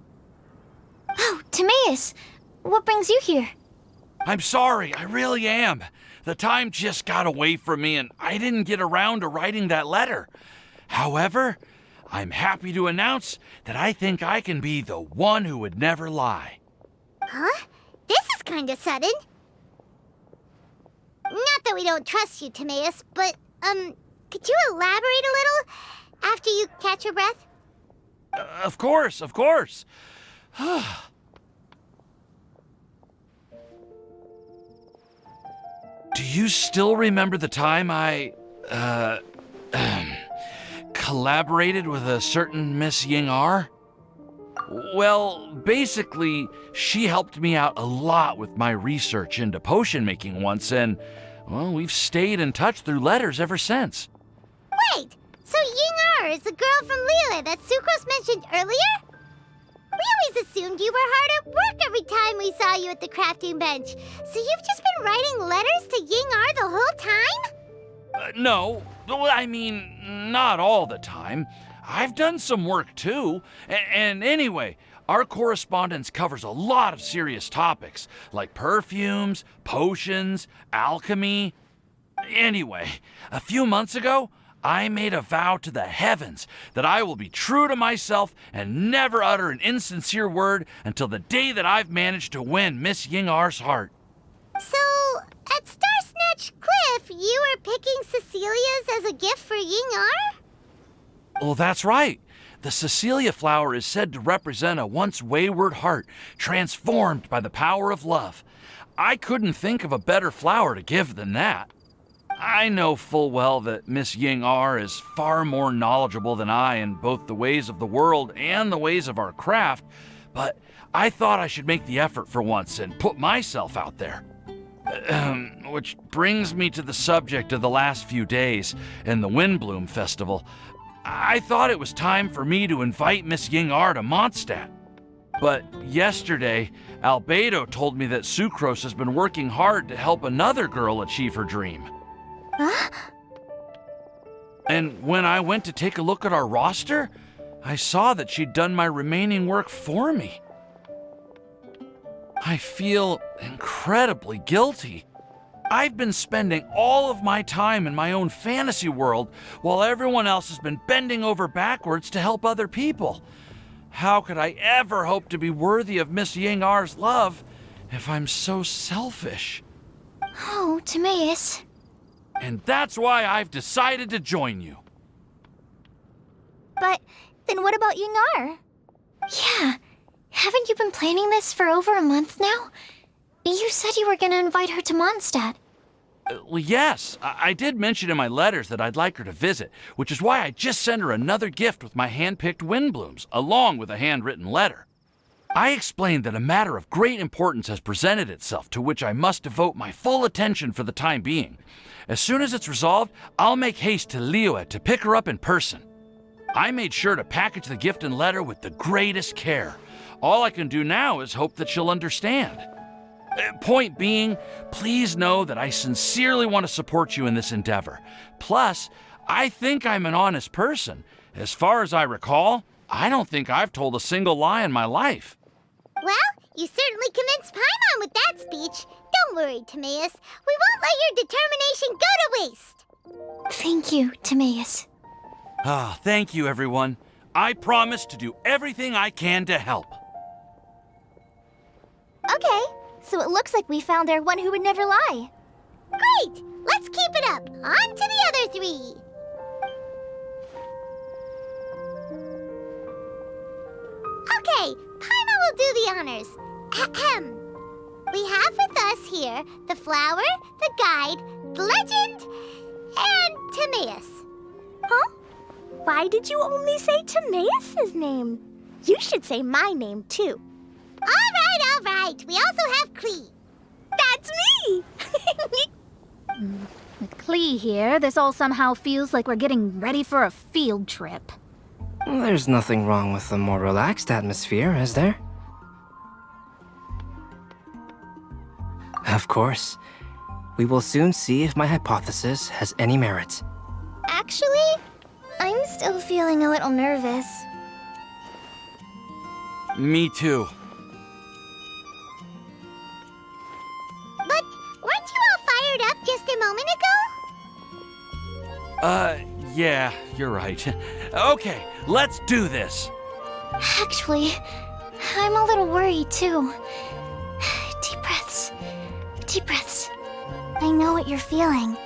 Oh, Timaeus! What brings you here? I'm sorry, I really am. The time just got away from me and I didn't get around to writing that letter. However, I'm happy to announce that I think I can be the one who would never lie. Huh? This is kinda sudden. Not that we don't trust you, Timaeus, but, could you elaborate a little after you catch your breath? Of course, of course. Do you still remember the time I, collaborated with a certain Miss Ying-ar? Well, basically, she helped me out a lot with my research into potion making once, and, well, we've stayed in touch through letters ever since. Wait, so Ying-ar is the girl from Liyue that Sucrose mentioned earlier? We always assumed you were hard at work every time we saw you at the crafting bench. So you've just been writing letters to Ying-ar the whole time? No, I mean, not all the time. I've done some work too. And anyway, our correspondence covers a lot of serious topics, like perfumes, potions, alchemy. Anyway, a few months ago, I made a vow to the heavens that I will be true to myself and never utter an insincere word until the day that I've managed to win Miss Ying-ar's heart. So, at Star Snatch Cliff, you were picking Cecilia's as a gift for Ying-ar? Well, that's right. The Cecilia flower is said to represent a once wayward heart transformed by the power of love. I couldn't think of a better flower to give than that. I know full well that Miss Ying-ar is far more knowledgeable than I in both the ways of the world and the ways of our craft, but I thought I should make the effort for once and put myself out there. Which brings me to the subject of the last few days and the Windblume Festival. I thought it was time for me to invite Miss Ying-ar to Mondstadt. But yesterday, Albedo told me that Sucrose has been working hard to help another girl achieve her dream. Huh? And when I went to take a look at our roster, I saw that she'd done my remaining work for me. I feel incredibly guilty. I've been spending all of my time in my own fantasy world while everyone else has been bending over backwards to help other people. How could I ever hope to be worthy of Miss Ying-ar's love if I'm so selfish? Oh, Timaeus. And that's why I've decided to join you. But then what about Ying-ar? Yeah, haven't you been planning this for over a month now? You said you were gonna invite her to Mondstadt. Well, yes, I did mention in my letters that I'd like her to visit, which is why I just sent her another gift with my hand-picked Windblooms, along with a handwritten letter. I explained that a matter of great importance has presented itself to which I must devote my full attention for the time being. As soon as it's resolved, I'll make haste to Liyue to pick her up in person. I made sure to package the gift and letter with the greatest care. All I can do now is hope that she'll understand. Point being, please know that I sincerely want to support you in this endeavor. Plus, I think I'm an honest person. As far as I recall, I don't think I've told a single lie in my life. Well, you certainly convinced Paimon with that speech. Don't worry, Timaeus. We won't let your determination go to waste. Thank you, Timaeus. Ah, thank you, everyone. I promise to do everything I can to help. Okay, so it looks like we found our one who would never lie. Great! Let's keep it up. On to the other three. Okay, Paimon will do the honors. Ahem. We have with us here the flower, the guide, the legend, and Timaeus. Huh? Why did you only say Timaeus' name? You should say my name, too. All right. We also have Klee. That's me! With Klee here, this all somehow feels like we're getting ready for a field trip. There's nothing wrong with a more relaxed atmosphere, is there? Of course. We will soon see if my hypothesis has any merit. Actually, I'm still feeling a little nervous. Me too. But weren't you all fired up just a moment ago? Yeah, you're right. Okay, let's do this. Actually, I'm a little worried too. Deep breaths. Deep breaths. I know what you're feeling.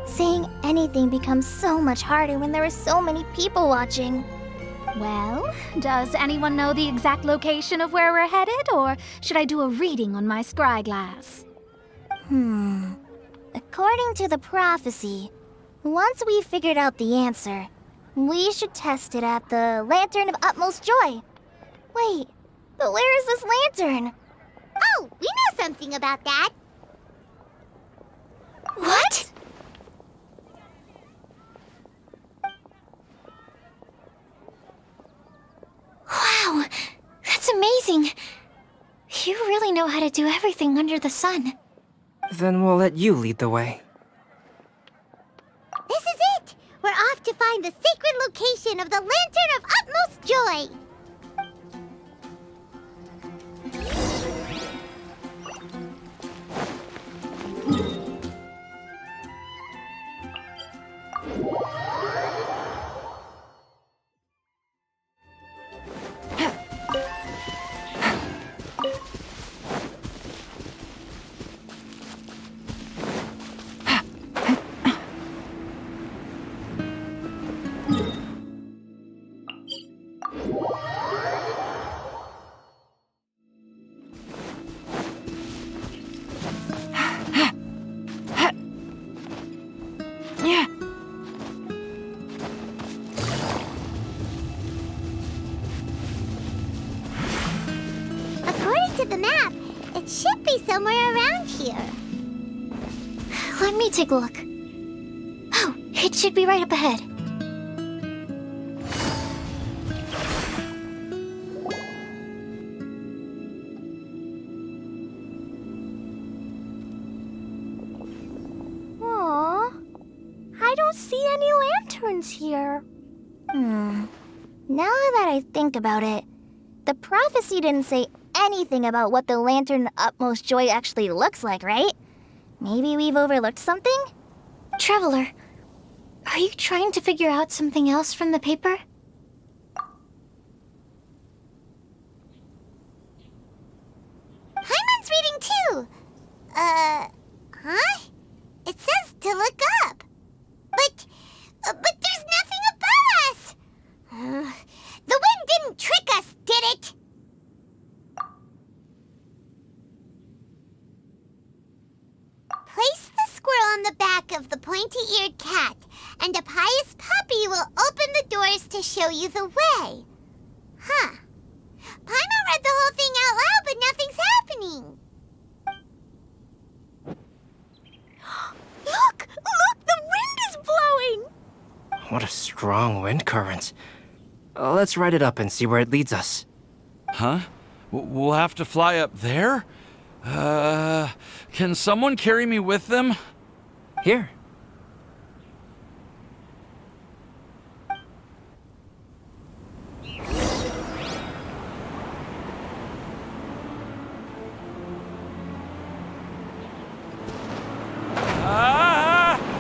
Saying anything becomes so much harder when there are so many people watching. Well, does anyone know the exact location of where we're headed, or should I do a reading on my scry glass? According to the prophecy, once we've figured out the answer, we should test it at the Lantern of Utmost Joy. Wait, but where is this lantern? Oh, we know something about that. What? Wow, that's amazing. You really know how to do everything under the sun. Then we'll let you lead the way. This is it! We're off to find the sacred location of the Lantern of Utmost Joy! According to the map, it should be somewhere around here. Let me take a look. Oh, it should be right up ahead. Aww, I don't see any lanterns here. Now that I think about it, the prophecy didn't say anything about what the Lantern of Utmost Joy actually looks like, right? Maybe we've overlooked something? Traveler, are you trying to figure out something else from the paper? Paimon's reading too! Huh? It says to look up. But there's nothing above us! The wind didn't trick us, did it? Place the squirrel on the back back of the pointy-eared cat, and a pious puppy will open the doors to show you the way. Huh. Paimon read the whole thing out loud, but nothing's happening. Look! Look! The wind is blowing! What a strong wind current. Let's ride it up and see where it leads us. Huh? We'll have to fly up there? Can someone carry me with them? Here.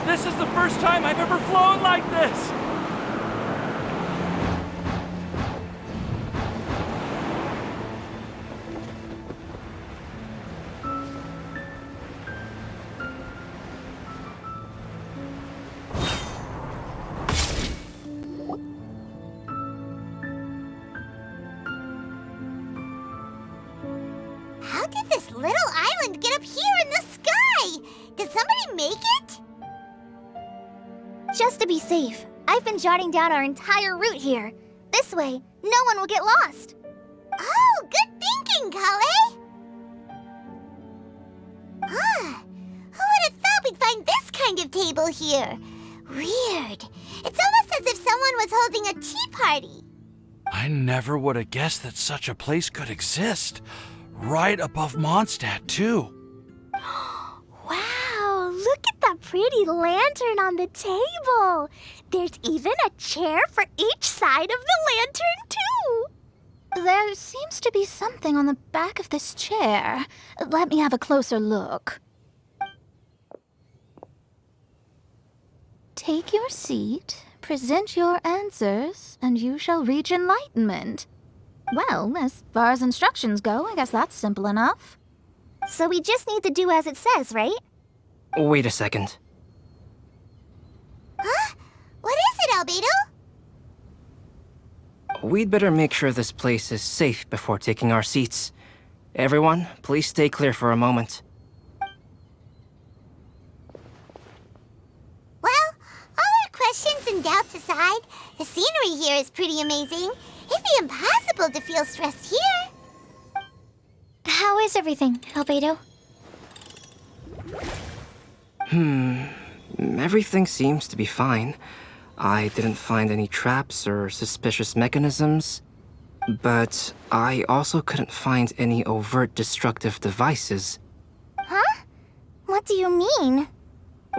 This is the first time I've ever flown like this! How did this little island get up here in the sky? Did somebody make it? Just to be safe, I've been jotting down our entire route here. This way, no one will get lost. Oh, good thinking, Kale! Huh. Who would have thought we'd find this kind of table here? Weird. It's almost as if someone was holding a tea party. I never would have guessed that such a place could exist. Right above Mondstadt, too. Wow, look at that pretty lantern on the table. There's even a chair for each side of the lantern, too. There seems to be something on the back of this chair. Let me have a closer look. Take your seat, present your answers, and you shall reach enlightenment. Well, as far as instructions go, I guess that's simple enough. So we just need to do as it says, right? Wait a second. Huh? What is it, Albedo? We'd better make sure this place is safe before taking our seats. Everyone, please stay clear for a moment. Well, all our questions and doubts aside, the scenery here is pretty amazing. It'd be impossible to feel stressed here. How is everything, Albedo? Everything seems to be fine. I didn't find any traps or suspicious mechanisms, but I also couldn't find any overt destructive devices. Huh? What do you mean?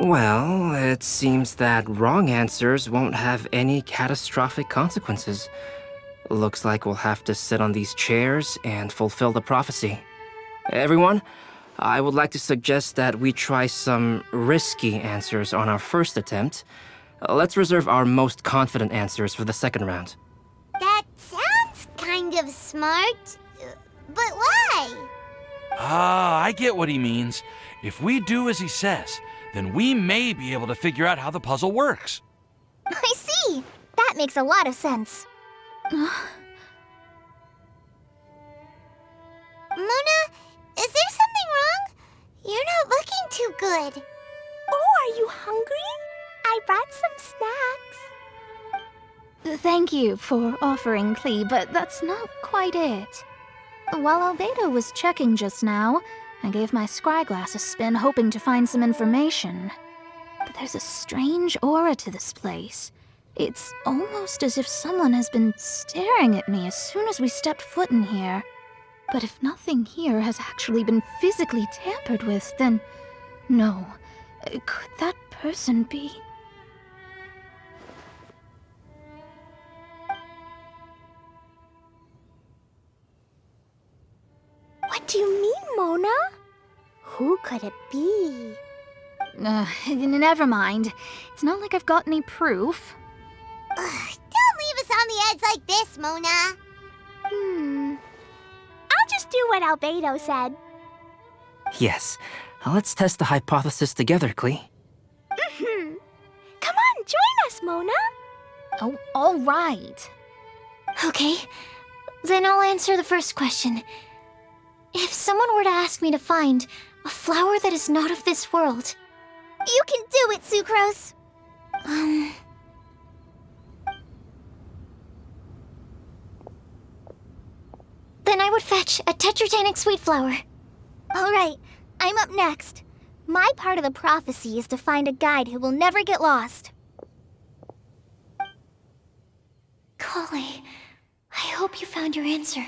Well, it seems that wrong answers won't have any catastrophic consequences. Looks like we'll have to sit on these chairs and fulfill the prophecy. Everyone, I would like to suggest that we try some risky answers on our first attempt. Let's reserve our most confident answers for the second round. That sounds kind of smart, but why? I get what he means. If we do as he says, then we may be able to figure out how the puzzle works. I see. That makes a lot of sense. Mona, is there something wrong? You're not looking too good. Oh, are you hungry? I brought some snacks. Thank you for offering, Klee, but that's not quite it. While Albedo was checking just now, I gave my scryglass a spin hoping to find some information. But there's a strange aura to this place. It's almost as if someone has been staring at me as soon as we stepped foot in here. But if nothing here has actually been physically tampered with, then no. Could that person be? What do you mean, Mona? Who could it be? Never mind. It's not like I've got any proof. Don't leave us on the edge like this, Mona. I'll just do what Albedo said. Yes, let's test the hypothesis together, Klee. Come on, join us, Mona. Oh, all right. Okay, then I'll answer the first question. If someone were to ask me to find a flower that is not of this world, You can do it, Sucrose! Then I would fetch a tetragenic sweet flower. Alright, I'm up next. My part of the prophecy is to find a guide who will never get lost. Kale, I hope you found your answer.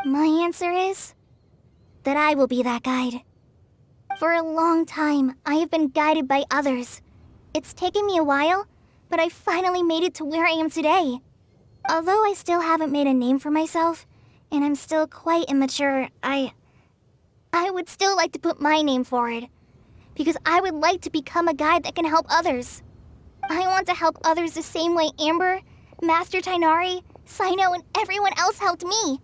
My answer is that I will be that guide. For a long time, I have been guided by others. It's taken me a while, but I finally made it to where I am today. Although I still haven't made a name for myself, and I'm still quite immature, I would still like to put my name forward. Because I would like to become a guide that can help others. I want to help others the same way Amber, Master Tainari, Sino, and everyone else helped me.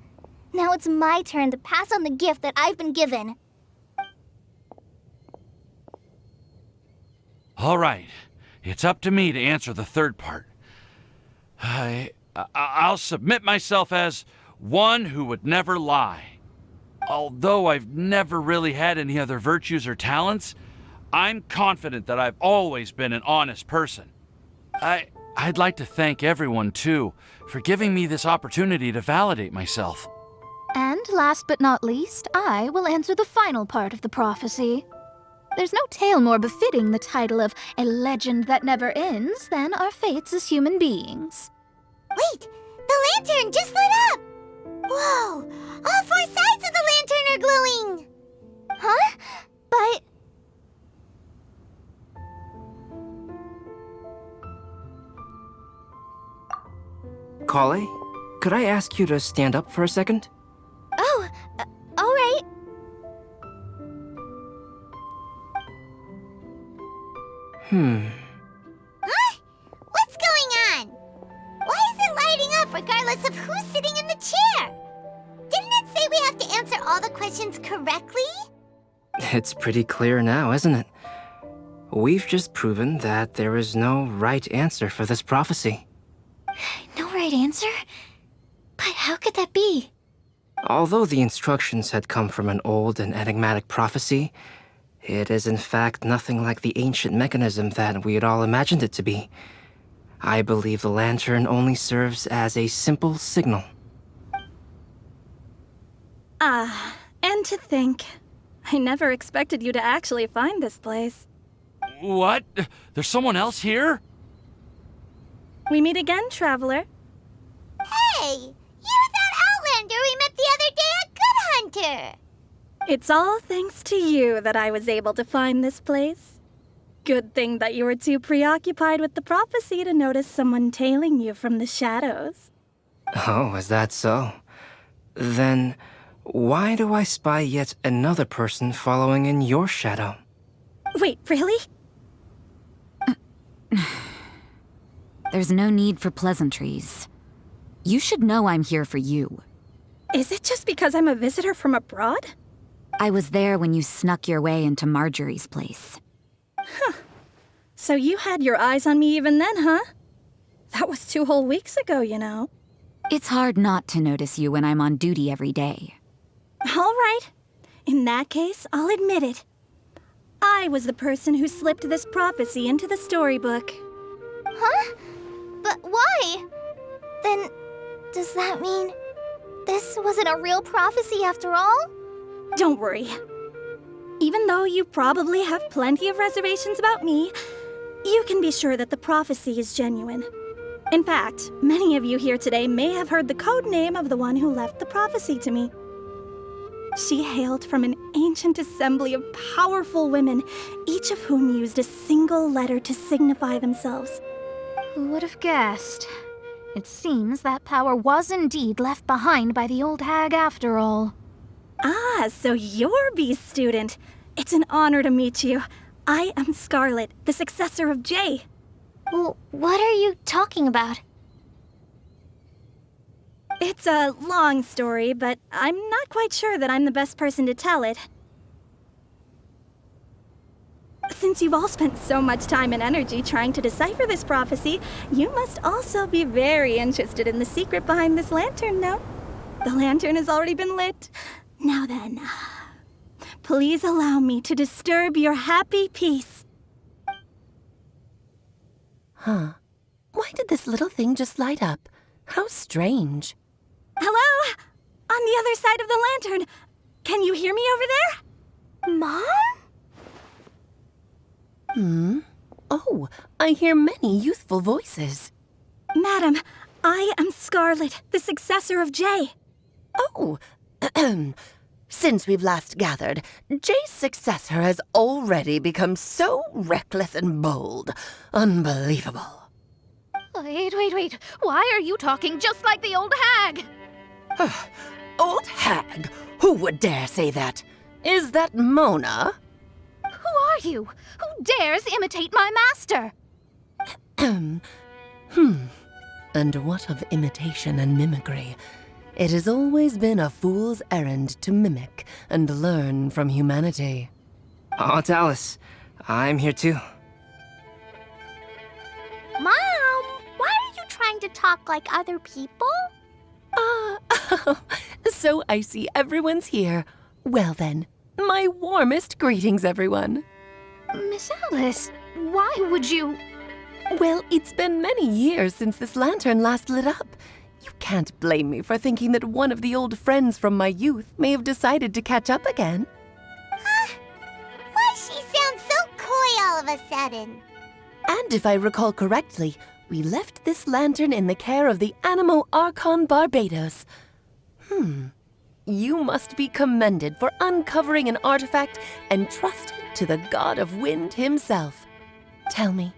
Now it's my turn to pass on the gift that I've been given. All right, it's up to me to answer the third part. I'll submit myself as one who would never lie. Although I've never really had any other virtues or talents, I'm confident that I've always been an honest person. I'd like to thank everyone, too, for giving me this opportunity to validate myself. And last but not least, I will answer the final part of the prophecy. There's no tale more befitting the title of a legend that never ends than our fates as human beings. Wait! The lantern just lit up! Whoa! All 4 sides of the lantern are glowing! Huh? But... Kale, could I ask you to stand up for a second? Oh, alright. Huh? What's going on? Why is it lighting up regardless of who's sitting in the chair? Didn't it say we have to answer all the questions correctly? It's pretty clear now, isn't it? We've just proven that there is no right answer for this prophecy. No right answer? But how could that be? Although the instructions had come from an old and enigmatic prophecy, it is in fact nothing like the ancient mechanism that we had all imagined it to be. I believe the lantern only serves as a simple signal. And to think, I never expected you to actually find this place. What? There's someone else here? We meet again, traveler. Hey! You're that Outlander we met the other day at Good Hunter! It's all thanks to you that I was able to find this place. Good thing that you were too preoccupied with the prophecy to notice someone tailing you from the shadows. Oh, is that so? Then, why do I spy yet another person following in your shadow? Wait, really? There's no need for pleasantries. You should know I'm here for you. Is it just because I'm a visitor from abroad? I was there when you snuck your way into Marjorie's place. Huh. So you had your eyes on me even then, huh? That was 2 whole weeks ago, you know. It's hard not to notice you when I'm on duty every day. All right. In that case, I'll admit it. I was the person who slipped this prophecy into the storybook. Huh? But why? Then, does that mean this wasn't a real prophecy after all? Don't worry. Even though you probably have plenty of reservations about me, you can be sure that the prophecy is genuine. In fact, many of you here today may have heard the code name of the one who left the prophecy to me. She hailed from an ancient assembly of powerful women, each of whom used a single letter to signify themselves. Who would have guessed? It seems that power was indeed left behind by the old hag after all. Ah, so you're B's student. It's an honor to meet you. I am Scarlet, the successor of Jay. Well, what are you talking about? It's a long story, but I'm not quite sure that I'm the best person to tell it. Since you've all spent so much time and energy trying to decipher this prophecy, you must also be very interested in the secret behind this lantern, no? The lantern has already been lit. Now then, please allow me to disturb your happy peace. Huh. Why did this little thing just light up? How strange. Hello? On the other side of the lantern. Can you hear me over there? Mom? Oh, I hear many youthful voices. Madam, I am Scarlet, the successor of Jay. Oh, since we've last gathered, Jay's successor has already become so reckless and bold. Unbelievable. Wait. Why are you talking just like the old hag? Old hag? Who would dare say that? Is that Mona? Who are you? Who dares imitate my master? And what of imitation and mimicry? It has always been a fool's errand to mimic and learn from humanity. Oh, Dallas, I'm here too. Mom, why are you trying to talk like other people? So I see everyone's here. Well then, my warmest greetings, everyone. Miss Alice, why would you... Well, it's been many years since this lantern last lit up. You can't blame me for thinking that one of the old friends from my youth may have decided to catch up again. Why she sounds so coy all of a sudden? And if I recall correctly, we left this lantern in the care of the Animo Archon Barbados. You must be commended for uncovering an artifact entrusted to the god of wind himself. Tell me,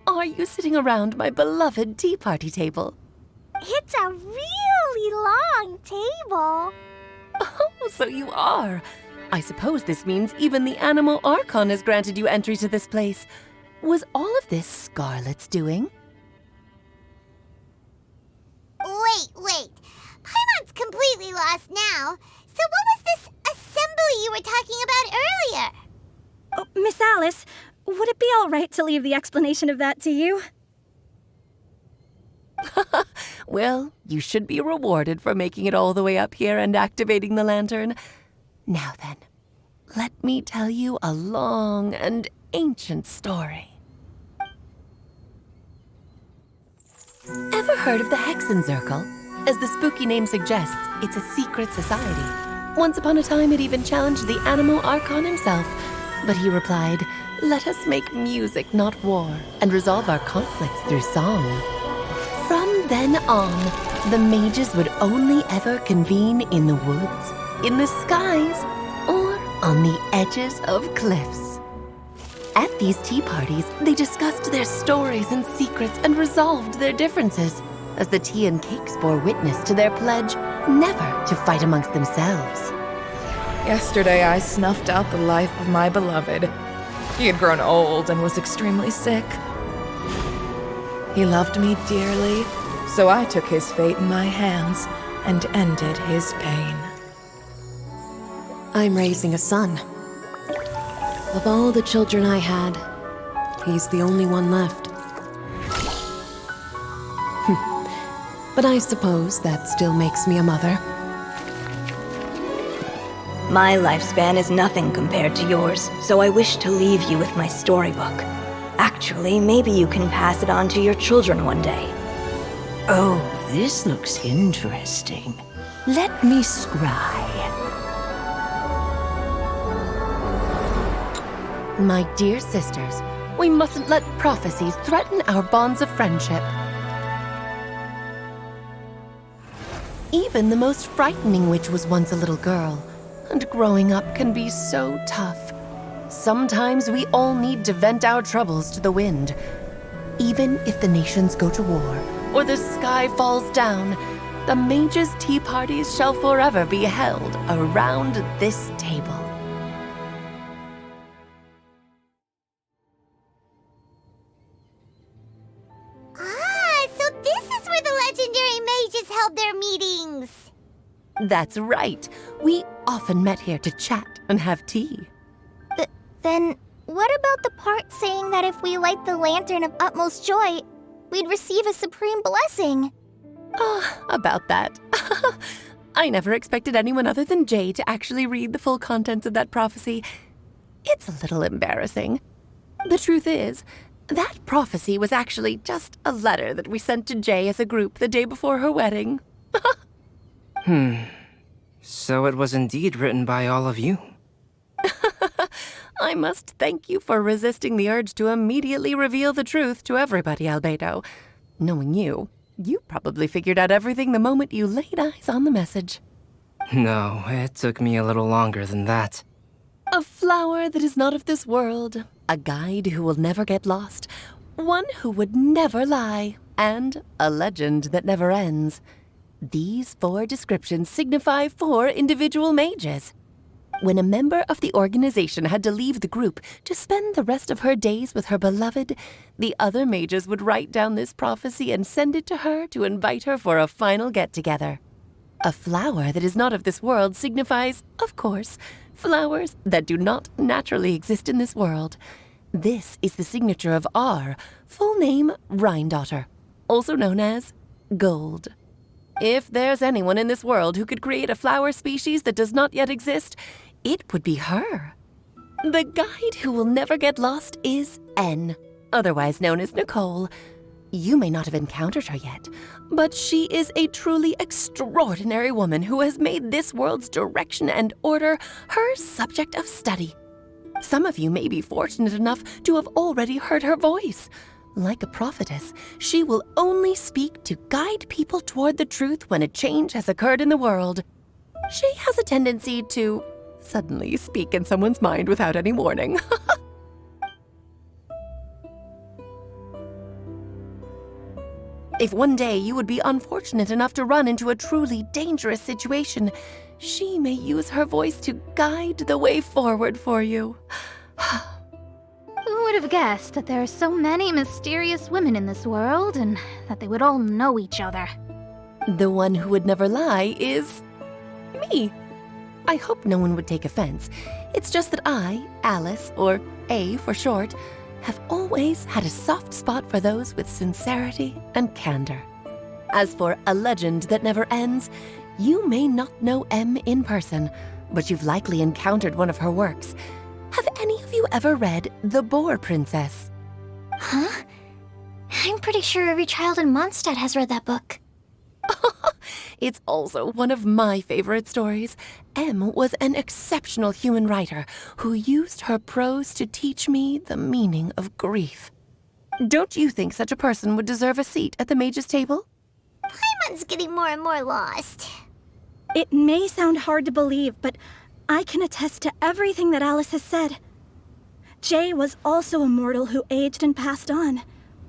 are you sitting around my beloved tea party table? It's a really long table. Oh, so you are. I suppose this means even the Animo Archon has granted you entry to this place. Was all of this Scarlet's doing? Wait. Paimon's completely lost now. So what was this assembly you were talking about earlier? Oh, Miss Alice, would it be all right to leave the explanation of that to you? Well, you should be rewarded for making it all the way up here and activating the lantern. Now then, let me tell you a long and ancient story. Ever heard of the Hexenzirkel? As the spooky name suggests, it's a secret society. Once upon a time, it even challenged the Animo Archon himself. But he replied, "Let us make music, not war, and resolve our conflicts through song." From then on, the mages would only ever convene in the woods, in the skies, or on the edges of cliffs. At these tea parties, they discussed their stories and secrets and resolved their differences, as the tea and cakes bore witness to their pledge never to fight amongst themselves. Yesterday, I snuffed out the life of my beloved. He had grown old and was extremely sick. He loved me dearly, so I took his fate in my hands and ended his pain. I'm raising a son. Of all the children I had, he's the only one left. But I suppose that still makes me a mother. My lifespan is nothing compared to yours, so I wish to leave you with my storybook. Actually, maybe you can pass it on to your children one day. Oh, this looks interesting. Let me scry. My dear sisters, we mustn't let prophecies threaten our bonds of friendship. Even the most frightening witch was once a little girl, and growing up can be so tough. Sometimes we all need to vent our troubles to the wind. Even if the nations go to war, or the sky falls down, the mages' tea parties shall forever be held around this table. So this is where the legendary mages held their meetings. That's right. We often met here to chat and have tea. Then, what about the part saying that if we light the lantern of utmost joy, we'd receive a supreme blessing? About that. I never expected anyone other than Jay to actually read the full contents of that prophecy. It's a little embarrassing. The truth is, that prophecy was actually just a letter that we sent to Jay as a group the day before her wedding. So it was indeed written by all of you. I must thank you for resisting the urge to immediately reveal the truth to everybody, Albedo. Knowing you, you probably figured out everything the moment you laid eyes on the message. No, it took me a little longer than that. A flower that is not of this world, a guide who will never get lost, one who would never lie, and a legend that never ends. These 4 descriptions signify 4 individual mages. When a member of the organization had to leave the group to spend the rest of her days with her beloved, the other mages would write down this prophecy and send it to her to invite her for a final get-together. A flower that is not of this world signifies, of course, flowers that do not naturally exist in this world. This is the signature of our full name, Rhine-daughter, also known as Gold. If there's anyone in this world who could create a flower species that does not yet exist, it would be her. The guide who will never get lost is N, otherwise known as Nicole. You may not have encountered her yet, but she is a truly extraordinary woman who has made this world's direction and order her subject of study. Some of you may be fortunate enough to have already heard her voice. Like a prophetess, she will only speak to guide people toward the truth when a change has occurred in the world. She has a tendency to suddenly speak in someone's mind without any warning. If one day you would be unfortunate enough to run into a truly dangerous situation, she may use her voice to guide the way forward for you. Who would have guessed that there are so many mysterious women in this world and that they would all know each other? The one who would never lie is me. I hope no one would take offense. It's just that I, Alice, or A for short, have always had a soft spot for those with sincerity and candor. As for a legend that never ends, you may not know M in person, but you've likely encountered one of her works. Have any of you ever read The Boar Princess? Huh? I'm pretty sure every child in Mondstadt has read that book. It's also one of my favorite stories. M was an exceptional human writer who used her prose to teach me the meaning of grief. Don't you think such a person would deserve a seat at the mage's table? Paimon's getting more and more lost. It may sound hard to believe, but I can attest to everything that Alice has said. Jay was also a mortal who aged and passed on,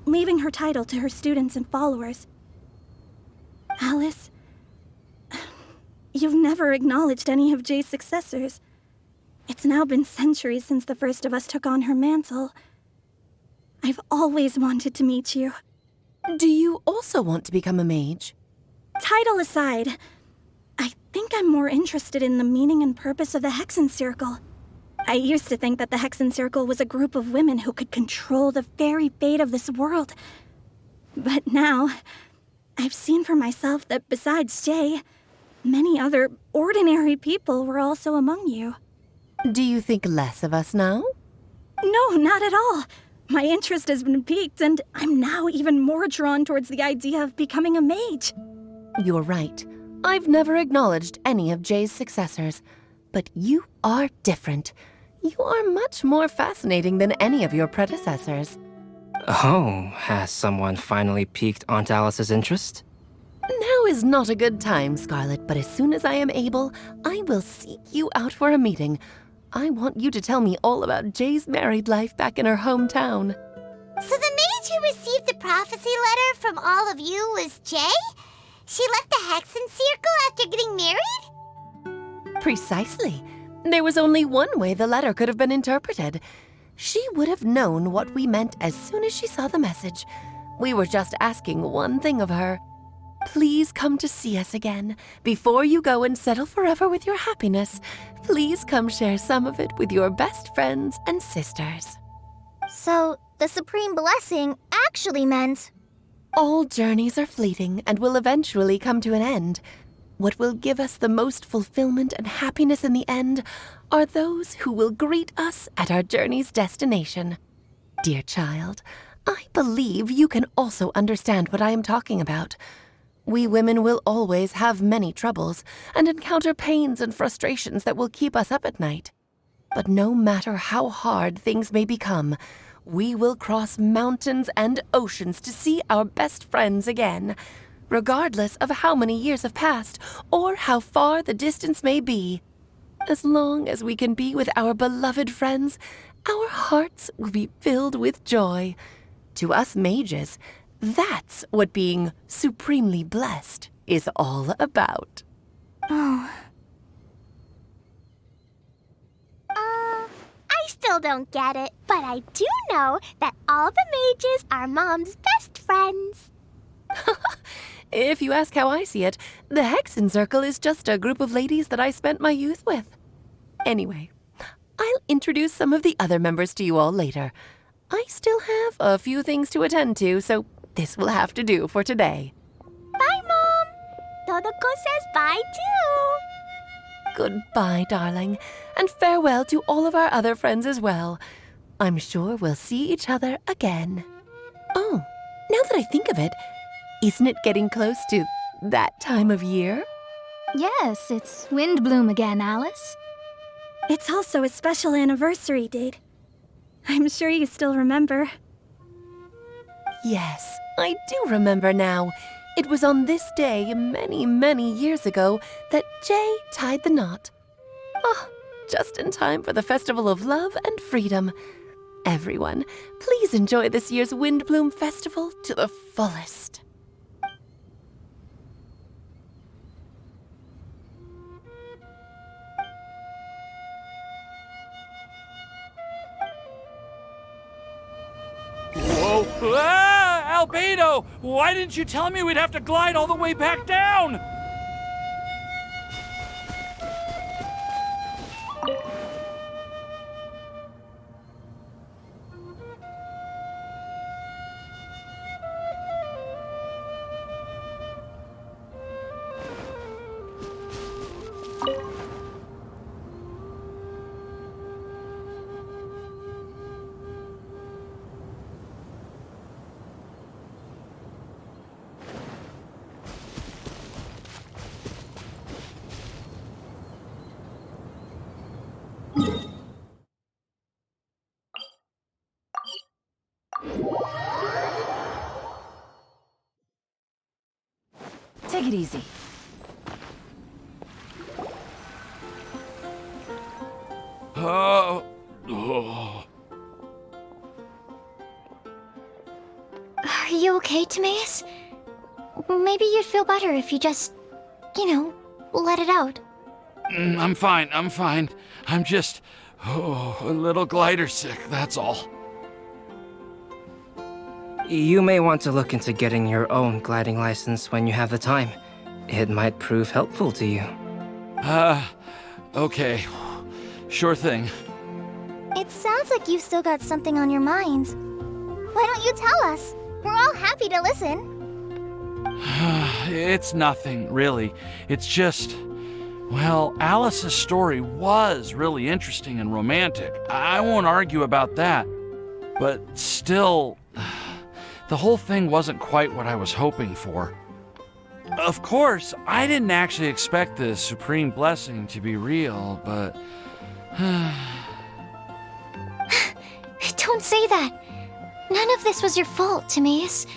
leaving her title to her students and followers. Alice, you've never acknowledged any of Jay's successors. It's now been centuries since the first of us took on her mantle. I've always wanted to meet you. Do you also want to become a mage? Title aside, I think I'm more interested in the meaning and purpose of the Hexen Circle. I used to think that the Hexen Circle was a group of women who could control the very fate of this world. But now, I've seen for myself that besides Jay, many other ordinary people were also among you. Do you think less of us now? No, not at all. My interest has been piqued, and I'm now even more drawn towards the idea of becoming a mage. You're right. I've never acknowledged any of Jay's successors, but you are different. You are much more fascinating than any of your predecessors. Oh, has someone finally piqued Aunt Alice's interest? Now is not a good time, Scarlet, but as soon as I am able, I will seek you out for a meeting. I want you to tell me all about Jay's married life back in her hometown. So the mage who received the prophecy letter from all of you was Jay? She left the Hexen Circle after getting married? Precisely. There was only one way the letter could have been interpreted. She would have known what we meant as soon as she saw the message. We were just asking one thing of her. Please come to see us again. Before you go and settle forever with your happiness, please come share some of it with your best friends and sisters. So, the Supreme Blessing actually meant... All journeys are fleeting and will eventually come to an end. What will give us the most fulfillment and happiness in the end are those who will greet us at our journey's destination. Dear child, I believe you can also understand what I am talking about. We women will always have many troubles and encounter pains and frustrations that will keep us up at night. But no matter how hard things may become, we will cross mountains and oceans to see our best friends again, regardless of how many years have passed or how far the distance may be. As long as we can be with our beloved friends, our hearts will be filled with joy. To us mages, that's what being supremely blessed is all about. Oh. I still don't get it, but I do know that all the mages are Mom's best friends. If you ask how I see it, the Hexen Circle is just a group of ladies that I spent my youth with. Anyway, I'll introduce some of the other members to you all later. I still have a few things to attend to, so this will have to do for today. Bye, Mom. Todoko says bye, too. Goodbye, darling, and farewell to all of our other friends as well. I'm sure we'll see each other again. Oh, now that I think of it, isn't it getting close to that time of year? Yes, it's Windblume again, Alice. It's also a special anniversary date. I'm sure you still remember. Yes, I do remember now. It was on this day many, many years ago that Jay tied the knot. Oh, just in time for the Festival of Love and Freedom. Everyone, please enjoy this year's Windblume Festival to the fullest. Whoa! Ah! Albedo! Why didn't you tell me we'd have to glide all the way back down? Take it easy. Oh. Are you okay, Timaeus? Maybe you'd feel better if you just, let it out. I'm fine. I'm just, a little glider sick, that's all. You may want to look into getting your own gliding license when you have the time. It might prove helpful to you. Okay. Sure thing. It sounds like you've still got something on your minds. Why don't you tell us? We're all happy to listen. It's nothing, really. It's just, well, Alice's story was really interesting and romantic. I won't argue about that. But still, the whole thing wasn't quite what I was hoping for. Of course, I didn't actually expect the supreme blessing to be real, but... Don't say that. None of this was your fault, Timaeus.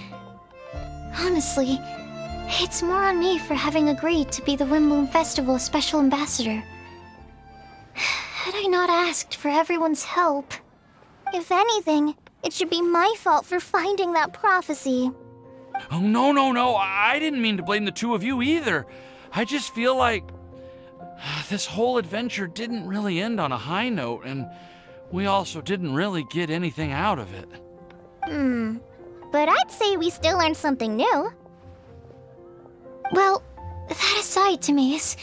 Honestly, it's more on me for having agreed to be the Windblume Festival's special ambassador. Had I not asked for everyone's help... If anything, it should be my fault for finding that prophecy. Oh, no. I didn't mean to blame the two of you either. I just feel like this whole adventure didn't really end on a high note, and we also didn't really get anything out of it. But I'd say we still learned something new. Well, that aside, Timaeus,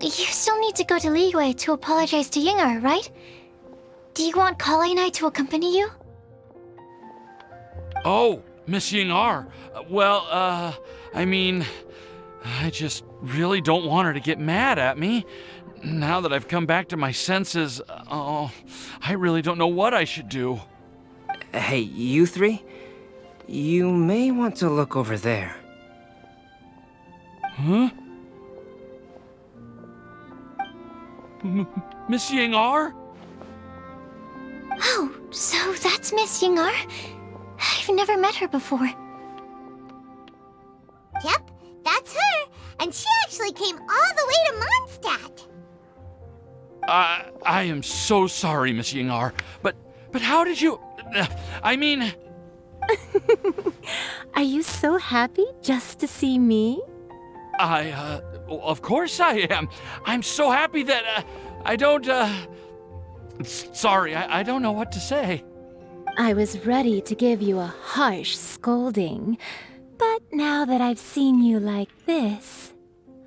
you still need to go to Liyue to apologize to Yingar, right? Do you want Kale and I to accompany you? Oh, Miss Yingar. Well, I mean, I just really don't want her to get mad at me. Now that I've come back to my senses, I really don't know what I should do. Hey, you three? You may want to look over there. Huh? Miss Ying-ar? Oh, so that's Miss Ying-ar? I've never met her before. Yep, that's her. And she actually came all the way to Mondstadt. I am so sorry, Miss Ying-ar, but how did you... I mean... Are you so happy just to see me? Of course I am. I'm so happy that, I don't, Sorry, I don't know what to say. I was ready to give you a harsh scolding, but now that I've seen you like this,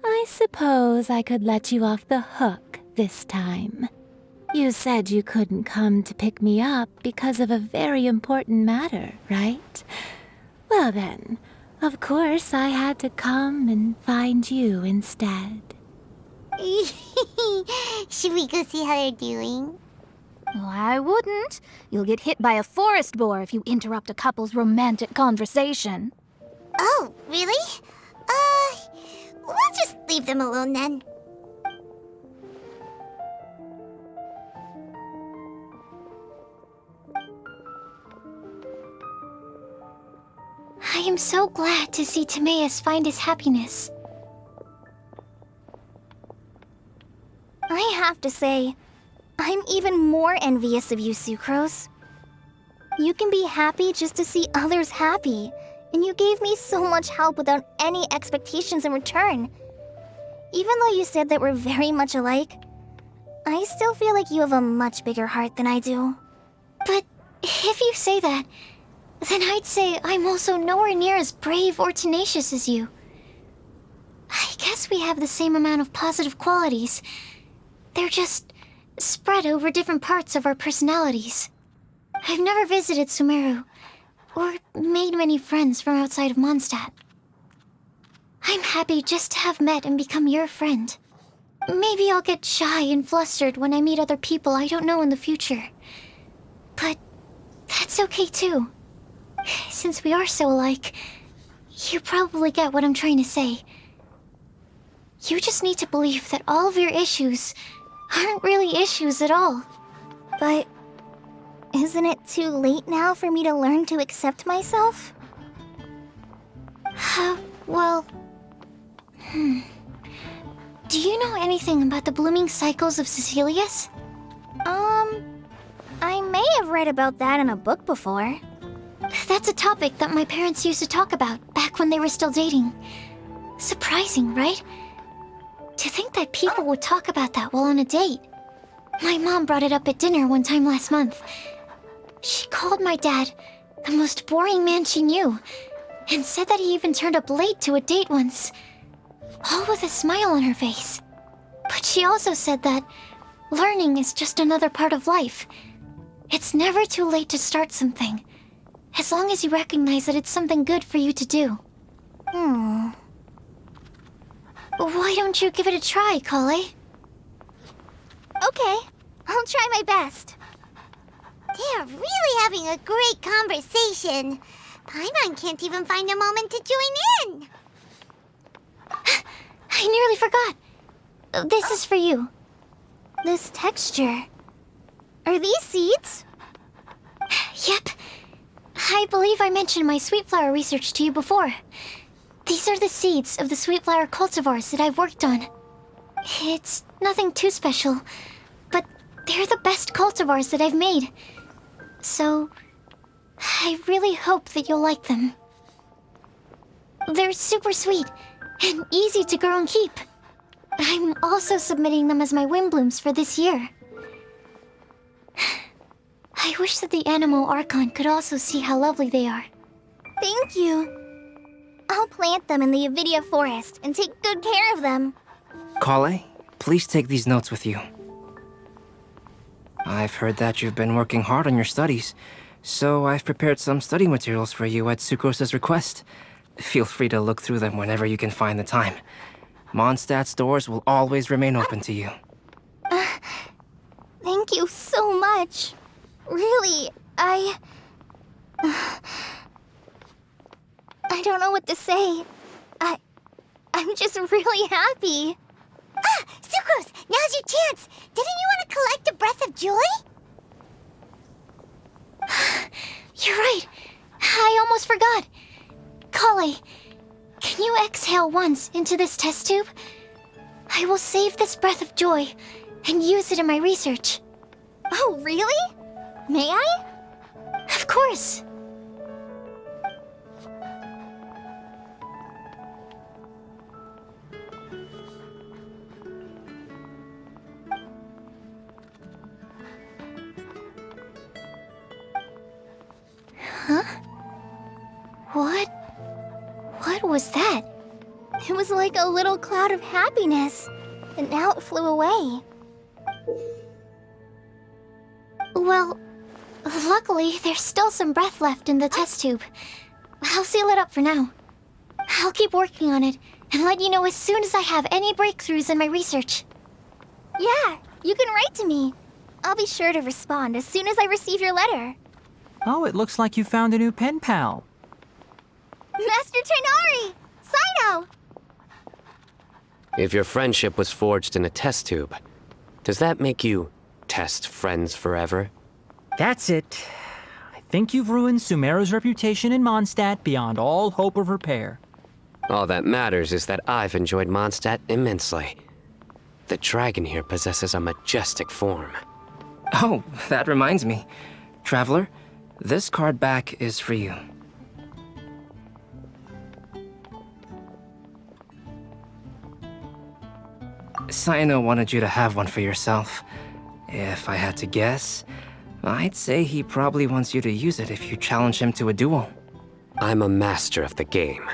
I suppose I could let you off the hook this time. You said you couldn't come to pick me up because of a very important matter, right? Well then, of course I had to come and find you instead. Should we go see how they're doing? Oh, I wouldn't. You'll get hit by a forest boar if you interrupt a couple's romantic conversation. Oh, really? We'll just leave them alone then. I am so glad to see Timaeus find his happiness. I have to say, I'm even more envious of you, Sucrose. You can be happy just to see others happy, and you gave me so much help without any expectations in return. Even though you said that we're very much alike, I still feel like you have a much bigger heart than I do. But if you say that, then I'd say I'm also nowhere near as brave or tenacious as you. I guess we have the same amount of positive qualities. They're just spread over different parts of our personalities. I've never visited Sumeru, or made many friends from outside of Mondstadt. I'm happy just to have met and become your friend. Maybe I'll get shy and flustered when I meet other people I don't know in the future. But that's okay too. Since we are so alike, you probably get what I'm trying to say. You just need to believe that all of your issues aren't really issues at all. But isn't it too late now for me to learn to accept myself? Well... Do you know anything about the blooming cycles of Cecilius? I may have read about that in a book before. That's a topic that my parents used to talk about back when they were still dating. Surprising, right? To think that people would talk about that while on a date. My mom brought it up at dinner one time last month. She called my dad the most boring man she knew, and said that he even turned up late to a date once, all with a smile on her face. But she also said that learning is just another part of life. It's never too late to start something, as long as you recognize that it's something good for you to do. Why don't you give it a try, Kale? Okay, I'll try my best. They are really having a great conversation. Paimon can't even find a moment to join in. I nearly forgot. This is for you. This texture. Are these seeds? Yep. I believe I mentioned my sweet flower research to you before. These are the seeds of the sweet flower cultivars that I've worked on. It's nothing too special, but they're the best cultivars that I've made. So, I really hope that you'll like them. They're super sweet and easy to grow and keep. I'm also submitting them as my Windblooms for this year. I wish that the Animal Archon could also see how lovely they are. Thank you. I'll plant them in the Avidia forest and take good care of them. Kale, please take these notes with you. I've heard that you've been working hard on your studies, so I've prepared some study materials for you at Sucrose's request. Feel free to look through them whenever you can find the time. Mondstadt's doors will always remain open to you. Thank you so much. Really, I don't know what to say. I'm just really happy. Ah! Sucrose! Now's your chance! Didn't you want to collect a breath of joy? You're right. I almost forgot. Kale, can you exhale once into this test tube? I will save this breath of joy and use it in my research. Oh, really? May I? Of course. Huh? What was that? It was like a little cloud of happiness, and now it flew away. Well, luckily, there's still some breath left in the test tube. I'll seal it up for now. I'll keep working on it and let you know as soon as I have any breakthroughs in my research. Yeah, you can write to me. I'll be sure to respond as soon as I receive your letter. Oh, it looks like you found a new pen pal. Master Tainari! Sino! If your friendship was forged in a test tube, does that make you test friends forever? That's it. I think you've ruined Sumeru's reputation in Mondstadt beyond all hope of repair. All that matters is that I've enjoyed Mondstadt immensely. The dragon here possesses a majestic form. Oh, that reminds me. Traveler, this card back is for you. Sino wanted you to have one for yourself. If I had to guess, I'd say he probably wants you to use it if you challenge him to a duel. I'm a master of the game.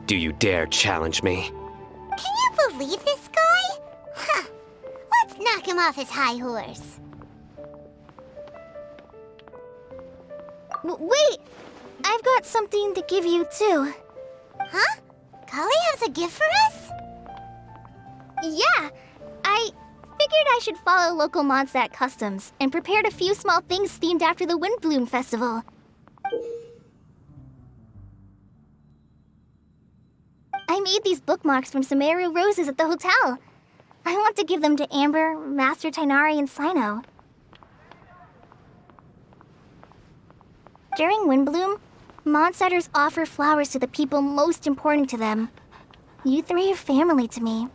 Do you dare challenge me? Can you believe this guy? Huh. Let's knock him off his high horse. Wait! I've got something to give you, too. Huh? Kale has a gift for us? Yeah! I figured I should follow local Mondstadt customs and prepared a few small things themed after the Windblume festival. I made these bookmarks from Sumeru roses at the hotel. I want to give them to Amber, Master Tainari, and Sino. During Windblume, Mondstadters offer flowers to the people most important to them. You three are family to me.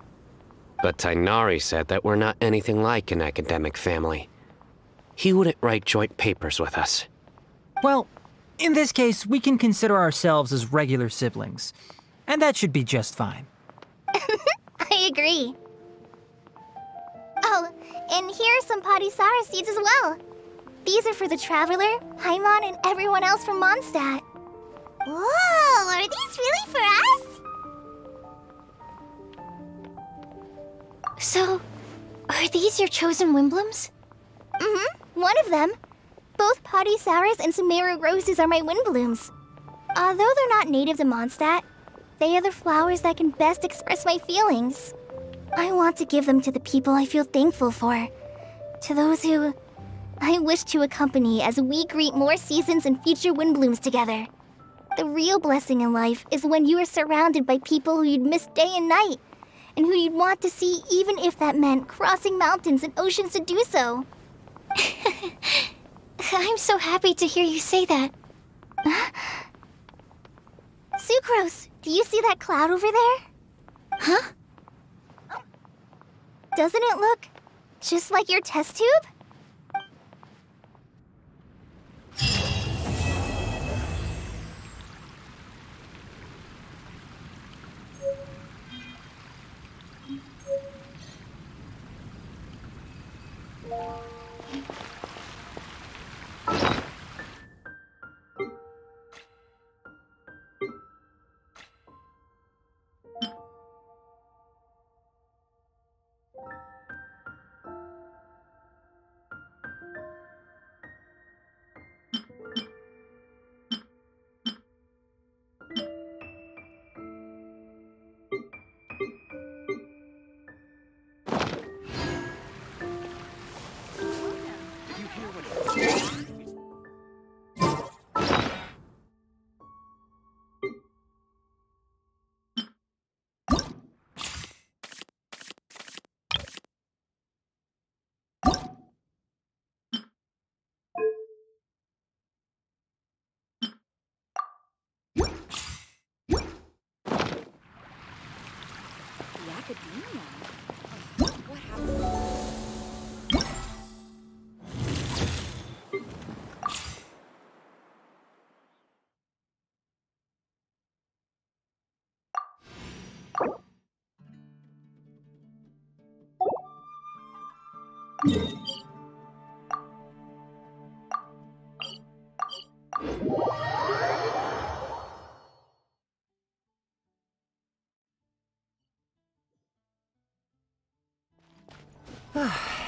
But Tainari said that we're not anything like an academic family. He wouldn't write joint papers with us. Well, in this case, we can consider ourselves as regular siblings. And that should be just fine. I agree. Oh, and here are some Padisara seeds as well. These are for the Traveler, Paimon, and everyone else from Mondstadt. Whoa, are these really for us? So, are these your chosen Windblooms? Mm-hmm, one of them. Both Padisauras and Sumeru roses are my Windblooms. Although they're not native to Mondstadt, they are the flowers that can best express my feelings. I want to give them to the people I feel thankful for. To those who I wish to accompany as we greet more seasons and future Windblooms together. The real blessing in life is when you are surrounded by people who you'd miss day and night, and who you'd want to see even if that meant crossing mountains and oceans to do so. I'm so happy to hear you say that. Sucrose, do you see that cloud over there? Huh? Doesn't it look just like your test tube?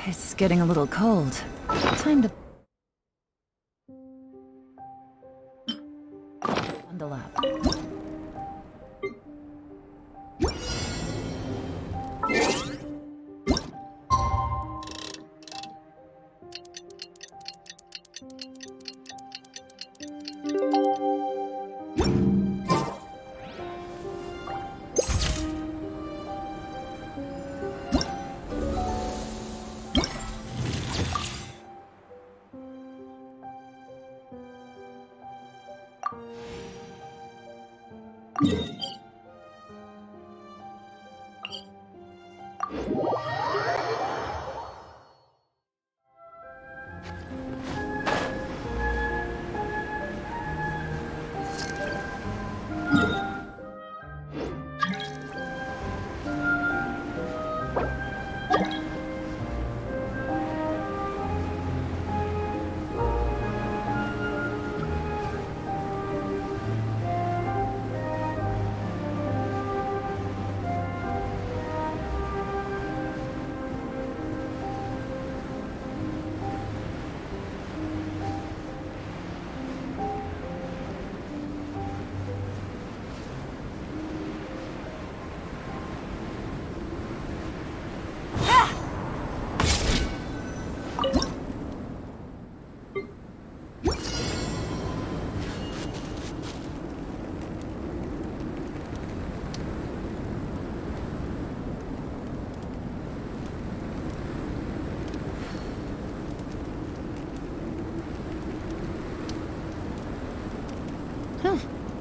It's getting a little cold. Time to bundle up.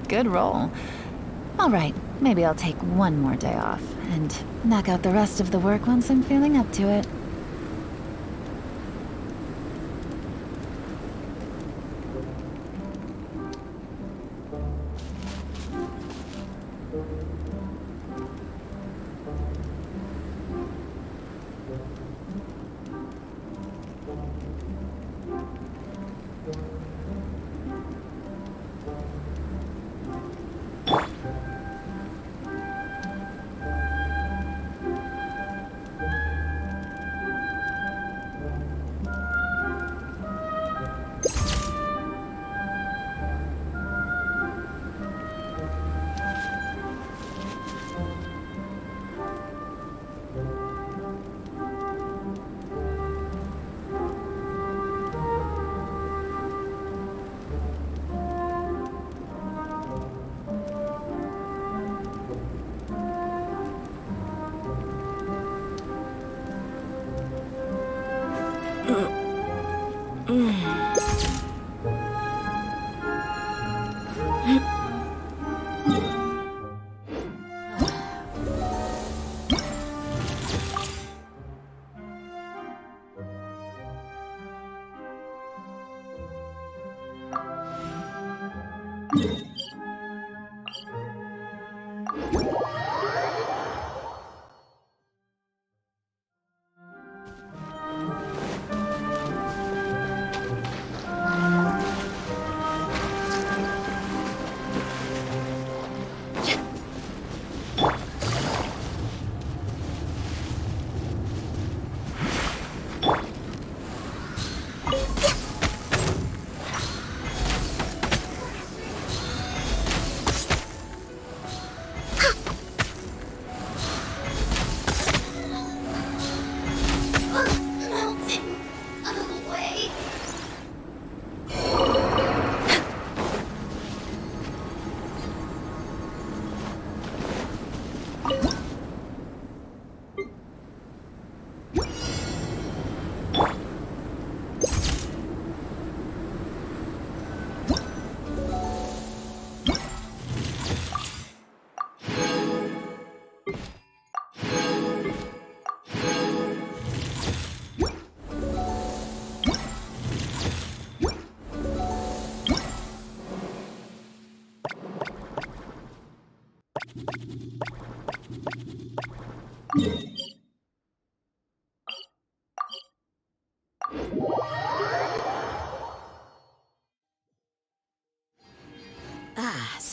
Good roll. All right, maybe I'll take one more day off and knock out the rest of the work once I'm feeling up to it.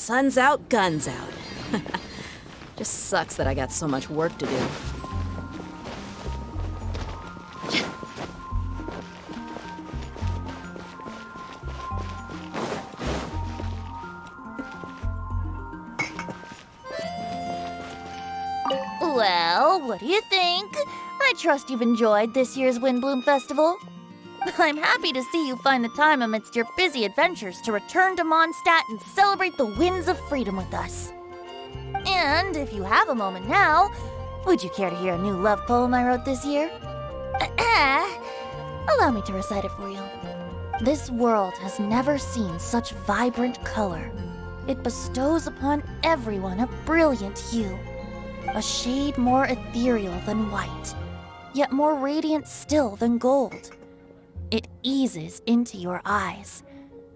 sun's out, guns out. Just sucks that I got so much work to do. Well, what do you think? I trust you've enjoyed this year's Windblume Festival. I'm happy to see you find the time amidst your busy adventures to return to Mondstadt and celebrate the winds of freedom with us. And if you have a moment now, would you care to hear a new love poem I wrote this year? Allow me to recite it for you. This world has never seen such vibrant color. It bestows upon everyone a brilliant hue, a shade more ethereal than white, yet more radiant still than gold. It eases into your eyes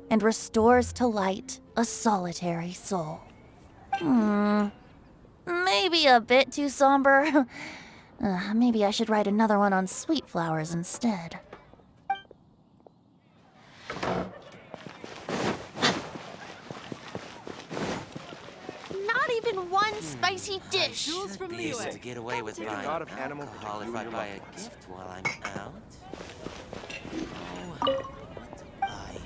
and restores to light a solitary soul. Maybe a bit too somber. Maybe I should write another one on sweet flowers instead. Not even one spicy dish. Be able to get away with buying alcohol if I buy a gift while I'm out. Oh, what to buy?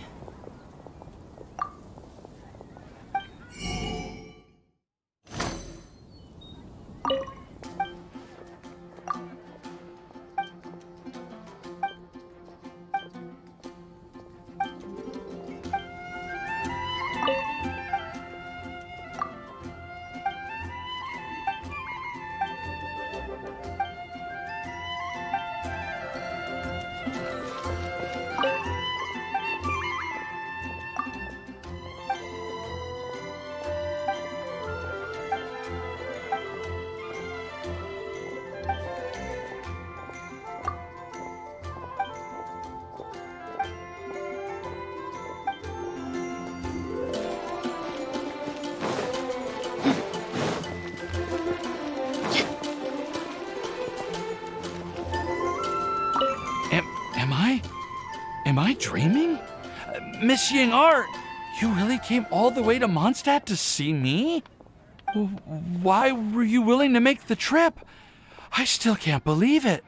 Am I dreaming? Miss Ying-ar, you really came all the way to Mondstadt to see me? Why were you willing to make the trip? I still can't believe it.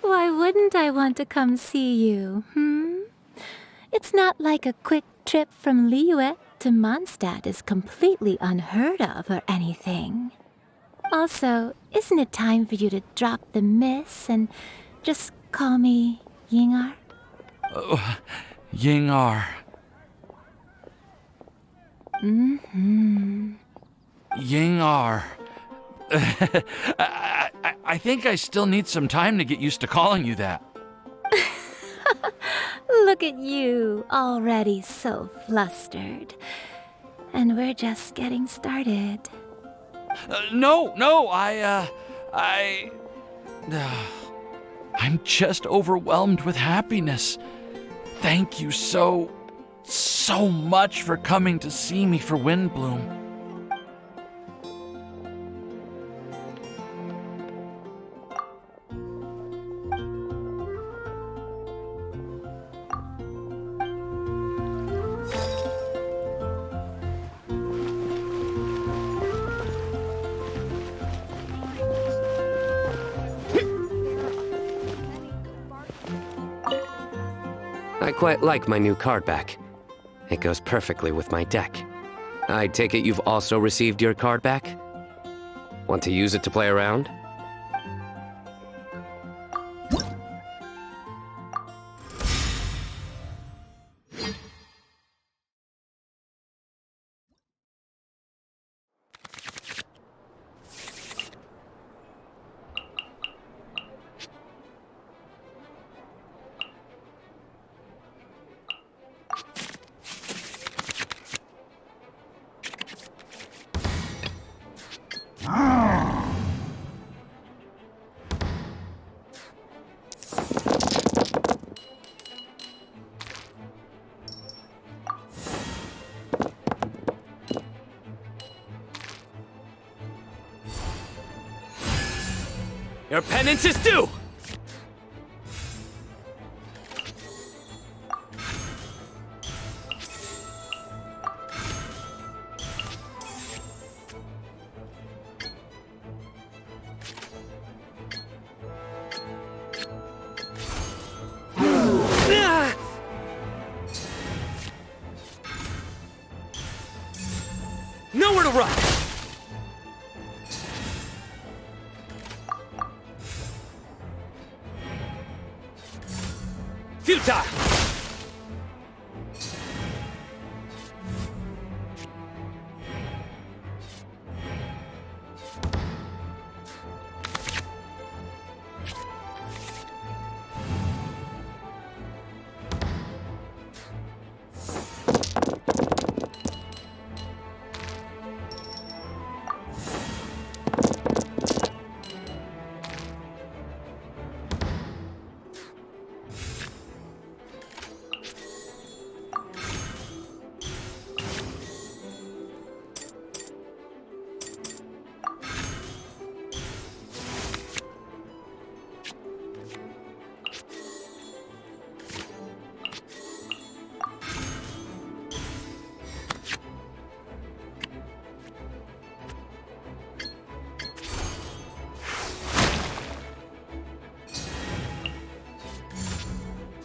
Why wouldn't I want to come see you, It's not like a quick trip from Liyue to Mondstadt is completely unheard of or anything. Also, isn't it time for you to drop the miss and just call me Ying-ar? Ying-ar. Ying-ar. I think I still need some time to get used to calling you that. Look at you, already so flustered. And we're just getting started. No, I'm just overwhelmed with happiness. Thank you so much for coming to see me for Windblume. I quite like my new card back. It goes perfectly with my deck. I take it you've also received your card back? Want to use it to play around? Your penance is due! futile!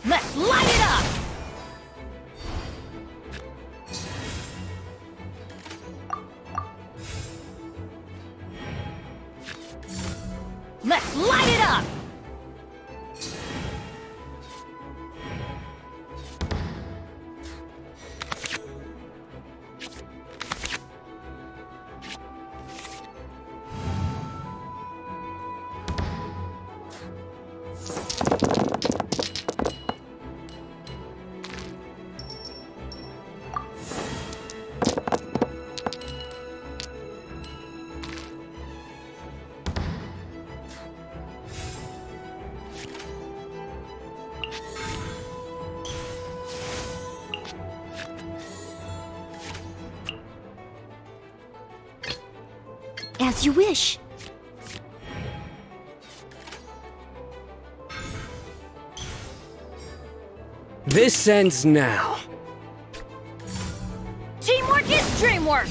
Let's light it up! Let's light it up! As you wish. This ends now. Teamwork is dreamwork!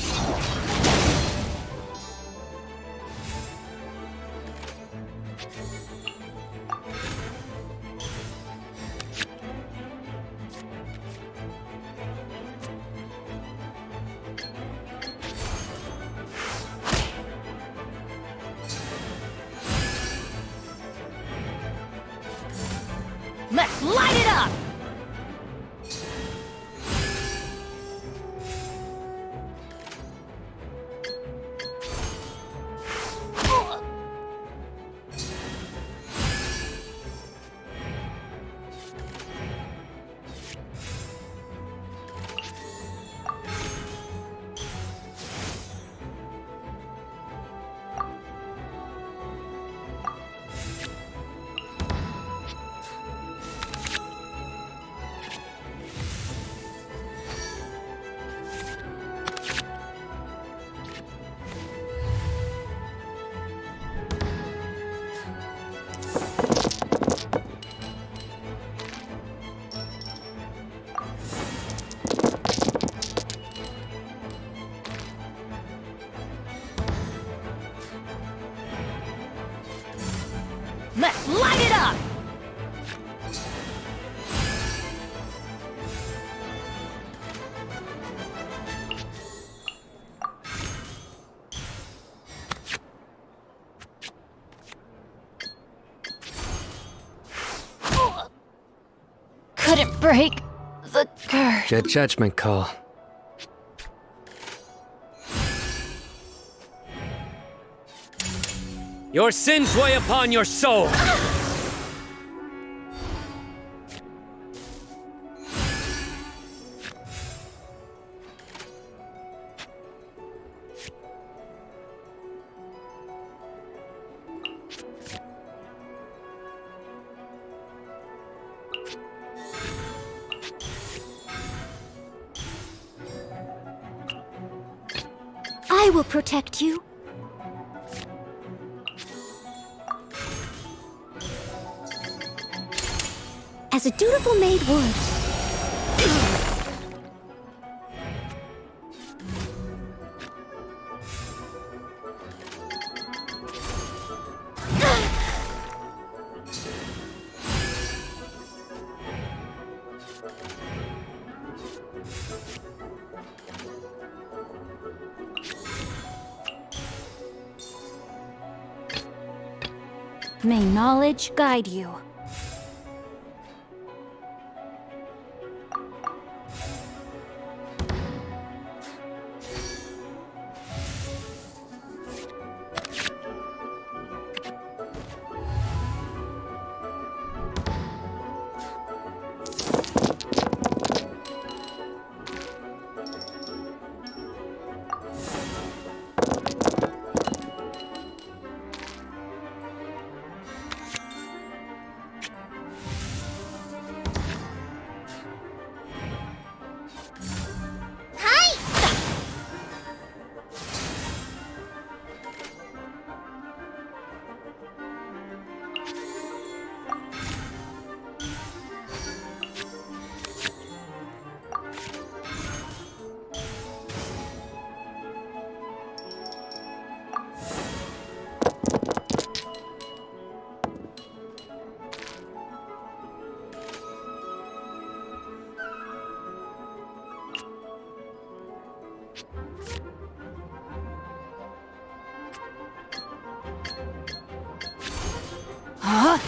Let's light it up! Let's light it up! Couldn't break the curse. Good judgment call. Your sins weigh upon your soul! I will protect you. As a dutiful maid would. May knowledge guide you. Hi!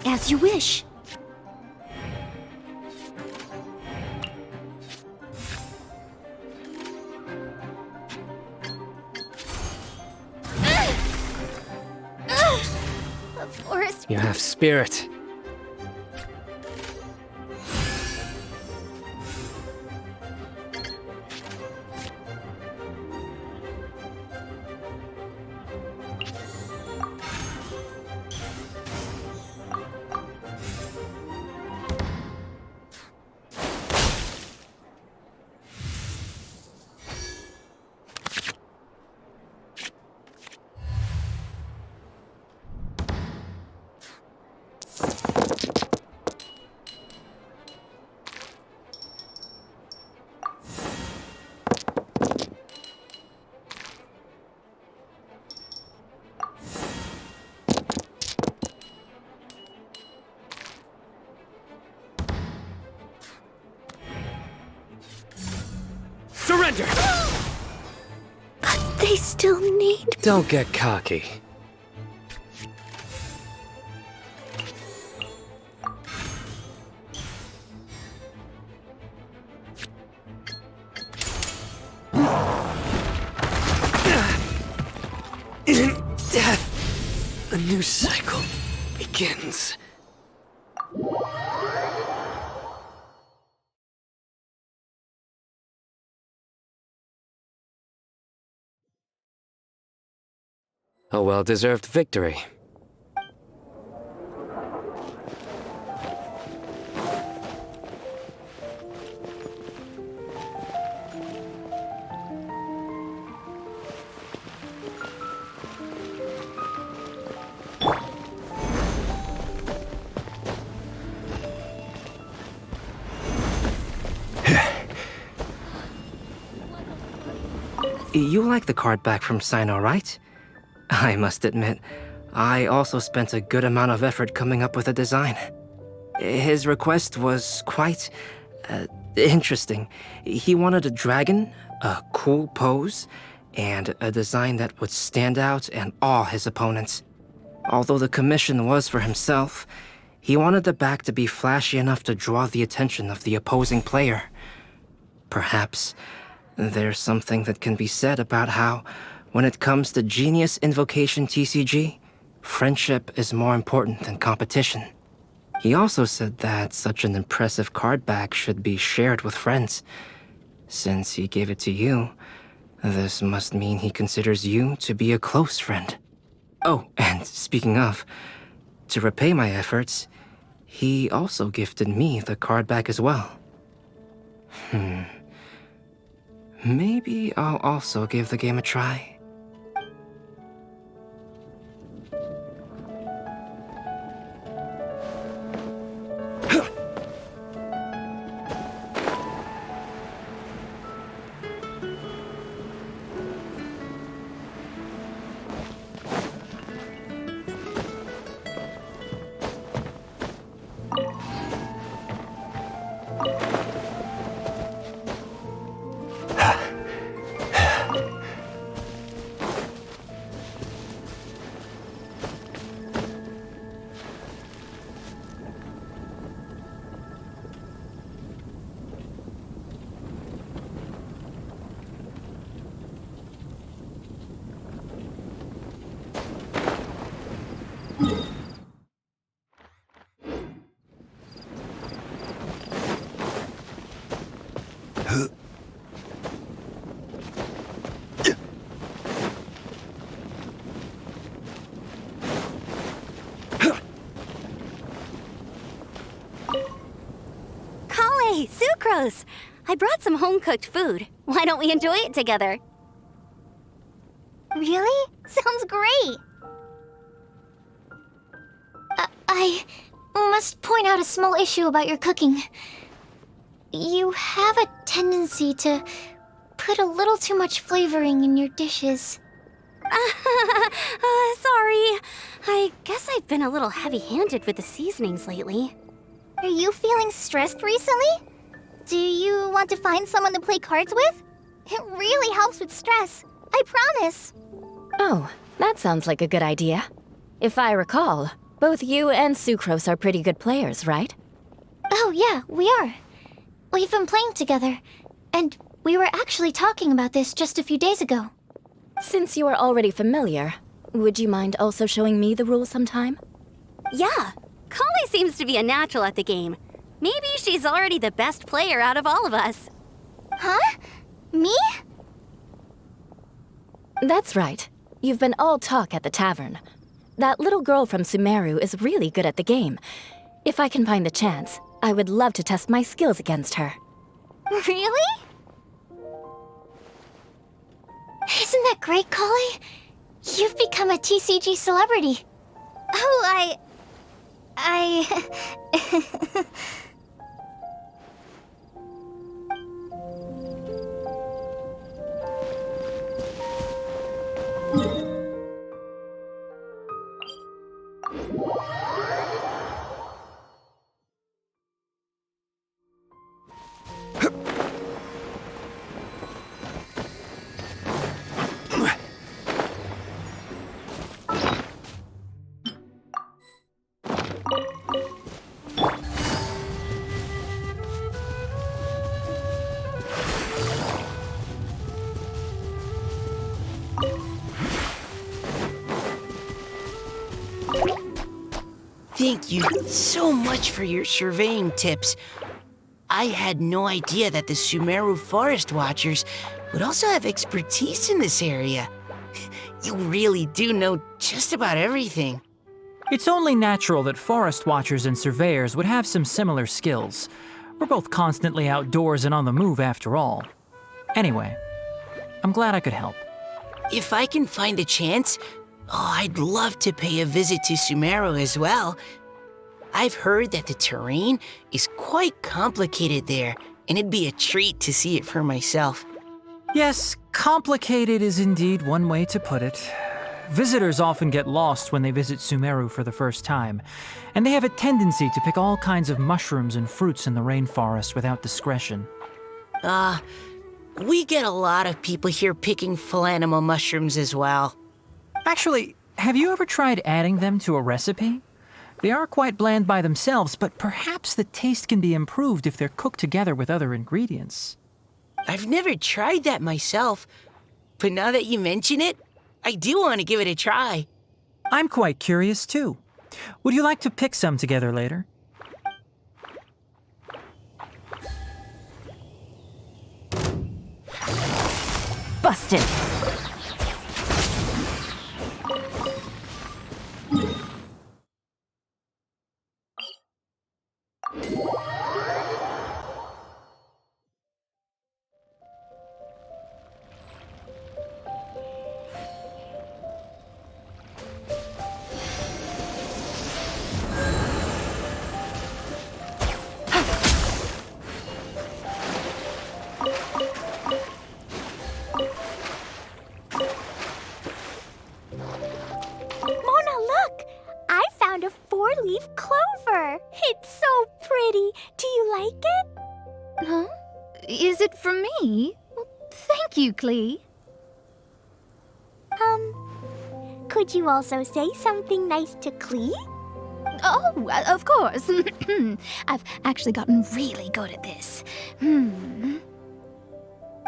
As you wish. A forest. You have spirit. Surrender! But they still need... Don't get cocky. In death, a new cycle begins. A well-deserved victory. You like the card back from Sino, right? I must admit, I also spent a good amount of effort coming up with a design. His request was quite interesting. He wanted a dragon, a cool pose, and a design that would stand out and awe his opponents. Although the commission was for himself, he wanted the back to be flashy enough to draw the attention of the opposing player. Perhaps there's something that can be said about how, when it comes to Genius Invocation TCG, friendship is more important than competition. He also said that such an impressive card back should be shared with friends. Since he gave it to you, this must mean he considers you to be a close friend. Oh, and speaking of, to repay my efforts, he also gifted me the card back as well. Maybe I'll also give the game a try. Sucrose! I brought some home-cooked food. Why don't we enjoy it together? Really? Sounds great! I must point out a small issue about your cooking. You have a tendency to put a little too much flavoring in your dishes. Sorry. I guess I've been a little heavy-handed with the seasonings lately. Are you feeling stressed recently? Do you want to find someone to play cards with? It really helps with stress. I promise. Oh, that sounds like a good idea. If I recall, both you and Sucrose are pretty good players, right? Oh, yeah, we are. We've been playing together, and we were actually talking about this just a few days ago. Since you are already familiar, would you mind also showing me the rules sometime? Yeah, Kali seems to be a natural at the game. Maybe she's already the best player out of all of us. Huh? Me? That's right. You've been all talk at the tavern. That little girl from Sumeru is really good at the game. If I can find a chance, I would love to test my skills against her. Really? Isn't that great, Kali? You've become a TCG celebrity. Oh, Thank you so much for your surveying tips. I had no idea that the Sumeru Forest Watchers would also have expertise in this area. You really do know just about everything. It's only natural that forest watchers and surveyors would have some similar skills. We're both constantly outdoors and on the move after all. Anyway, I'm glad I could help. If I can find a chance, I'd love to pay a visit to Sumeru as well. I've heard that the terrain is quite complicated there, and it'd be a treat to see it for myself. Yes, complicated is indeed one way to put it. Visitors often get lost when they visit Sumeru for the first time, and they have a tendency to pick all kinds of mushrooms and fruits in the rainforest without discretion. We get a lot of people here picking philanimal mushrooms as well. Actually, have you ever tried adding them to a recipe? They are quite bland by themselves, but perhaps the taste can be improved if they're cooked together with other ingredients. I've never tried that myself, but now that you mention it, I do want to give it a try. I'm quite curious too. Would you like to pick some together later? Busted! Mona, look! I found a 4-leaf clover. It's so pretty. Do you like it? Huh? Is it for me? Thank you, Klee. Could you also say something nice to Klee? Oh, of course. I've actually gotten really good at this.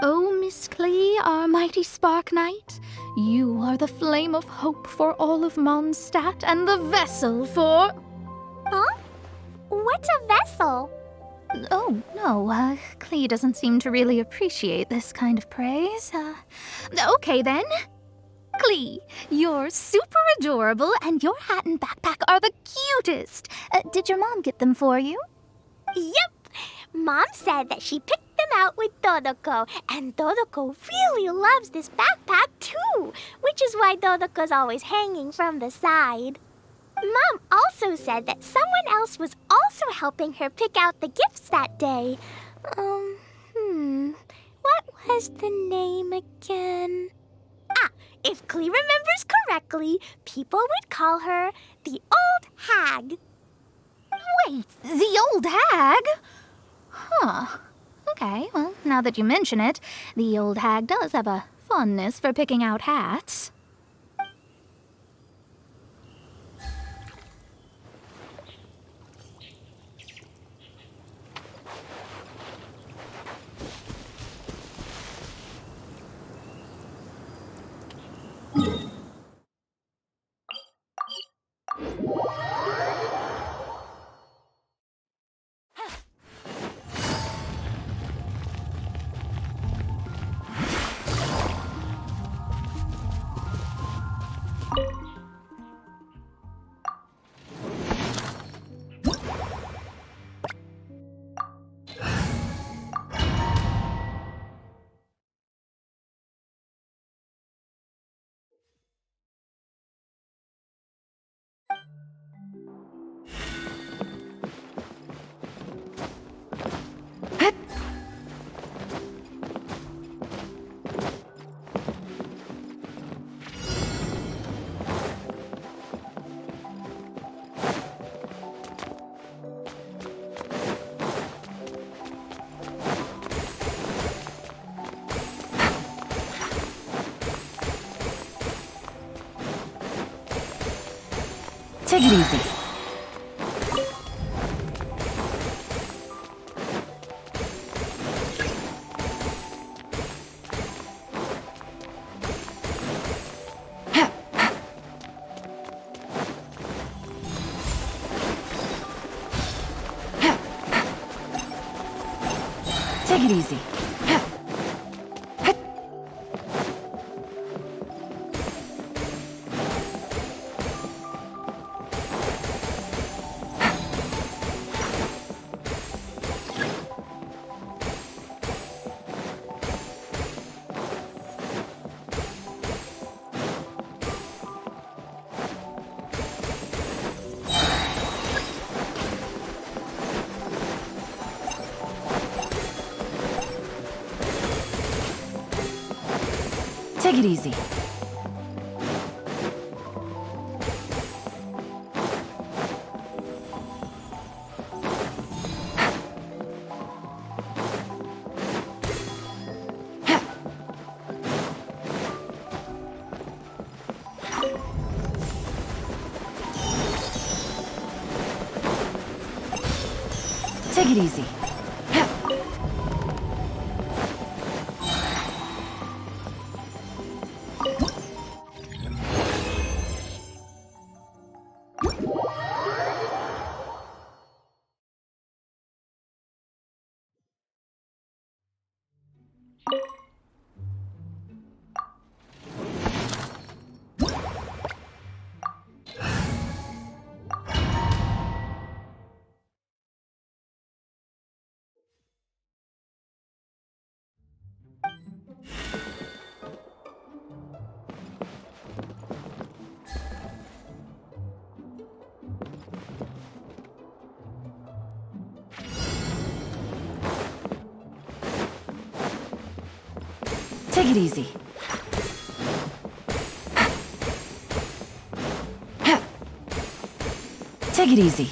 Oh, Miss Klee, our mighty Spark Knight, you are the flame of hope for all of Mondstadt and the vessel for... Huh? What's a vessel? Oh, no, Klee doesn't seem to really appreciate this kind of praise. Okay then. Klee, you're super adorable and your hat and backpack are the cutest. Did your mom get them for you? Yep. Mom said that she picked them out with Dodoko, and Dodoko really loves this backpack too, which is why Dodoko's always hanging from the side. Mom also said that someone else was also helping her pick out the gifts that day. What was the name again? If Klee remembers correctly, people would call her the Old Hag. Wait, the old hag? Huh. Okay, well, now that you mention it, the old hag does have a fondness for picking out hats. Take it easy. Take it easy. Take it easy. Take it easy. Take it easy. Take it easy.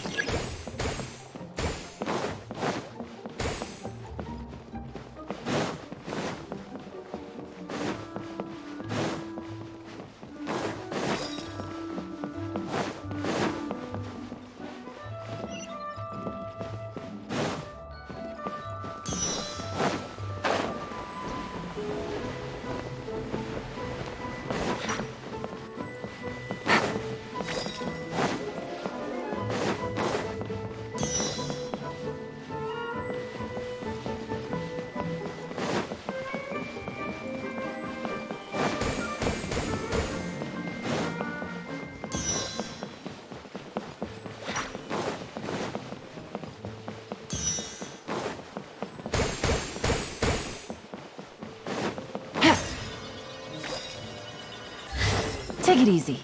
Take it easy.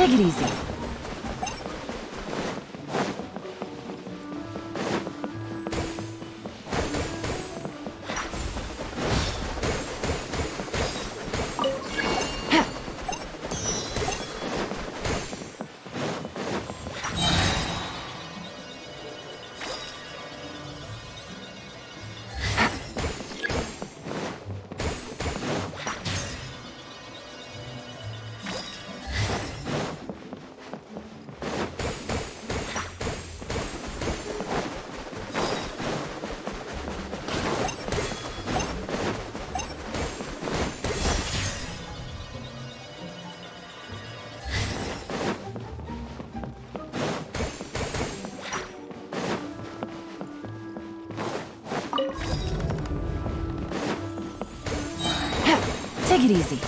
Take it easy. Take it easy.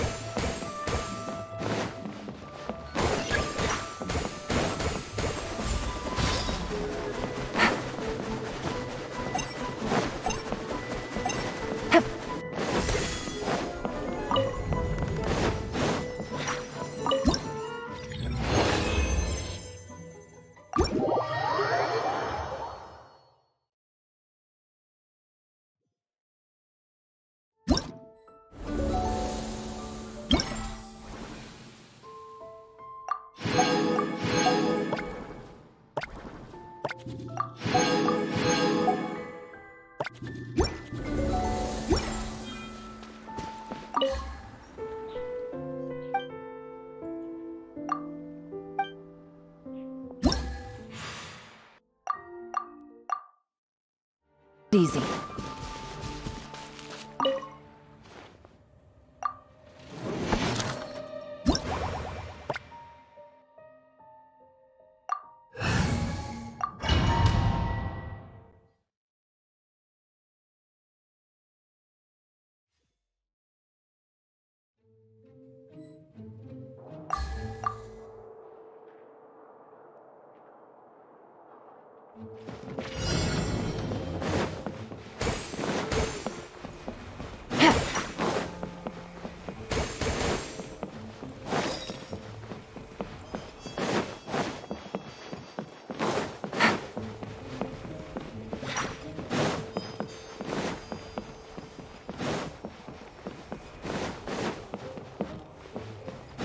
Easy.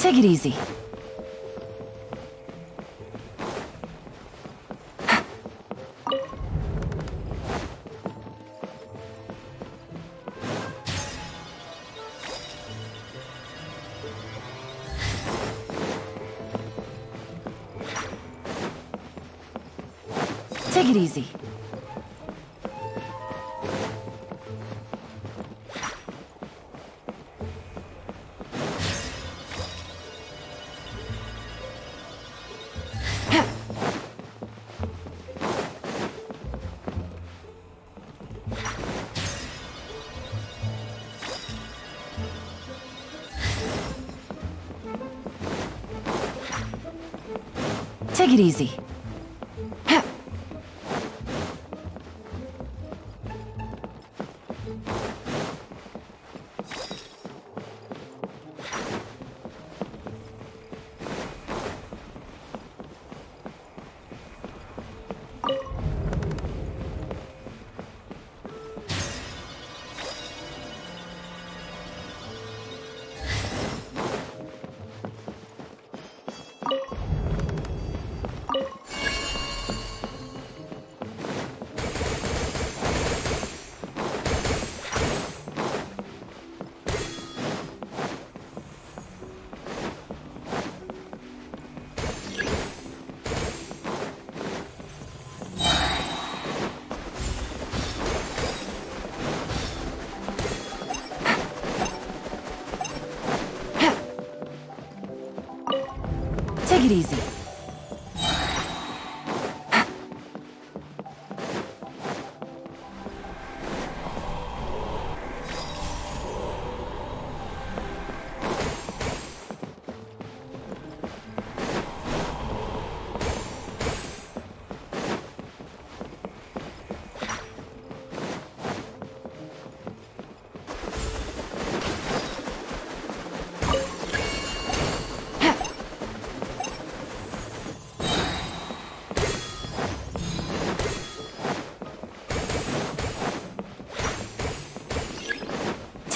Take it easy. Take it easy. Take it easy. Take it easy.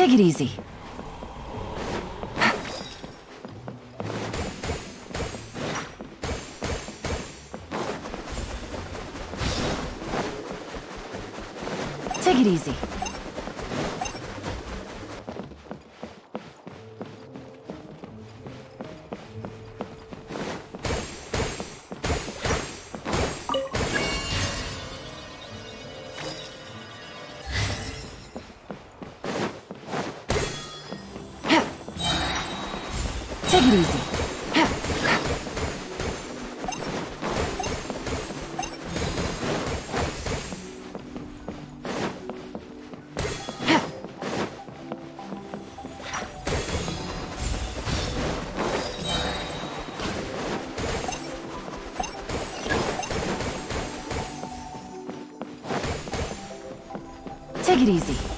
Take it easy. Take it easy. Take it easy. Take it easy.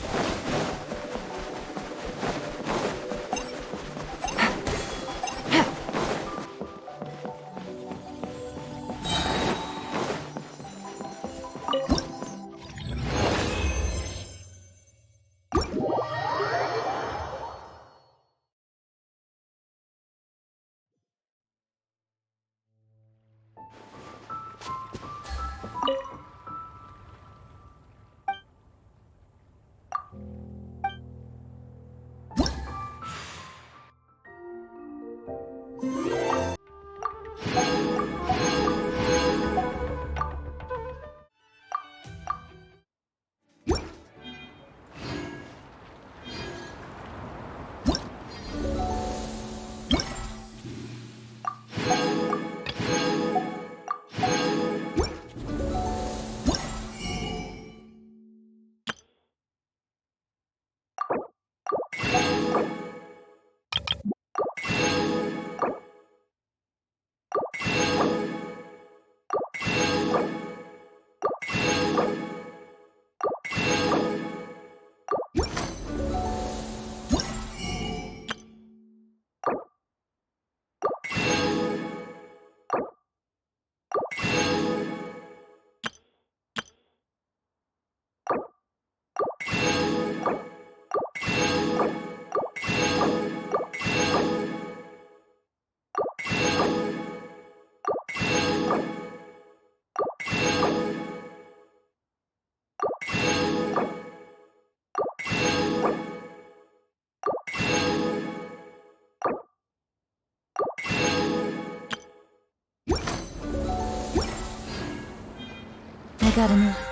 I got a new